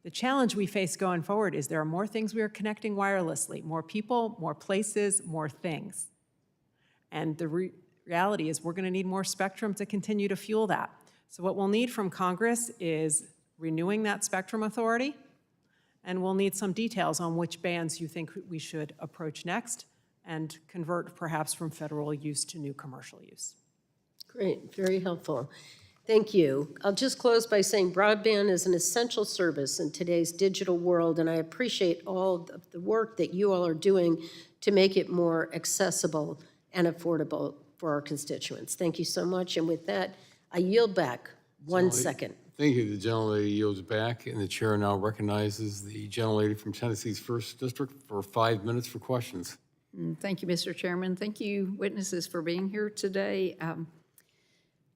The challenge we face going forward is there are more things we are connecting wirelessly, more people, more places, more things. And the reality is we're going to need more spectrum to continue to fuel that. So what we'll need from Congress is renewing that spectrum authority, and we'll need some details on which bands you think we should approach next and convert perhaps from federal use to new commercial use. Great, very helpful. Thank you. I'll just close by saying broadband is an essential service in today's digital world, and I appreciate all of the work that you all are doing to make it more accessible and affordable for our constituents. Thank you so much, and with that, I yield back 1 second. Thank you. The gentlelady yields back, and the chair now recognizes the gentlelady from Tennessee's 1st District for 5 minutes for questions. Thank you, Mr. Chairman. Thank you, witnesses, for being here today.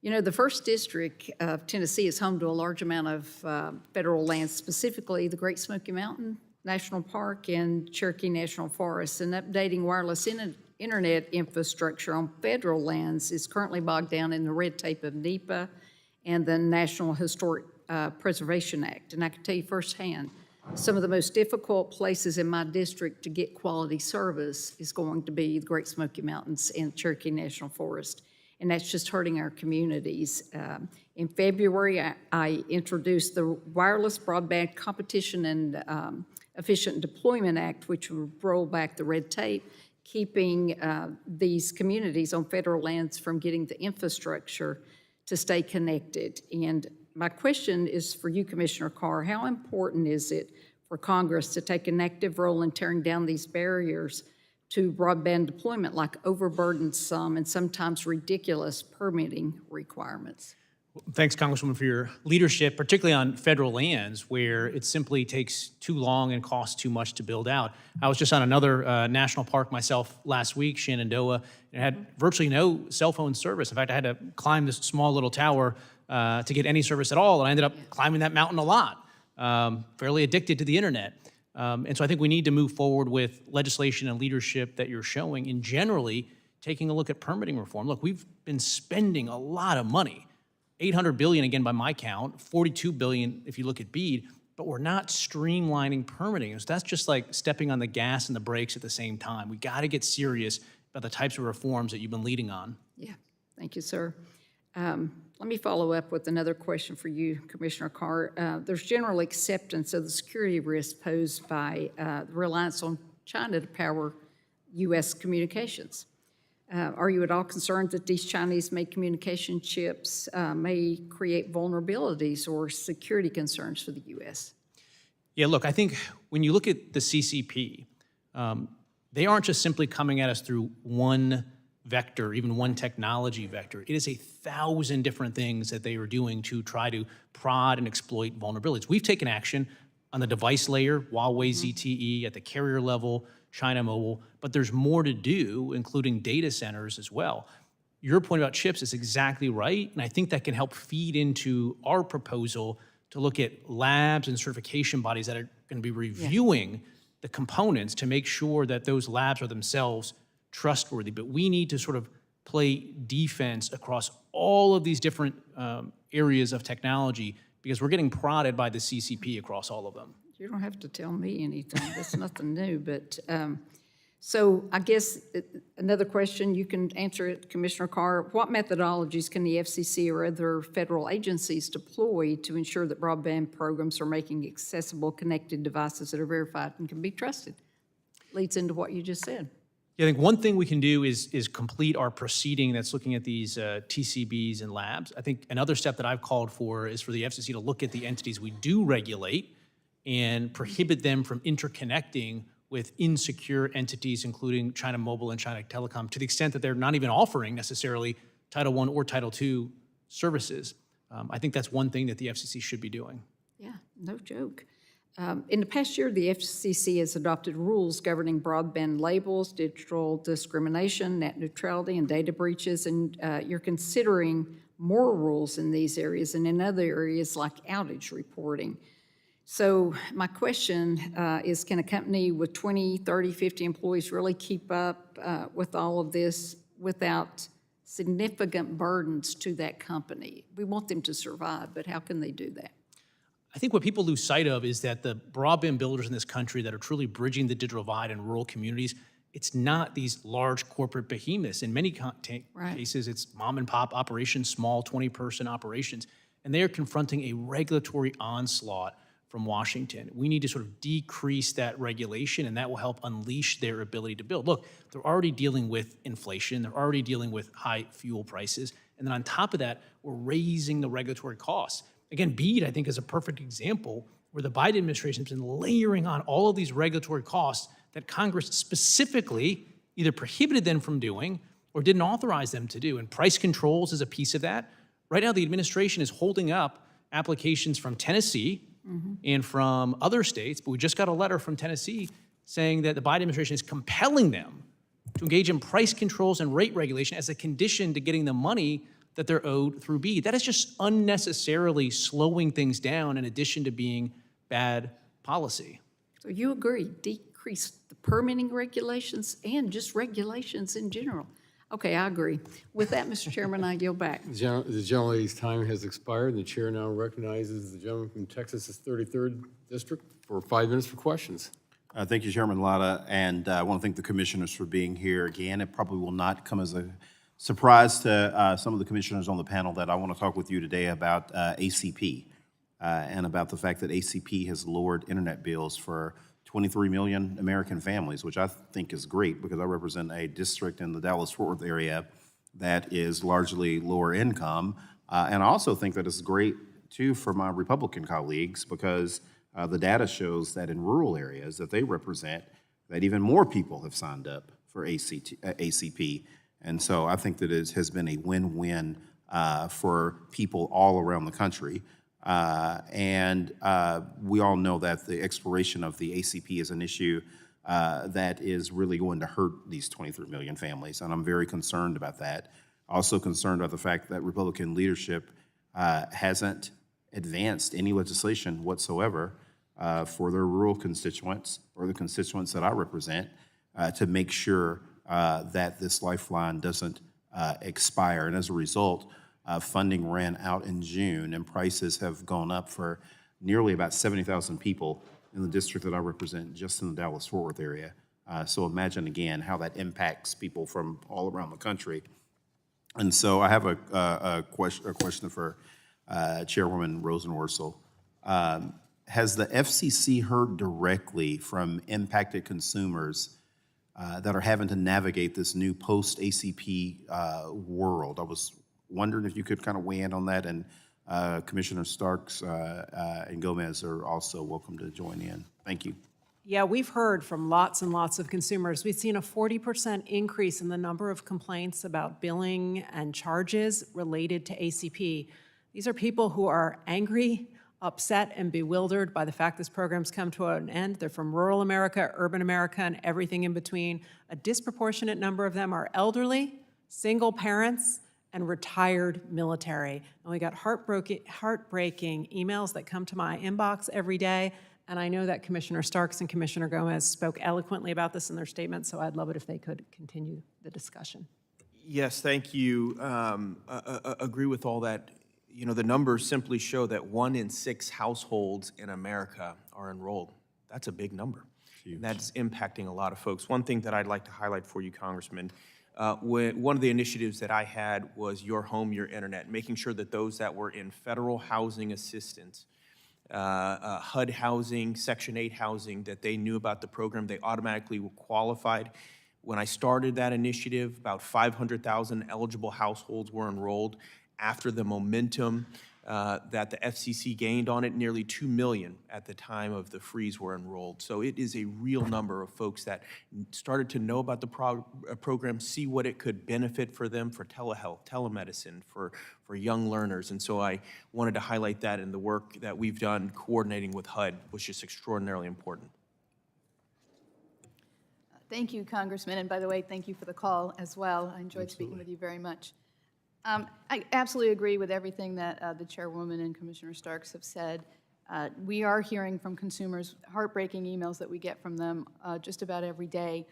You know, the 1st District of Tennessee is home to a large amount of federal lands, specifically the Great Smoky Mountain National Park and Cherokee National Forest, and updating wireless internet infrastructure on federal lands is currently bogged down in the red tape of NEPA and the National Historic Preservation Act. And I can tell you firsthand, some of the most difficult places in my district to get quality service is going to be the Great Smoky Mountains and Cherokee National Forest. And that's just hurting our communities. In February, I introduced the Wireless Broadband Competition and Efficient Deployment Act, which will roll back the red tape, keeping these communities on federal lands from getting the infrastructure to stay connected. And my question is for you, Commissioner Carr. How important is it for Congress to take an active role in tearing down these barriers to broadband deployment, like overburdensome and sometimes ridiculous permitting requirements? Thanks, Congresswoman, for your leadership, particularly on federal lands where it simply takes too long and costs too much to build out. I was just on another national park myself last week, Shenandoah, and it had virtually no cell phone service. In fact, I had to climb this small little tower to get any service at all, and I ended up climbing that mountain a lot, fairly addicted to the internet. And so I think we need to move forward with legislation and leadership that you're showing in generally taking a look at permitting reform. Look, we've been spending a lot of money. $800 billion, again, by my count, $42 billion if you look at BEAD, but we're not streamlining permitting. So that's just like stepping on the gas and the brakes at the same time. We got to get serious about the types of reforms that you've been leading on. Yeah, thank you, sir. Let me follow up with another question for you, Commissioner Carr. There's general acceptance of the security risk posed by the reliance on China to power U.S. communications. Are you at all concerned that these Chinese-made communication chips may create vulnerabilities or security concerns for the U.S.? Yeah, look, I think when you look at the CCP, they aren't just simply coming at us through one vector, even one technology vector. It is 1,000 different things that they are doing to try to prod and exploit vulnerabilities. We've taken action on the device layer, Huawei ZTE, at the carrier level, China Mobile, but there's more to do, including data centers as well. Your point about chips is exactly right, and I think that can help feed into our proposal to look at labs and certification bodies that are going to be reviewing the components to make sure that those labs are themselves trustworthy. But we need to sort of play defense across all of these different areas of technology because we're getting prodded by the CCP across all of them. You don't have to tell me anything. That's nothing new. But so I guess another question, you can answer it, Commissioner Carr. What methodologies can the FCC or other federal agencies deploy to ensure that broadband programs are making accessible connected devices that are verified and can be trusted? Leads into what you just said. Yeah, I think one thing we can do is complete our proceeding that's looking at these TCBs and labs. I think another step that I've called for is for the FCC to look at the entities we do regulate and prohibit them from interconnecting with insecure entities, including China Mobile and China Telecom, to the extent that they're not even offering necessarily Title I or Title II services. I think that's one thing that the FCC should be doing. Yeah, no joke. In the past year, the FCC has adopted rules governing broadband labels, digital discrimination, net neutrality, and data breaches, and you're considering more rules in these areas and in other areas like outage reporting. So my question is, can a company with 20, 30, 50 employees really keep up with all of this without significant burdens to that company? We want them to survive, but how can they do that? I think what people lose sight of is that the broadband builders in this country that are truly bridging the digital divide in rural communities, it's not these large corporate behemoths. In many cases, it's mom and pop operations, small 20-person operations, and they are confronting a regulatory onslaught from Washington. We need to sort of decrease that regulation, and that will help unleash their ability to build. Look, they're already dealing with inflation. They're already dealing with high fuel prices. And then on top of that, we're raising the regulatory costs. Again, BEAD, I think, is a perfect example where the Biden administration has been layering on all of these regulatory costs that Congress specifically either prohibited them from doing or didn't authorize them to do. And price controls is a piece of that. Right now, the administration is holding up applications from Tennessee and from other states, but we just got a letter from Tennessee saying that the Biden administration is compelling them to engage in price controls and rate regulation as a condition to getting the money that they're owed through BEAD. That is just unnecessarily slowing things down in addition to being bad policy. So So you agree, decrease the permitting regulations and just regulations in general? Okay, I agree. With that, Mr. Chairman, I yield back. The gentlelady's time has expired, and the chair now recognizes the gentleman from Texas's 33rd District for 5 minutes for questions. Thank you, Chairman Latta, and I want to thank the commissioners for being here again. It probably will not come as a surprise to some of the commissioners on the panel that I want to talk with you today about ACP and about the fact that ACP has lowered internet bills for 23 million American families, which I think is great because I represent a district in the Dallas-Fort Worth area that is largely lower income. And I also think that it's great, too, for my Republican colleagues because the data shows that in rural areas that they represent, that even more people have signed up for ACP. And so I think that it has been a win-win for people all around the country. And we all know that the expiration of the ACP is an issue that is really going to hurt these 23 million families, and I'm very concerned about that. Also concerned about the fact that Republican leadership hasn't advanced any legislation whatsoever for their rural constituents or the constituents that I represent to make sure that this lifeline doesn't expire. And as a result, funding ran out in June, and prices have gone up for nearly about 70,000 people in the district that I represent, just in the Dallas-Fort Worth area. So imagine, again, how that impacts people from all around the country. And so I have a question for Chairwoman Rosenworcel. Has the FCC heard directly from impacted consumers that are having to navigate this new post-ACP world? I was wondering if you could kind of weigh in on that, and Commissioner Starks and Gomez are also welcome to join in. Thank you. Yeah, we've heard from lots and lots of consumers. We've seen a 40% increase in the number of complaints about billing and charges related to ACP. These are people who are angry, upset, and bewildered by the fact this program's come to an end. They're from rural America, urban America, and everything in between. A disproportionate number of them are elderly, single parents, and retired military. And we got heartbreaking emails that come to my inbox every day. And I know that Commissioner Starks and Commissioner Gomez spoke eloquently about this in their statements, so I'd love it if they could continue the discussion. Yes, thank you. Agree with all that. You know, the numbers simply show that 1 in 6 households in America are enrolled. That's a big number. And that's impacting a lot of folks. One thing that I'd like to highlight for you, Congressman, one of the initiatives that I had was Your Home, Your Internet, making sure that those that were in federal housing assistance, HUD housing, Section 8 housing, that they knew about the program, they automatically were qualified. When I started that initiative, about 500,000 eligible households were enrolled. After the momentum that the FCC gained on it, nearly 2 million at the time of the freeze were enrolled. So it is a real number of folks that started to know about the program, see what it could benefit for them for telehealth, telemedicine, for young learners. And so I wanted to highlight that in the work that we've done coordinating with HUD, which is extraordinarily important. Thank you, Congressman, and by the way, thank you for the call as well. I enjoyed speaking with you very much. I absolutely agree with everything that the Chairwoman and Commissioner Starks have said. We are hearing from consumers heartbreaking emails that we get from them just about every day.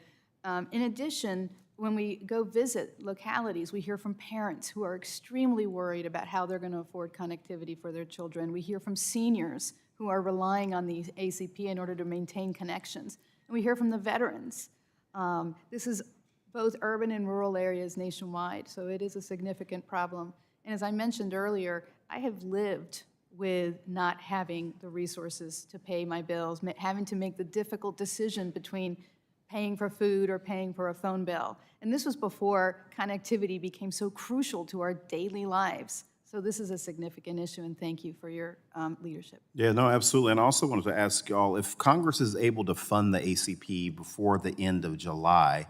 In addition, when we go visit localities, we hear from parents who are extremely worried about how they're going to afford connectivity for their children. We hear from seniors who are relying on the ACP in order to maintain connections. And we hear from the veterans. This is both urban and rural areas nationwide, so it is a significant problem. And as I mentioned earlier, I have lived with not having the resources to pay my bills, having to make the difficult decision between paying for food or paying for a phone bill. And this was before connectivity became so crucial to our daily lives. So this is a significant issue, and thank you for your leadership. Yeah, no, absolutely. And I also wanted to ask y'all, if Congress is able to fund the ACP before the end of July,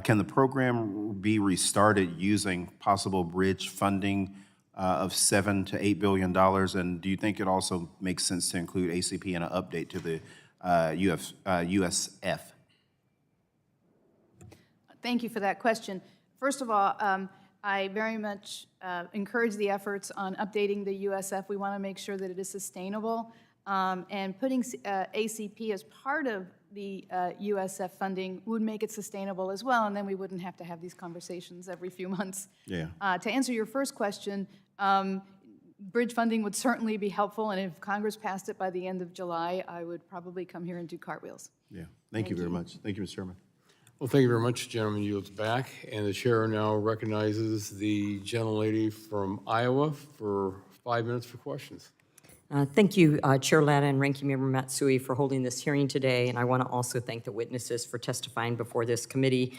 can the program be restarted using possible bridge funding of $7 to $8 billion? And do you think it also makes sense to include ACP in an update to the USF? Thank you for that question. First of all, I very much encourage the efforts on updating the USF. We want to make sure that it is sustainable. And putting ACP as part of the USF funding would make it sustainable as well, and then we wouldn't have to have these conversations every few months. Yeah. To answer your first question, bridge funding would certainly be helpful, and if Congress passed it by the end of July, I would probably come here and do cartwheels. Yeah. Thank you very much. Thank you, Mr. Chairman. Well, thank you very much. Gentleman yields back, and the chair now recognizes the gentlelady from Iowa for 5 minutes for questions. Thank you, Chair Latta and Ranking Member Matsui, for holding this hearing today, and I want to also thank the witnesses for testifying before this committee.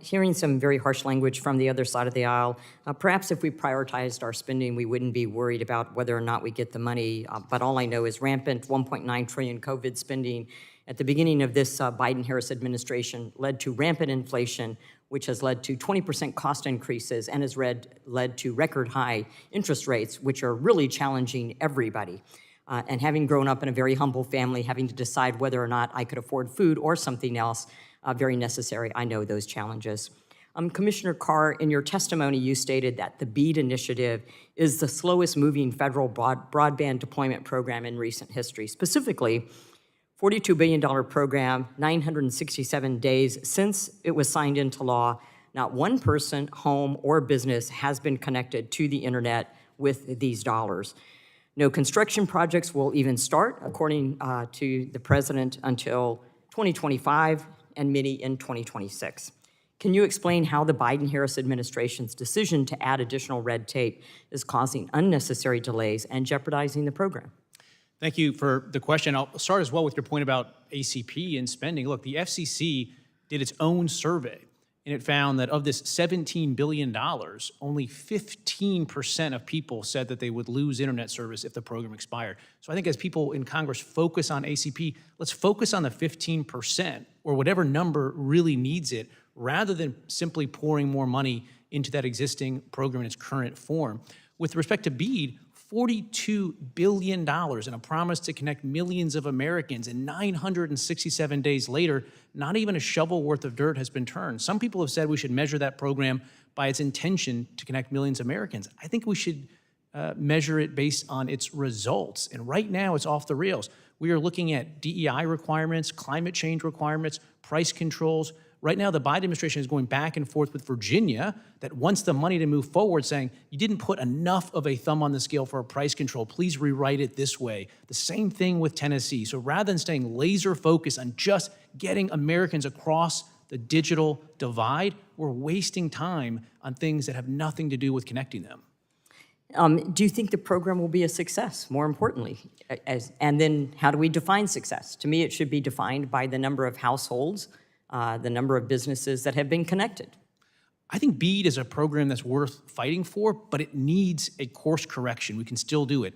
Hearing some very harsh language from the other side of the aisle, perhaps if we prioritized our spending, we wouldn't be worried about whether or not we get the money, but all I know is rampant 1.9 trillion COVID spending at the beginning of this Biden-Harris administration led to rampant inflation, which has led to 20% cost increases and has led to record high interest rates, which are really challenging everybody. And having grown up in a very humble family, having to decide whether or not I could afford food or something else, very necessary, I know those challenges. Commissioner Carr, in your testimony, you stated that the BEAD initiative is the slowest moving federal broadband deployment program in recent history. Specifically, $42 billion program, 967 days since it was signed into law, not one person, home, or business has been connected to the internet with these dollars. No construction projects will even start, according to the president, until 2025 and many in 2026. Can you explain how the Biden-Harris administration's decision to add additional red tape is causing unnecessary delays and jeopardizing the program? Thank you for the question. I'll start as well with your point about ACP and spending. Look, the FCC did its own survey, and it found that of this $17 billion, only 15% of people said that they would lose internet service if the program expired. So I think as people in Congress focus on ACP, let's focus on the 15% or whatever number really needs it, rather than simply pouring more money into that existing program in its current form. With respect to BEAD, $42 billion and a promise to connect millions of Americans, and 967 days later, not even a shovel worth of dirt has been turned. Some people have said we should measure that program by its intention to connect millions of Americans. I think we should measure it based on its results, and right now it's off the rails. We are looking at DEI requirements, climate change requirements, price controls. Right now, the Biden administration is going back and forth with Virginia that wants the money to move forward, saying, you didn't put enough of a thumb on the scale for a price control. Please rewrite it this way. The same thing with Tennessee. So rather than staying laser focused on just getting Americans across the digital divide, we're wasting time on things that have nothing to do with connecting them. Do you think the program will be a success, more importantly? And then how do we define success? To me, it should be defined by the number of households, the number of businesses that have been connected. I think BEAD is a program that's worth fighting for, but it needs a course correction. We can still do it.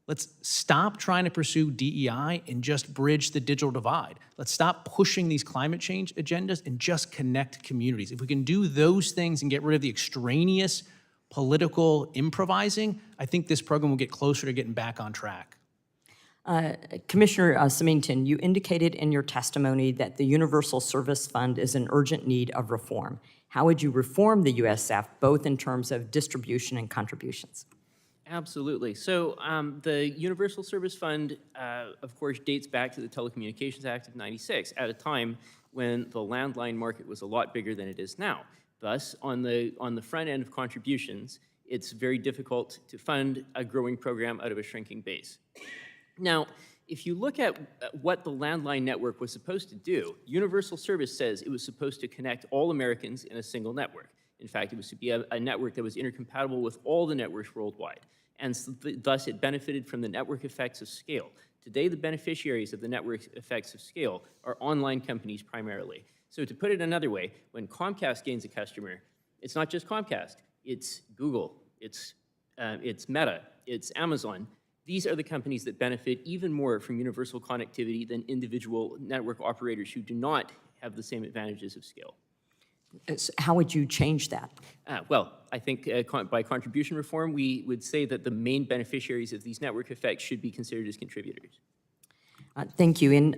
Let's stop trying to pursue DEI and just bridge the digital divide. Let's stop pushing these climate change agendas and just connect communities. If we can do those things and get rid of the extraneous political improvising, I think this program will get closer to getting back on track. Commissioner Simington, you indicated in your testimony that the Universal Service Fund is in urgent need of reform. How would you reform the USF, both in terms of distribution and contributions? Absolutely. So the Universal Service Fund, of course, dates back to the Telecommunications Act of '96, at a time when the landline market was a lot bigger than it is now. Thus, on the front end of contributions, it's very difficult to fund a growing program out of a shrinking base. Now, if you look at what the landline network was supposed to do, Universal Service says it was supposed to connect all Americans in a single network. In fact, it was to be a network that was intercompatible with all the networks worldwide, and so thus it benefited from the network effects of scale. Today, the beneficiaries of the network effects of scale are online companies primarily. So to put it another way, when Comcast gains a customer, it's not just Comcast, it's Google, it's Meta, it's Amazon. These are the companies that benefit even more from universal connectivity than individual network operators who do not have the same advantages of scale. How would you change that? Well, I think by contribution reform, we would say that the main beneficiaries of these network effects should be considered as contributors. Thank you. And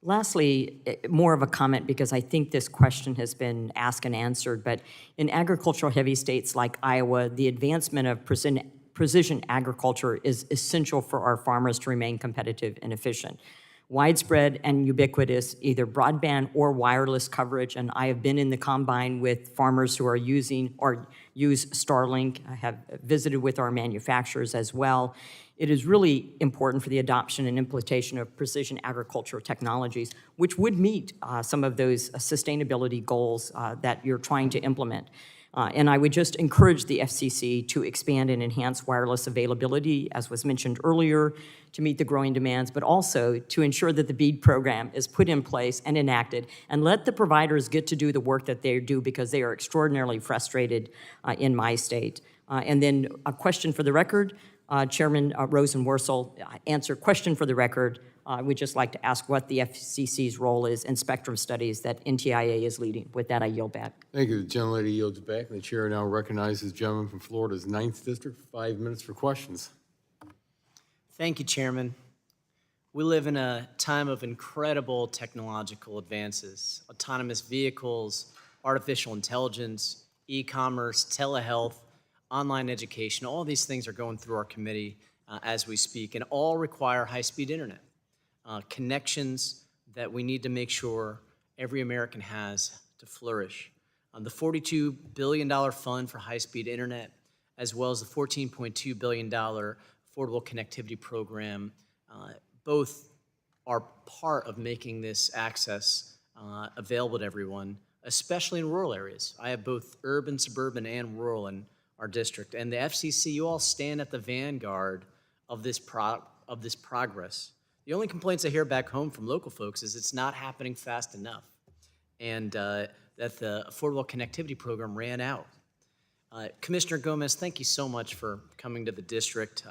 lastly, more of a comment, because I think this question has been asked and answered, but in agricultural heavy states like Iowa, the advancement of precision agriculture is essential for our farmers to remain competitive and efficient. Widespread and ubiquitous either broadband or wireless coverage, and I have been in the combine with farmers who are using or use Starlink. I have visited with our manufacturers as well. It is really important for the adoption and implementation of precision agricultural technologies, which would meet some of those sustainability goals that you're trying to implement. And I would just encourage the FCC to expand and enhance wireless availability, as was mentioned earlier, to meet the growing demands, but also to ensure that the BEAD program is put in place and enacted, and let the providers get to do the work that they do, because they are extraordinarily frustrated in my state. And then a question for the record, Chairman Rosenworcel, answer question for the record. We'd just like to ask what the FCC's role is in spectrum studies that NTIA is leading. With that, I yield back. Thank you. The gentlelady yields back, and the chair now recognizes the gentleman from Florida's 9th District. 5 minutes for questions. Thank you, Chairman. We live in a time of incredible technological advances: autonomous vehicles, artificial intelligence, e-commerce, telehealth, online education. All these things are going through our committee as we speak, and all require high-speed internet. Connections that we need to make sure every American has to flourish. The $42 billion fund for high-speed internet, as well as the $14.2 billion Affordable Connectivity Program, both are part of making this access available to everyone, especially in rural areas. I have both urban, suburban, and rural in our district. And the FCC, you all stand at the vanguard of this progress. The only complaints I hear back home from local folks is it's not happening fast enough, and that the Affordable Connectivity Program ran out. Commissioner Gomez, thank you so much for coming to the district,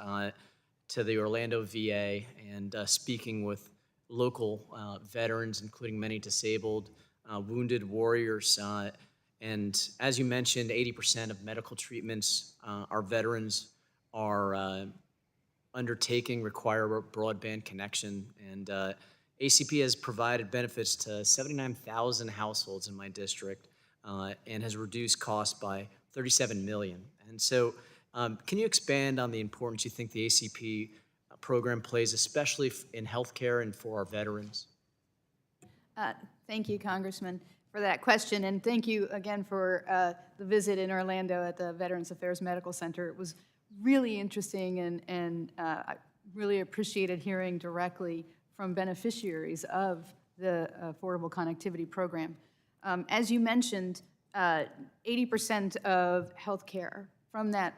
to the Orlando VA, and speaking with local veterans, including many disabled, wounded warriors. And as you mentioned, 80% of medical treatments our veterans are undertaking require a broadband connection, and ACP has provided benefits to 79,000 households in my district and has reduced costs by $37 million. And so can you expand on the importance you think the ACP program plays, especially in healthcare and for our veterans? Thank you, Congressman, for that question, and thank you again for the visit in Orlando at the Veterans Affairs Medical Center. It was really interesting, and I really appreciated hearing directly from beneficiaries of the Affordable Connectivity Program. As you mentioned, 80% of healthcare from that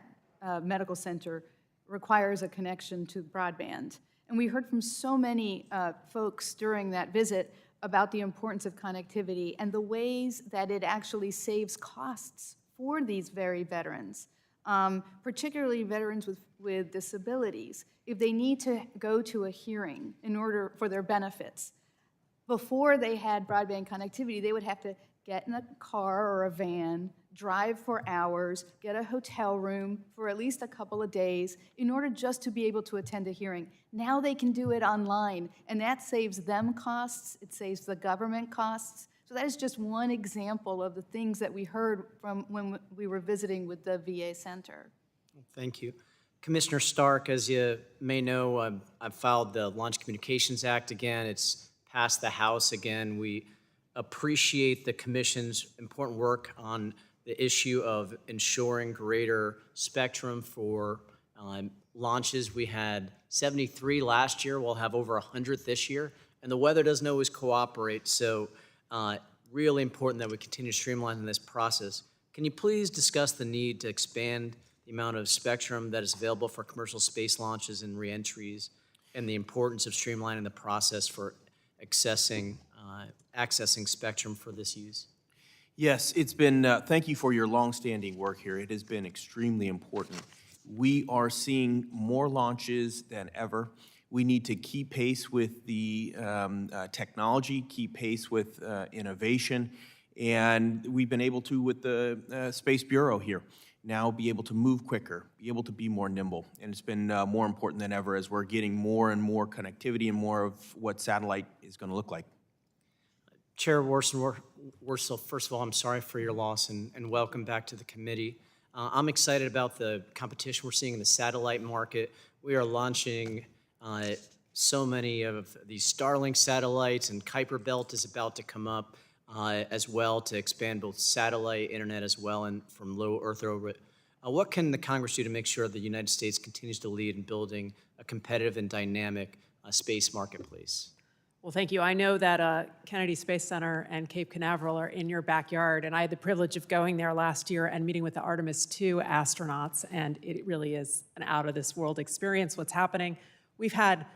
medical center requires a connection to broadband. And we heard from so many folks during that visit about the importance of connectivity and the ways that it actually saves costs for these very veterans. Particularly veterans with disabilities, if they need to go to a hearing in order for their benefits. Before they had broadband connectivity, they would have to get in a car or a van, drive for hours, get a hotel room for at least a couple of days in order just to be able to attend a hearing. Now they can do it online, and that saves them costs, it saves the government costs. So that is just one example of the things that we heard from when we were visiting with the VA Center. Thank you. Commissioner Stark, as you may know, I've filed the Launch Communications Act again. It's passed the House again. We appreciate the Commission's important work on the issue of ensuring greater spectrum for launches. We had 73 last year. We'll have over 100 this year. And the weather doesn't always cooperate, so really important that we continue streamlining this process. Can you please discuss the need to expand the amount of spectrum that is available for commercial space launches and reentries, and the importance of streamlining the process for accessing spectrum for this use? Yes, it's been, thank you for your longstanding work here. It has been extremely important. We are seeing more launches than ever. We need to keep pace with the technology, keep pace with innovation, and we've been able to, with the Space Bureau here, now be able to move quicker, be able to be more nimble. And it's been more important than ever as we're getting more and more connectivity and more of what satellite is going to look like. Chair Rosenworcel, first of all, I'm sorry for your loss, and welcome back to the committee. I'm excited about the competition we're seeing in the satellite market. We are launching so many of these Starlink satellites, and Kuiper Belt is about to come up as well to expand both satellite internet as well and from low Earth orbit. What can the Congress do to make sure the United States continues to lead in building a competitive and dynamic space marketplace? Well, thank you. I know that Kennedy Space Center and Cape Canaveral are in your backyard, and I had the privilege of going there last year and meeting with the Artemis II astronauts, and it really is an out-of-this-world experience what's happening. We've had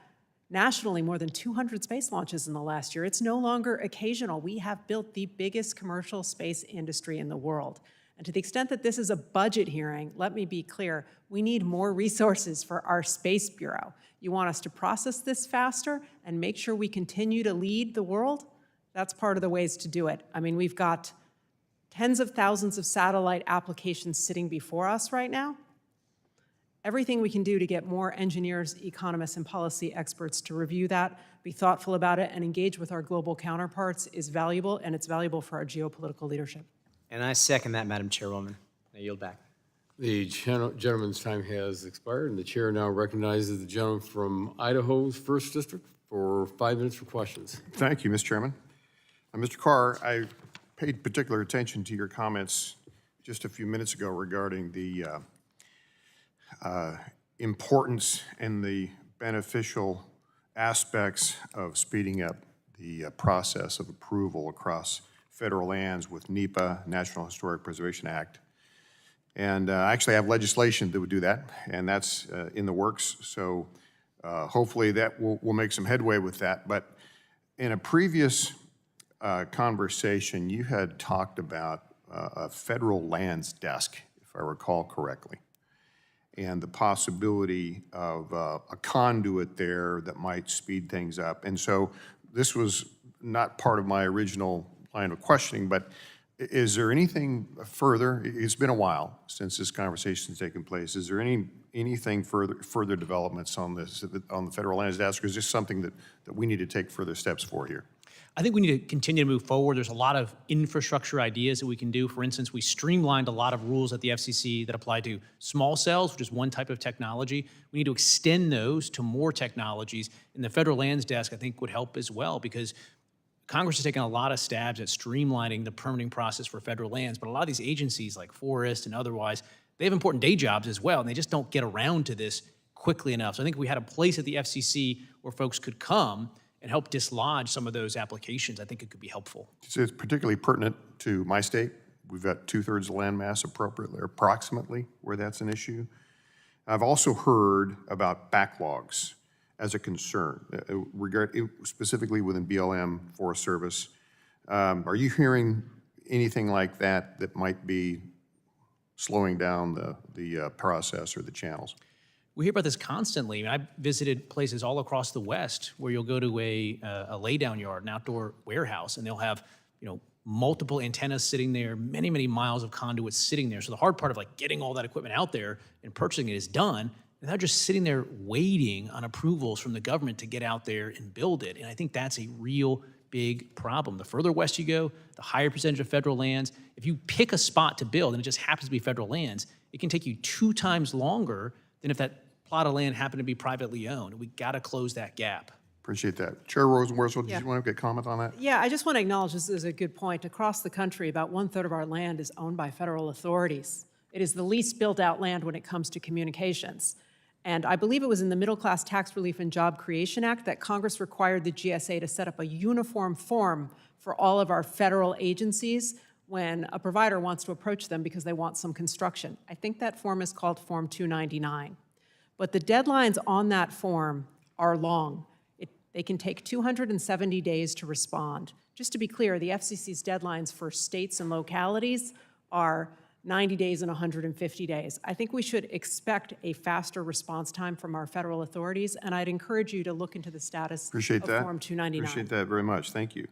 nationally more than 200 space launches in the last year. It's no longer occasional. We have built the biggest commercial space industry in the world. And to the extent that this is a budget hearing, let me be clear, we need more resources for our Space Bureau. You want us to process this faster and make sure we continue to lead the world? That's part of the ways to do it. I mean, we've got tens of thousands of satellite applications sitting before us right now. Everything we can do to get more engineers, economists, and policy experts to review that, be thoughtful about it, and engage with our global counterparts is valuable, and it's valuable for our geopolitical leadership. And I second that, Madam Chairwoman. I yield back. The gentleman's time has expired, and the chair now recognizes the gentleman from Idaho's 1st District for 5 minutes for questions. Thank you, Mr. Chairman. Mr. Carr, I paid particular attention to your comments just a few minutes ago regarding the importance and the beneficial aspects of speeding up the process of approval across federal lands with NEPA, National Historic Preservation Act. And I actually have legislation that would do that, and that's in the works. So hopefully that we'll make some headway with that. But in a previous conversation, you had talked about a federal lands desk, if I recall correctly, and the possibility of a conduit there that might speed things up. And so this was not part of my original line of questioning, but is there anything further? It's been a while since this conversation's taken place. Is there anything further developments on this, on the federal lands desk, or is this something that we need to take further steps for here? I think we need to continue to move forward. There's a lot of infrastructure ideas that we can do. For instance, we streamlined a lot of rules at the FCC that apply to small cells, which is one type of technology. We need to extend those to more technologies. And the federal lands desk, I think, would help as well, because Congress has taken a lot of stabs at streamlining the permitting process for federal lands, but a lot of these agencies like Forest and otherwise, they have important day jobs as well, and they just don't get around to this quickly enough. So I think if we had a place at the FCC where folks could come and help dislodge some of those applications, I think it could be helpful. So it's particularly pertinent to my state. We've got 2/3 of land mass approximately where that's an issue. I've also heard about backlogs as a concern, specifically within BLM, Forest Service. Are you hearing anything like that that might be slowing down the process or the channels? We hear about this constantly. I mean, I've visited places all across the West where you'll go to a laydown yard, an outdoor warehouse, and they'll have multiple antennas sitting there, many, many miles of conduits sitting there. So the hard part of getting all that equipment out there and purchasing it is done. And they're just sitting there waiting on approvals from the government to get out there and build it. And I think that's a real big problem. The further west you go, the higher percentage of federal lands. If you pick a spot to build and it just happens to be federal lands, it can take you 2 times longer than if that plot of land happened to be privately owned. We got to close that gap. Appreciate that. Chair Rosenworcel, did you want to get comment on that? Yeah, I just want to acknowledge this is a good point. Across the country, about 1/3 of our land is owned by federal authorities. It is the least built out land when it comes to communications. And I believe it was in the Middle Class Tax Relief and Job Creation Act that Congress required the GSA to set up a uniform form for all of our federal agencies when a provider wants to approach them because they want some construction. I think that form is called Form 299. But the deadlines on that form are long. They can take 270 days to respond. Just to be clear, the FCC's deadlines for states and localities are 90 days and 150 days. I think we should expect a faster response time from our federal authorities, and I'd encourage you to look into the status of Form 299. Appreciate that very much. Thank you.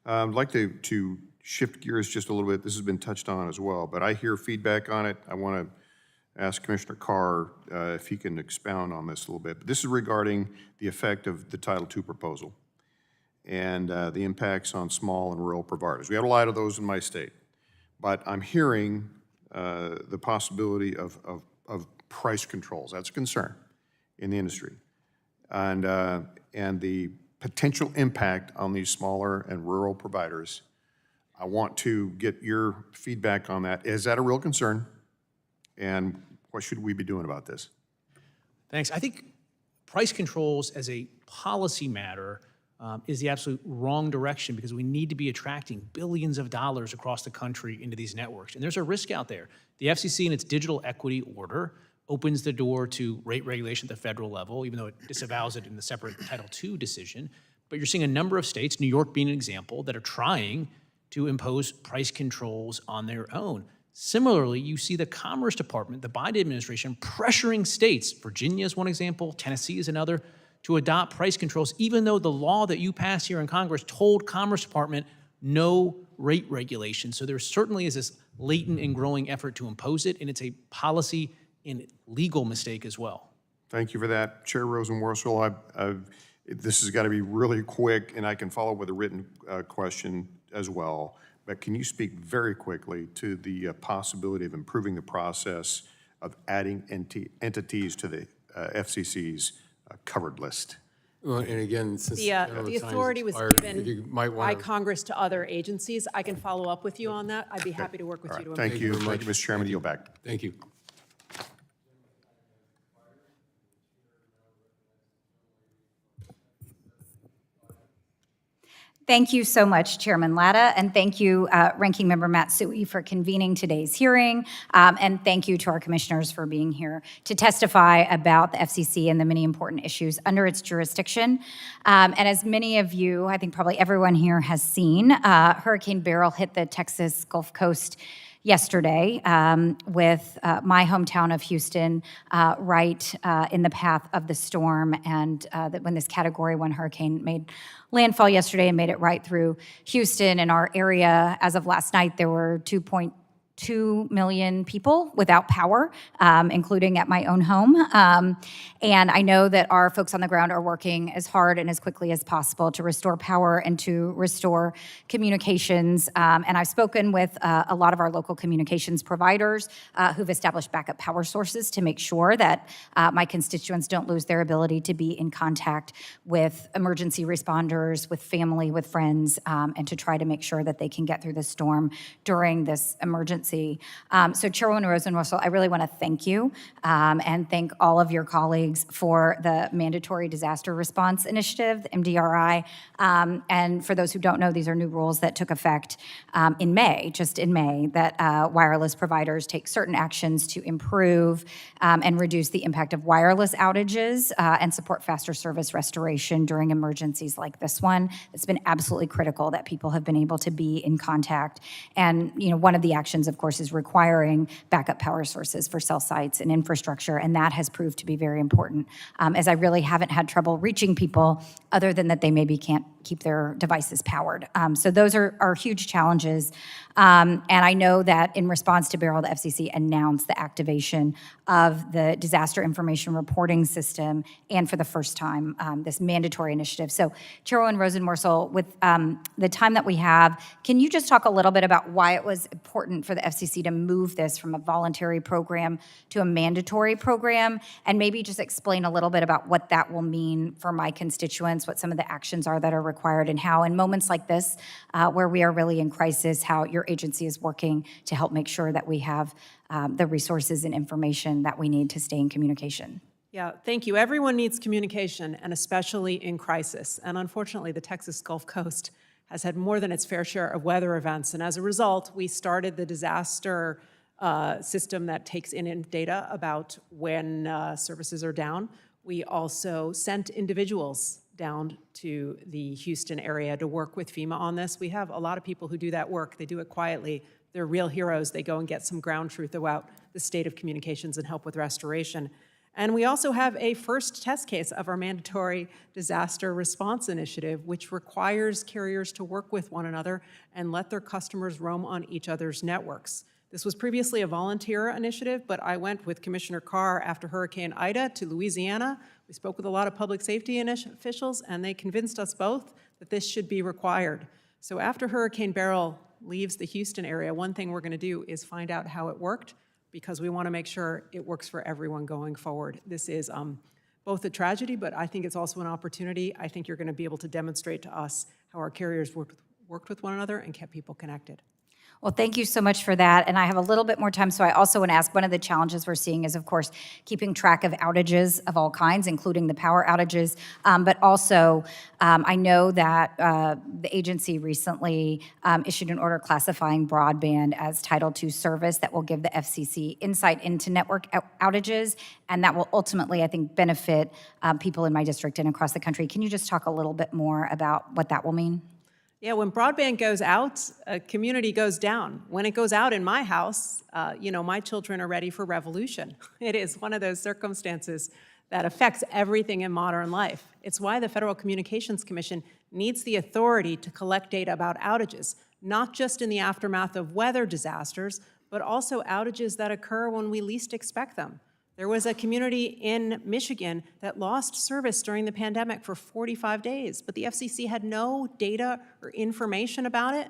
I'd like to shift gears just a little bit. This has been touched on as well, but I hear feedback on it. I want to ask Commissioner Carr if he can expound on this a little bit. But this is regarding the effect of the Title II proposal and the impacts on small and rural providers. We have a lot of those in my state, but I'm hearing the possibility of price controls. That's a concern in the industry. And the potential impact on these smaller and rural providers. I want to get your feedback on that. Is that a real concern? And what should we be doing about this? Thanks. I think price controls as a policy matter is the absolute wrong direction because we need to be attracting billions of dollars across the country into these networks. And there's a risk out there. The FCC in its digital equity order opens the door to rate regulation at the federal level, even though it disavows it in the separate Title II decision. But you're seeing a number of states, New York being an example, that are trying to impose price controls on their own. Similarly, you see the Commerce Department, the Biden administration, pressuring states, Virginia is one example, Tennessee is another, to adopt price controls, even though the law that you passed here in Congress told Commerce Department no rate regulation. So there certainly is this latent and growing effort to impose it, and it's a policy and legal mistake as well. Thank you for that. Chair Rosenworcel, this has got to be really quick, and I can follow with a written question as well. But can you speak very quickly to the possibility of improving the process of adding entities to the FCC's covered list? Well, and again, since The authority was given by by Congress to other agencies. I can follow up with you on that. I'd be happy to work with you to Thank you. very much. Thank you, Mr. Chairman. Yield back. Thank you. Thank you so much, Chairman Latta, and thank you, Ranking Member Matsui, for convening today's hearing, and thank you to our commissioners for being here to testify about the FCC and the many important issues under its jurisdiction. And as many of you, I think probably everyone here has seen, Hurricane Beryl hit the Texas Gulf Coast yesterday with my hometown of Houston right in the path of the storm, and that when this Category 1 hurricane made landfall yesterday and made it right through Houston. In our area, as of last night, there were 2.2 million people without power, including at my own home. And I know that our folks on the ground are working as hard and as quickly as possible to restore power and to restore communications. And I've spoken with a lot of our local communications providers who've established backup power sources to make sure that my constituents don't lose their ability to be in contact with emergency responders, with family, with friends, and to try to make sure that they can get through the storm during this emergency. So Chairwoman Rosenworcel, I really want to thank you and thank all of your colleagues for the Mandatory Disaster Response Initiative, the MDRI. And for those who don't know, these are new rules that took effect in May, just in May, that wireless providers take certain actions to improve and reduce the impact of wireless outages and support faster service restoration during emergencies like this one. It's been absolutely critical that people have been able to be in contact. And one of the actions, of course, is requiring backup power sources for cell sites and infrastructure, and that has proved to be very important, as I really haven't had trouble reaching people other than that they maybe can't keep their devices powered. So those are huge challenges. And I know that in response to Beryl, the FCC announced the activation of the Disaster Information Reporting System, and for the first time, this mandatory initiative. So Chairwoman Rosenworcel, with the time that we have, can you just talk a little bit about why it was important for the FCC to move this from a voluntary program to a mandatory program, and maybe just explain a little bit about what that will mean for my constituents, what some of the actions are that are required, and how in moments like this, where we are really in crisis, how your agency is working to help make sure that we have the resources and information that we need to stay in communication. Yeah, thank you. Everyone needs communication, and especially in crisis. And unfortunately, the Texas Gulf Coast has had more than its fair share of weather events. And as a result, we started the disaster system that takes in data about when services are down. We also sent individuals down to the Houston area to work with FEMA on this. We have a lot of people who do that work. They do it quietly. They're real heroes. They go and get some ground truth about the state of communications and help with restoration. And we also have a first test case of our mandatory disaster response initiative, which requires carriers to work with one another and let their customers roam on each other's networks. This was previously a volunteer initiative, but I went with Commissioner Carr after Hurricane Ida to Louisiana. We spoke with a lot of public safety officials, and they convinced us both that this should be required. So after Hurricane Beryl leaves the Houston area, one thing we're going to do is find out how it worked, because we want to make sure it works for everyone going forward. This is both a tragedy, but I think it's also an opportunity. I think you're going to be able to demonstrate to us how our carriers worked with one another and kept people connected. Well, thank you so much for that. And I have a little bit more time, so I also want to ask, one of the challenges we're seeing is, of course, keeping track of outages of all kinds, including the power outages. But also, I know that the agency recently issued an order classifying broadband as Title II service that will give the FCC insight into network outages, and that will ultimately, I think, benefit people in my district and across the country. Can you just talk a little bit more about what that will mean? Yeah, when broadband goes out, a community goes down. When it goes out in my house, my children are ready for revolution. It is one of those circumstances that affects everything in modern life. It's why the Federal Communications Commission needs the authority to collect data about outages, not just in the aftermath of weather disasters, but also outages that occur when we least expect them. There was a community in Michigan that lost service during the pandemic for 45 days, but the FCC had no data or information about it.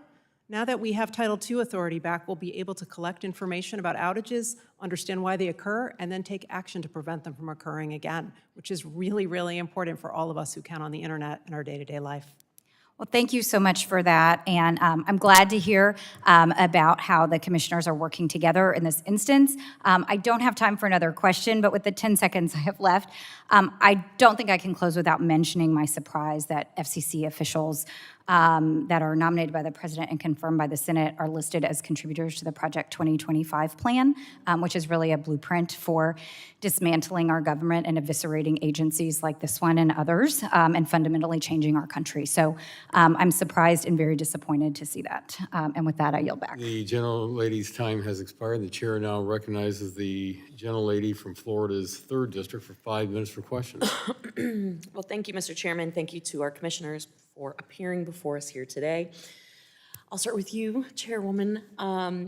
Now that we have Title II authority back, we'll be able to collect information about outages, understand why they occur, and then take action to prevent them from occurring again, which is really, really important for all of us who count on the internet in our day-to-day life. Well, thank you so much for that, and I'm glad to hear about how the commissioners are working together in this instance. I don't have time for another question, but with the 10 seconds I have left, I don't think I can close without mentioning my surprise that FCC officials that are nominated by the President and confirmed by the Senate are listed as contributors to the Project 2025 plan, which is really a blueprint for dismantling our government and eviscerating agencies like this one and others, and fundamentally changing our country. So I'm surprised and very disappointed to see that. And with that, I yield back. The gentlelady's time has expired. The chair now recognizes the gentlelady from Florida's 3rd District for 5 minutes for questions. Well, thank you, Mr. Chairman. Thank you to our commissioners for appearing before us here today. I'll start with you, Chairwoman.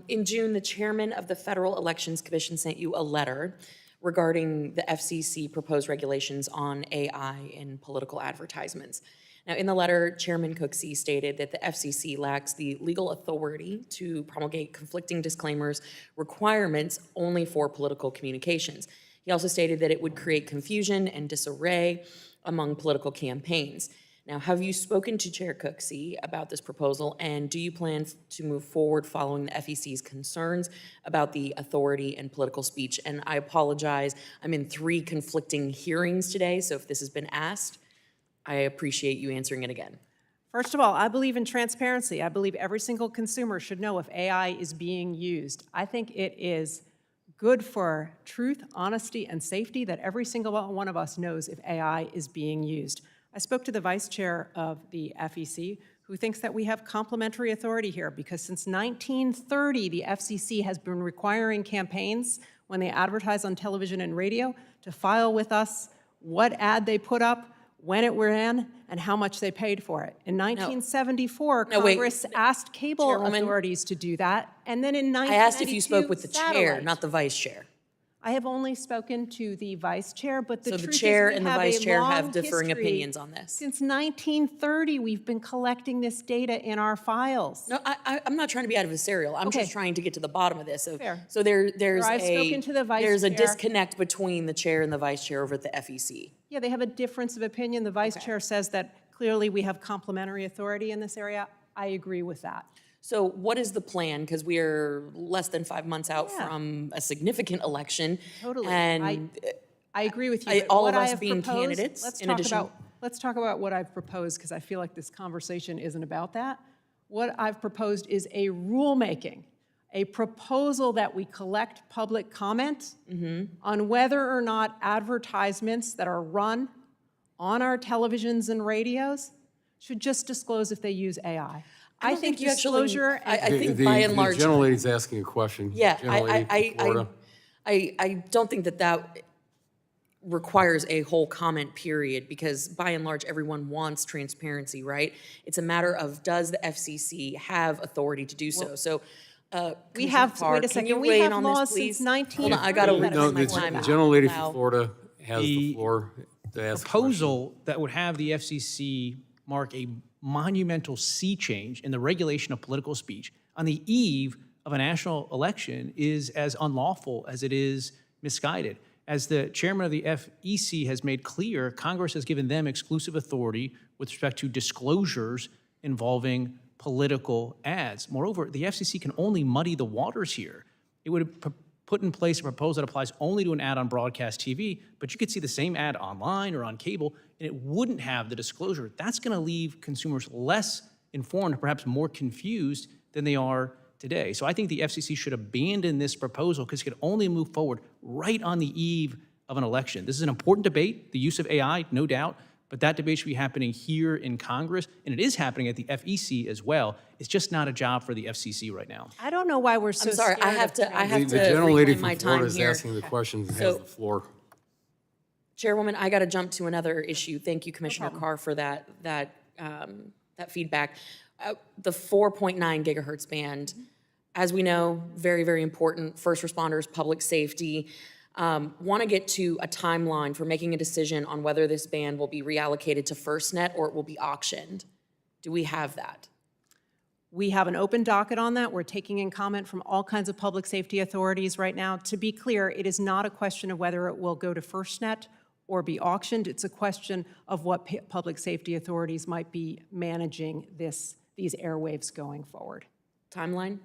In June, the chairman of the Federal Elections Commission sent you a letter regarding the FCC proposed regulations on AI in political advertisements. Now, in the letter, Chairman Cooksey stated that the FCC lacks the legal authority to promulgate conflicting disclaimers requirements only for political communications. He also stated that it would create confusion and disarray among political campaigns. Now, have you spoken to Chair Cooksey about this proposal, and do you plan to move forward following the FEC's concerns about the authority and political speech? And I apologize, I'm in 3 conflicting hearings today, so if this has been asked, I appreciate you answering it again. First of all, I believe in transparency. I believe every single consumer should know if AI is being used. I think it is good for truth, honesty, and safety that every single one of us knows if AI is being used. I spoke to the vice chair of the FEC, who thinks that we have complementary authority here, because since 1930, the FCC has been requiring campaigns, when they advertise on television and radio, to file with us what ad they put up, when it ran, and how much they paid for it. In 1974, Congress asked cable authorities to do that, and then in 1992, I asked if you spoke with the chair, satellite. not the vice chair. I have only spoken to the vice chair, but the So truth the chair is we and the have vice a chair long have differing history. opinions on this. Since 1930, we've been collecting this data in our files. No, I'm not trying to be adversarial. I'm Okay. just trying to get to the bottom of this. So, Fair. so there's I've spoken to the vice there's a chair. disconnect between the chair and the vice chair over at the FEC. Yeah, they have a difference of opinion. The vice chair says that clearly we have complementary authority in this area. I agree with that. So what is the plan? Because we are less than 5 months out Yeah. from a significant election. Totally. And I agree with you. but all what of I us have being proposed- candidates, let's in talk addition. about- Let's talk about what I've proposed, because I feel like this conversation isn't about that. What I've proposed is a rulemaking, a proposal that we collect public comment on whether or not advertisements that are run on our televisions and radios should just disclose if they use AI. I don't think think you actually- disclosure. I think by and large. The gentlelady's asking a question. Yeah, Gentlelady from Florida. I don't think that requires a whole comment period, because by and large, everyone wants transparency, right? It's a matter of, does the FCC have authority to do so? So, We have, Commissioner Carr, wait a can second, you we weigh in have on this, laws please? since 1930. Hold on, I gotta that No, read the my time. gentlelady Allow- from Florida has the floor to ask a question. Proposal that would have the FCC mark a monumental sea change in the regulation of political speech on the eve of a national election is as unlawful as it is misguided. As the chairman of the FEC has made clear, Congress has given them exclusive authority with respect to disclosures involving political ads. Moreover, the FCC can only muddy the waters here. It would put in place a proposal that applies only to an ad on broadcast TV, but you could see the same ad online or on cable, and it wouldn't have the disclosure. That's going to leave consumers less informed, perhaps more confused than they are today. So I think the FCC should abandon this proposal because it could only move forward right on the eve of an election. This is an important debate, the use of AI, no doubt, but that debate should be happening here in Congress, and it is happening at the FEC as well. It's just not a job for the FCC right now. I don't know why we're so I'm sorry, scared I have of to, I have The to gentlelady reclaim my from Florida time is here. asking the questions and So- has the floor. Chairwoman, I got to jump to another issue. Thank you, Commissioner Carr, for that feedback. The 4.9 gigahertz band, as we know, very, very important. First responders, public safety. Want to get to a timeline for making a decision on whether this band will be reallocated to FirstNet or it will be auctioned. Do we have that? We have an open docket on that. We're taking in comment from all kinds of public safety authorities right now. To be clear, it is not a question of whether it will go to FirstNet or be auctioned. It's a question of what public safety authorities might be managing these airwaves going forward. Timeline?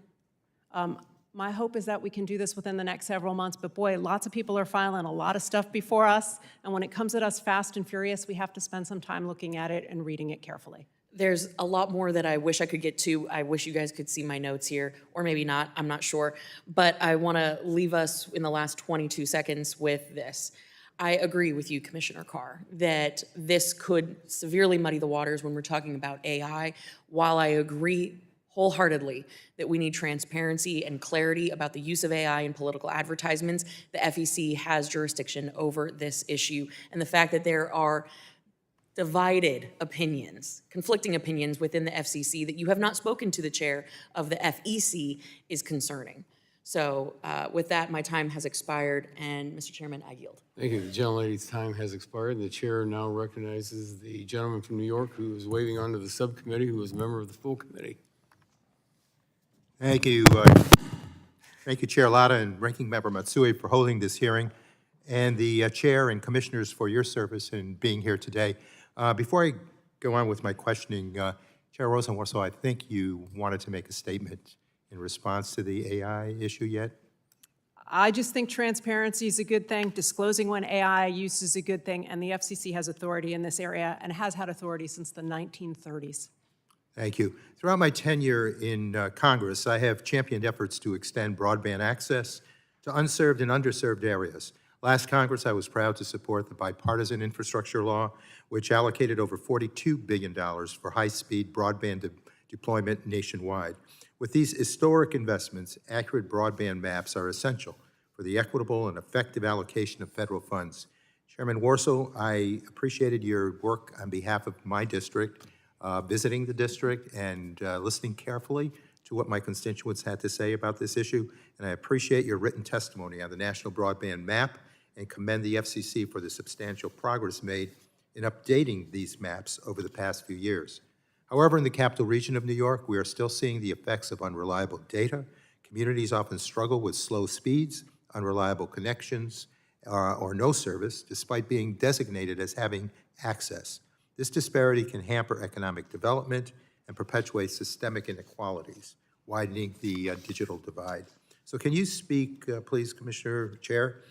My hope is that we can do this within the next several months, but boy, lots of people are filing a lot of stuff before us, and when it comes at us fast and furious, we have to spend some time looking at it and reading it carefully. There's a lot more that I wish I could get to. I wish you guys could see my notes here, or maybe not, I'm not sure. But I want to leave us in the last 22 seconds with this. I agree with you, Commissioner Carr, that this could severely muddy the waters when we're talking about AI. While I agree wholeheartedly that we need transparency and clarity about the use of AI in political advertisements, the FEC has jurisdiction over this issue. And the fact that there are divided opinions, conflicting opinions within the FCC that you have not spoken to the chair of the FEC is concerning. So with that, my time has expired, and Mr. Chairman, I yield. Thank you. The gentlelady's time has expired. The chair now recognizes the gentleman from New York who is waving onto the subcommittee, who is a member of the full committee. Thank you. Thank you, Chair Latta and Ranking Member Matsui for holding this hearing, and the Chair and Commissioners for your service in being here today. Before I go on with my questioning, Chair Rosenworcel, I think you wanted to make a statement in response to the AI issue yet? I just think transparency is a good thing. Disclosing when AI use is a good thing, and the FCC has authority in this area and has had authority since the 1930s. Thank you. Throughout my tenure in Congress, I have championed efforts to extend broadband access to unserved and underserved areas. Last Congress, I was proud to support the bipartisan infrastructure law, which allocated over $42 billion for high-speed broadband deployment nationwide. With these historic investments, accurate broadband maps are essential for the equitable and effective allocation of federal funds. Chairman Worcel, I appreciated your work on behalf of my district, visiting the district and listening carefully to what my constituents had to say about this issue, and I appreciate your written testimony on the National Broadband Map and commend the FCC for the substantial progress made in updating these maps over the past few years. However, in the capital region of New York, we are still seeing the effects of unreliable data. Communities often struggle with slow speeds, unreliable connections, or no service, despite being designated as having access. This disparity can hamper economic development and perpetuate systemic inequalities, widening the digital divide. So can you speak, please, Commissioner Chair,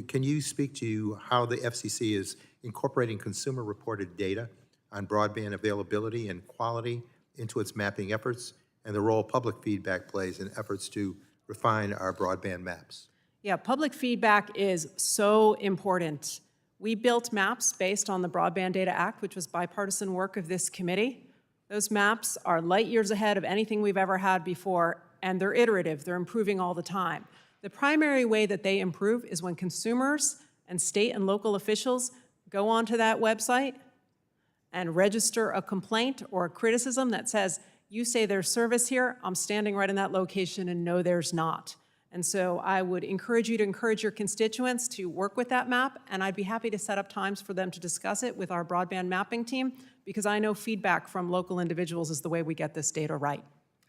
can you speak to how the FCC is incorporating consumer-reported data on broadband availability and quality into its mapping efforts, and the role public feedback plays in efforts to refine our broadband maps? Yeah, public feedback is so important. We built maps based on the Broadband Data Act, which was bipartisan work of this committee. Those maps are light years ahead of anything we've ever had before, and they're iterative. They're improving all the time. The primary way that they improve is when consumers and state and local officials go onto that website and register a complaint or a criticism that says, you say there's service here, I'm standing right in that location and no, there's not. And so I would encourage you to encourage your constituents to work with that map, and I'd be happy to set up times for them to discuss it with our broadband mapping team, because I know feedback from local individuals is the way we get this data right.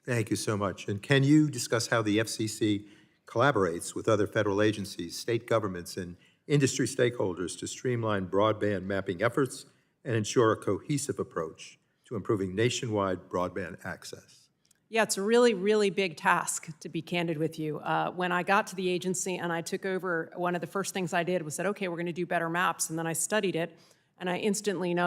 Thank you so much. And can you discuss how the FCC collaborates with other federal agencies, state governments, and industry stakeholders to streamline broadband mapping efforts and ensure a cohesive approach to improving nationwide broadband access? Yeah, it's a really, really big task, to be candid with you. When I got to the agency and I took over, one of the first things I did was said, okay, we're going to do better maps. And then I studied it, and I instantly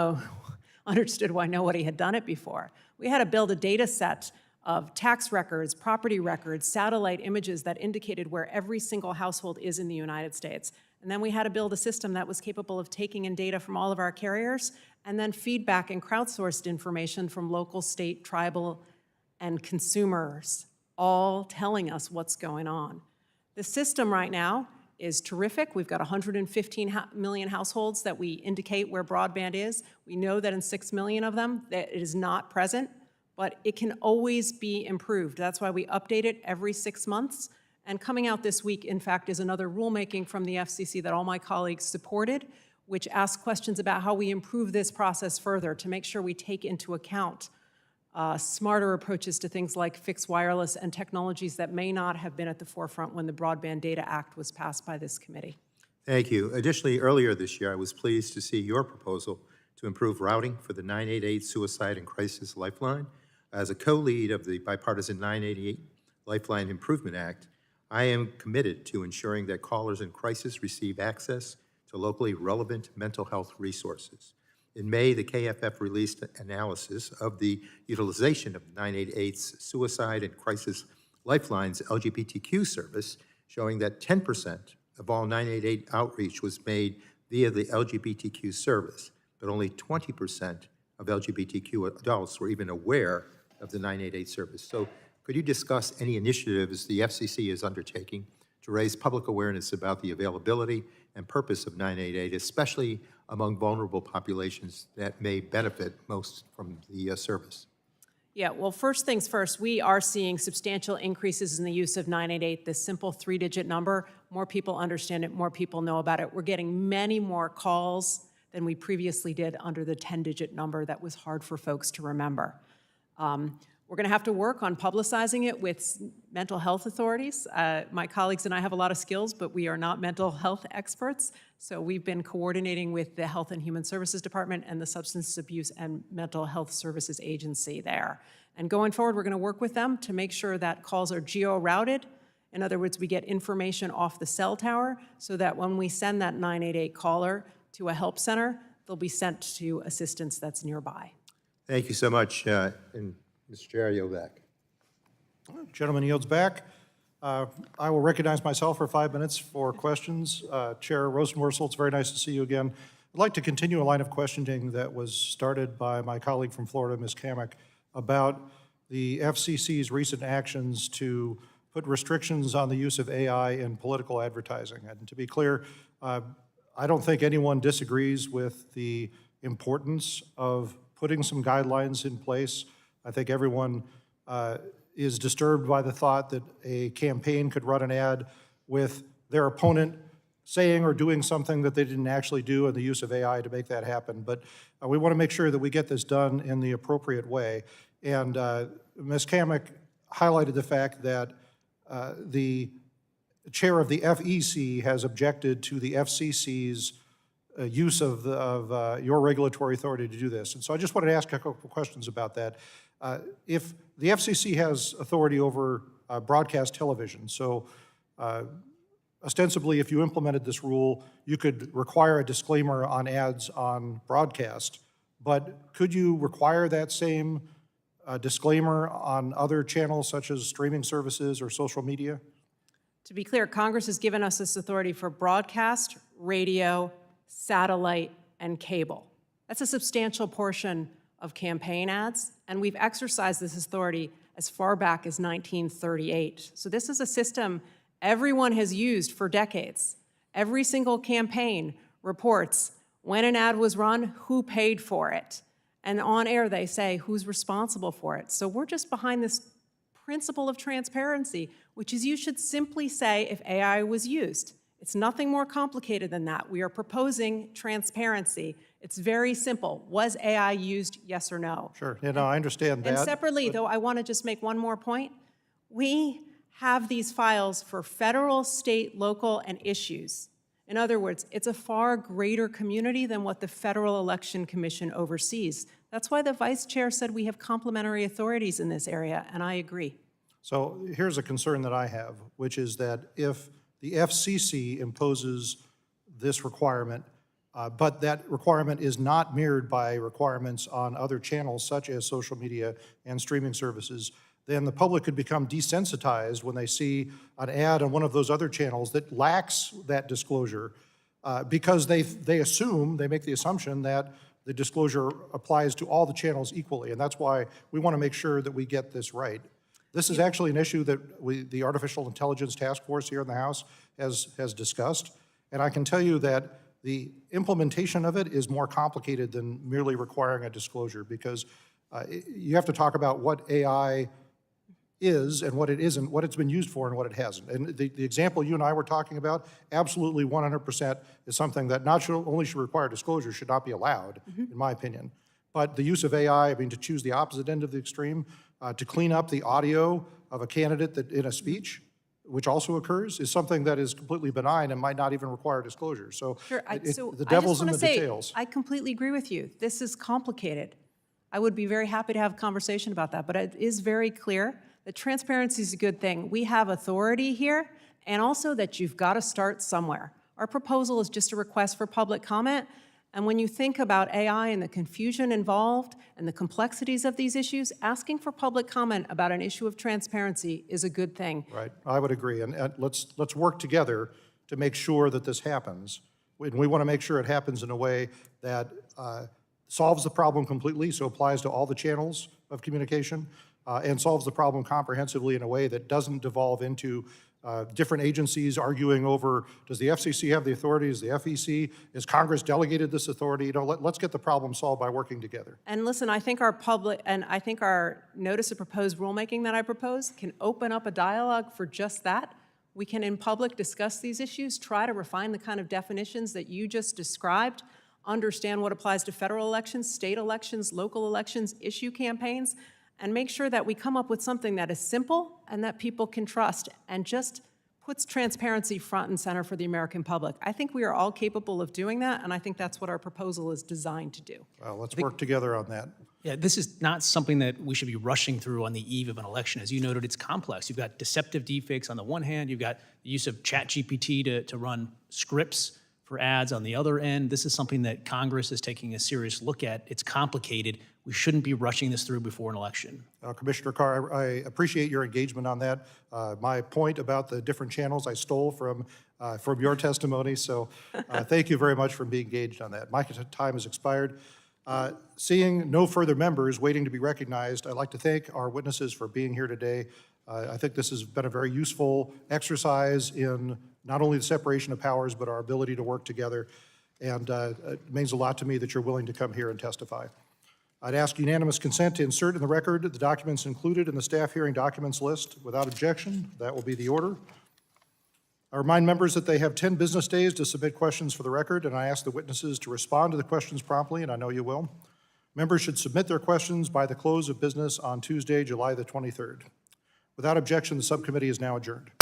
understood why nobody had done it before. We had to build a data set of tax records, property records, satellite images that indicated where every single household is in the United States. And then we had to build a system that was capable of taking in data from all of our carriers and then feedback and crowdsourced information from local, state, tribal, and consumers, all telling us what's going on. The system right now is terrific. We've got 115 million households that we indicate where broadband is. We know that in 6 million of them that it is not present, but it can always be improved. That's why we update it every 6 months. And coming out this week, in fact, is another rulemaking from the FCC that all my colleagues supported, which asks questions about how we improve this process further to make sure we take into account smarter approaches to things like fixed wireless and technologies that may not have been at the forefront when the Broadband Data Act was passed by this committee. Thank you. Additionally, earlier this year, I was pleased to see your proposal to improve routing for the 988 Suicide and Crisis Lifeline. As a co-lead of the bipartisan 988 Lifeline Improvement Act, I am committed to ensuring that callers in crisis receive access to locally relevant mental health resources. In May, the KFF released analysis of the utilization of 988's Suicide and Crisis Lifeline's LGBTQ service, showing that 10% of all 988 outreach was made via the LGBTQ service, but only 20% of LGBTQ adults were even aware of the 988 service. So could you discuss any initiatives the FCC is undertaking to raise public awareness about the availability and purpose of 988, especially among vulnerable populations that may benefit most from the service? Yeah, well, first things first, we are seeing substantial increases in the use of 988, this simple 3-digit number. More people understand it, more people know about it. We're getting many more calls than we previously did under the 10-digit number that was hard for folks to remember. We're going to have to work on publicizing it with mental health authorities. My colleagues and I have a lot of skills, but we are not mental health experts. So we've been coordinating with the Health and Human Services Department and the Substance Abuse and Mental Health Services Agency there. And going forward, we're going to work with them to make sure that calls are geo-routed. In other words, we get information off the cell tower so that when we send that 988 caller to a help center, they'll be sent to assistance that's nearby. Thank you so much. And Mr. Chair, I yield back. Gentleman yields back. I will recognize myself for 5 minutes for questions. Chair Rosenworcel, it's very nice to see you again. I'd like to continue a line of questioning that was started by my colleague from Florida, Ms. Kamek, about the FCC's recent actions to put restrictions on the use of AI in political advertising. And to be clear, I don't think anyone disagrees with the importance of putting some guidelines in place. I think everyone is disturbed by the thought that a campaign could run an ad with their opponent saying or doing something that they didn't actually do, and the use of AI to make that happen. But we want to make sure that we get this done in the appropriate way. And Ms. Kamek highlighted the fact that the chair of the FEC has objected to the FCC's use of your regulatory authority to do this. And so I just wanted to ask a couple of questions about that. If the FCC has authority over broadcast television, so ostensibly if you implemented this rule, you could require a disclaimer on ads on broadcast, but could you require that same disclaimer on other channels such as streaming services or social media? To be clear, Congress has given us this authority for broadcast, radio, satellite, and cable. That's a substantial portion of campaign ads, and we've exercised this authority as far back as 1938. So this is a system everyone has used for decades. Every single campaign reports when an ad was run, who paid for it, and on air they say who's responsible for it. So we're just behind this principle of transparency, which is you should simply say if AI was used. It's nothing more complicated than that. We are proposing transparency. It's very simple. Was AI used, yes or no? Sure, I understand that. And separately, though, I want to just make one more point. We have these files for federal, state, local, and issues. In other words, it's a far greater community than what the Federal Election Commission oversees. That's why the vice chair said we have complementary authorities in this area, and I agree. So here's a concern that I have, which is that if the FCC imposes this requirement, but that requirement is not mirrored by requirements on other channels such as social media and streaming services, then the public could become desensitized when they see an ad on one of those other channels that lacks that disclosure because they make the assumption that the disclosure applies to all the channels equally. And that's why we want to make sure that we get this right. This is actually an issue that the Artificial Intelligence Task Force here in the House has discussed. And I can tell you that the implementation of it is more complicated than merely requiring a disclosure because you have to talk about what AI is and what it isn't, what it's been used for and what it hasn't. And the example you and I were talking about, absolutely 100% is something that not only should require disclosure, should not be allowed, in my opinion. But the use of AI, to choose the opposite end of the extreme, to clean up the audio of a candidate that in a speech, which also occurs, is something that is completely benign and might not even require disclosure. So, Sure, the devil's in the details. I completely agree with you. This is complicated. I would be very happy to have a conversation about that, but it is very clear that transparency is a good thing. We have authority here, and also that you've got to start somewhere. Our proposal is just a request for public comment, and when you think about AI and the confusion involved and the complexities of these issues, asking for public comment about an issue of transparency is a good thing. Right, I would agree, and let's work together to make sure that this happens. We want to make sure it happens in a way that solves the problem completely, so applies to all the channels of communication, and solves the problem comprehensively in a way that doesn't devolve into different agencies arguing over, does the FCC have the authority, is the FEC, is Congress delegated this authority? Let's get the problem solved by working together. And listen, I think our notice of proposed rulemaking that I proposed can open up a dialogue for just that. We can, in public, discuss these issues, try to refine the kind of definitions that you just described, understand what applies to federal elections, state elections, local elections, issue campaigns, and make sure that we come up with something that is simple and that people can trust and just puts transparency front and center for the American public. I think we are all capable of doing that, and I think that's what our proposal is designed to do. Well, let's work together on that. Yeah, this is not something that we should be rushing through on the eve of an election. As you noted, it's complex. You've got deceptive deepfakes on the one hand, you've got the use of ChatGPT to run scripts for ads on the other end. This is something that Congress is taking a serious look at. It's complicated. We shouldn't be rushing this through before an election. Commissioner Carr, I appreciate your engagement on that. My point about the different channels I stole from your testimony, so thank you very much for being engaged on that. My time has expired. Seeing no further members waiting to be recognized, I'd like to thank our witnesses for being here today. I think this has been a very useful exercise in not only the separation of powers, but our ability to work together. And it means a lot to me that you're willing to come here and testify. I'd ask unanimous consent to insert in the record the documents included in the staff hearing documents list. Without objection, that will be the order. I remind members that they have 10 business days to submit questions for the record, and I ask the witnesses to respond to the questions promptly, and I know you will. Members should submit their questions by the close of business on Tuesday, July the 23rd. Without objection, the subcommittee is now adjourned.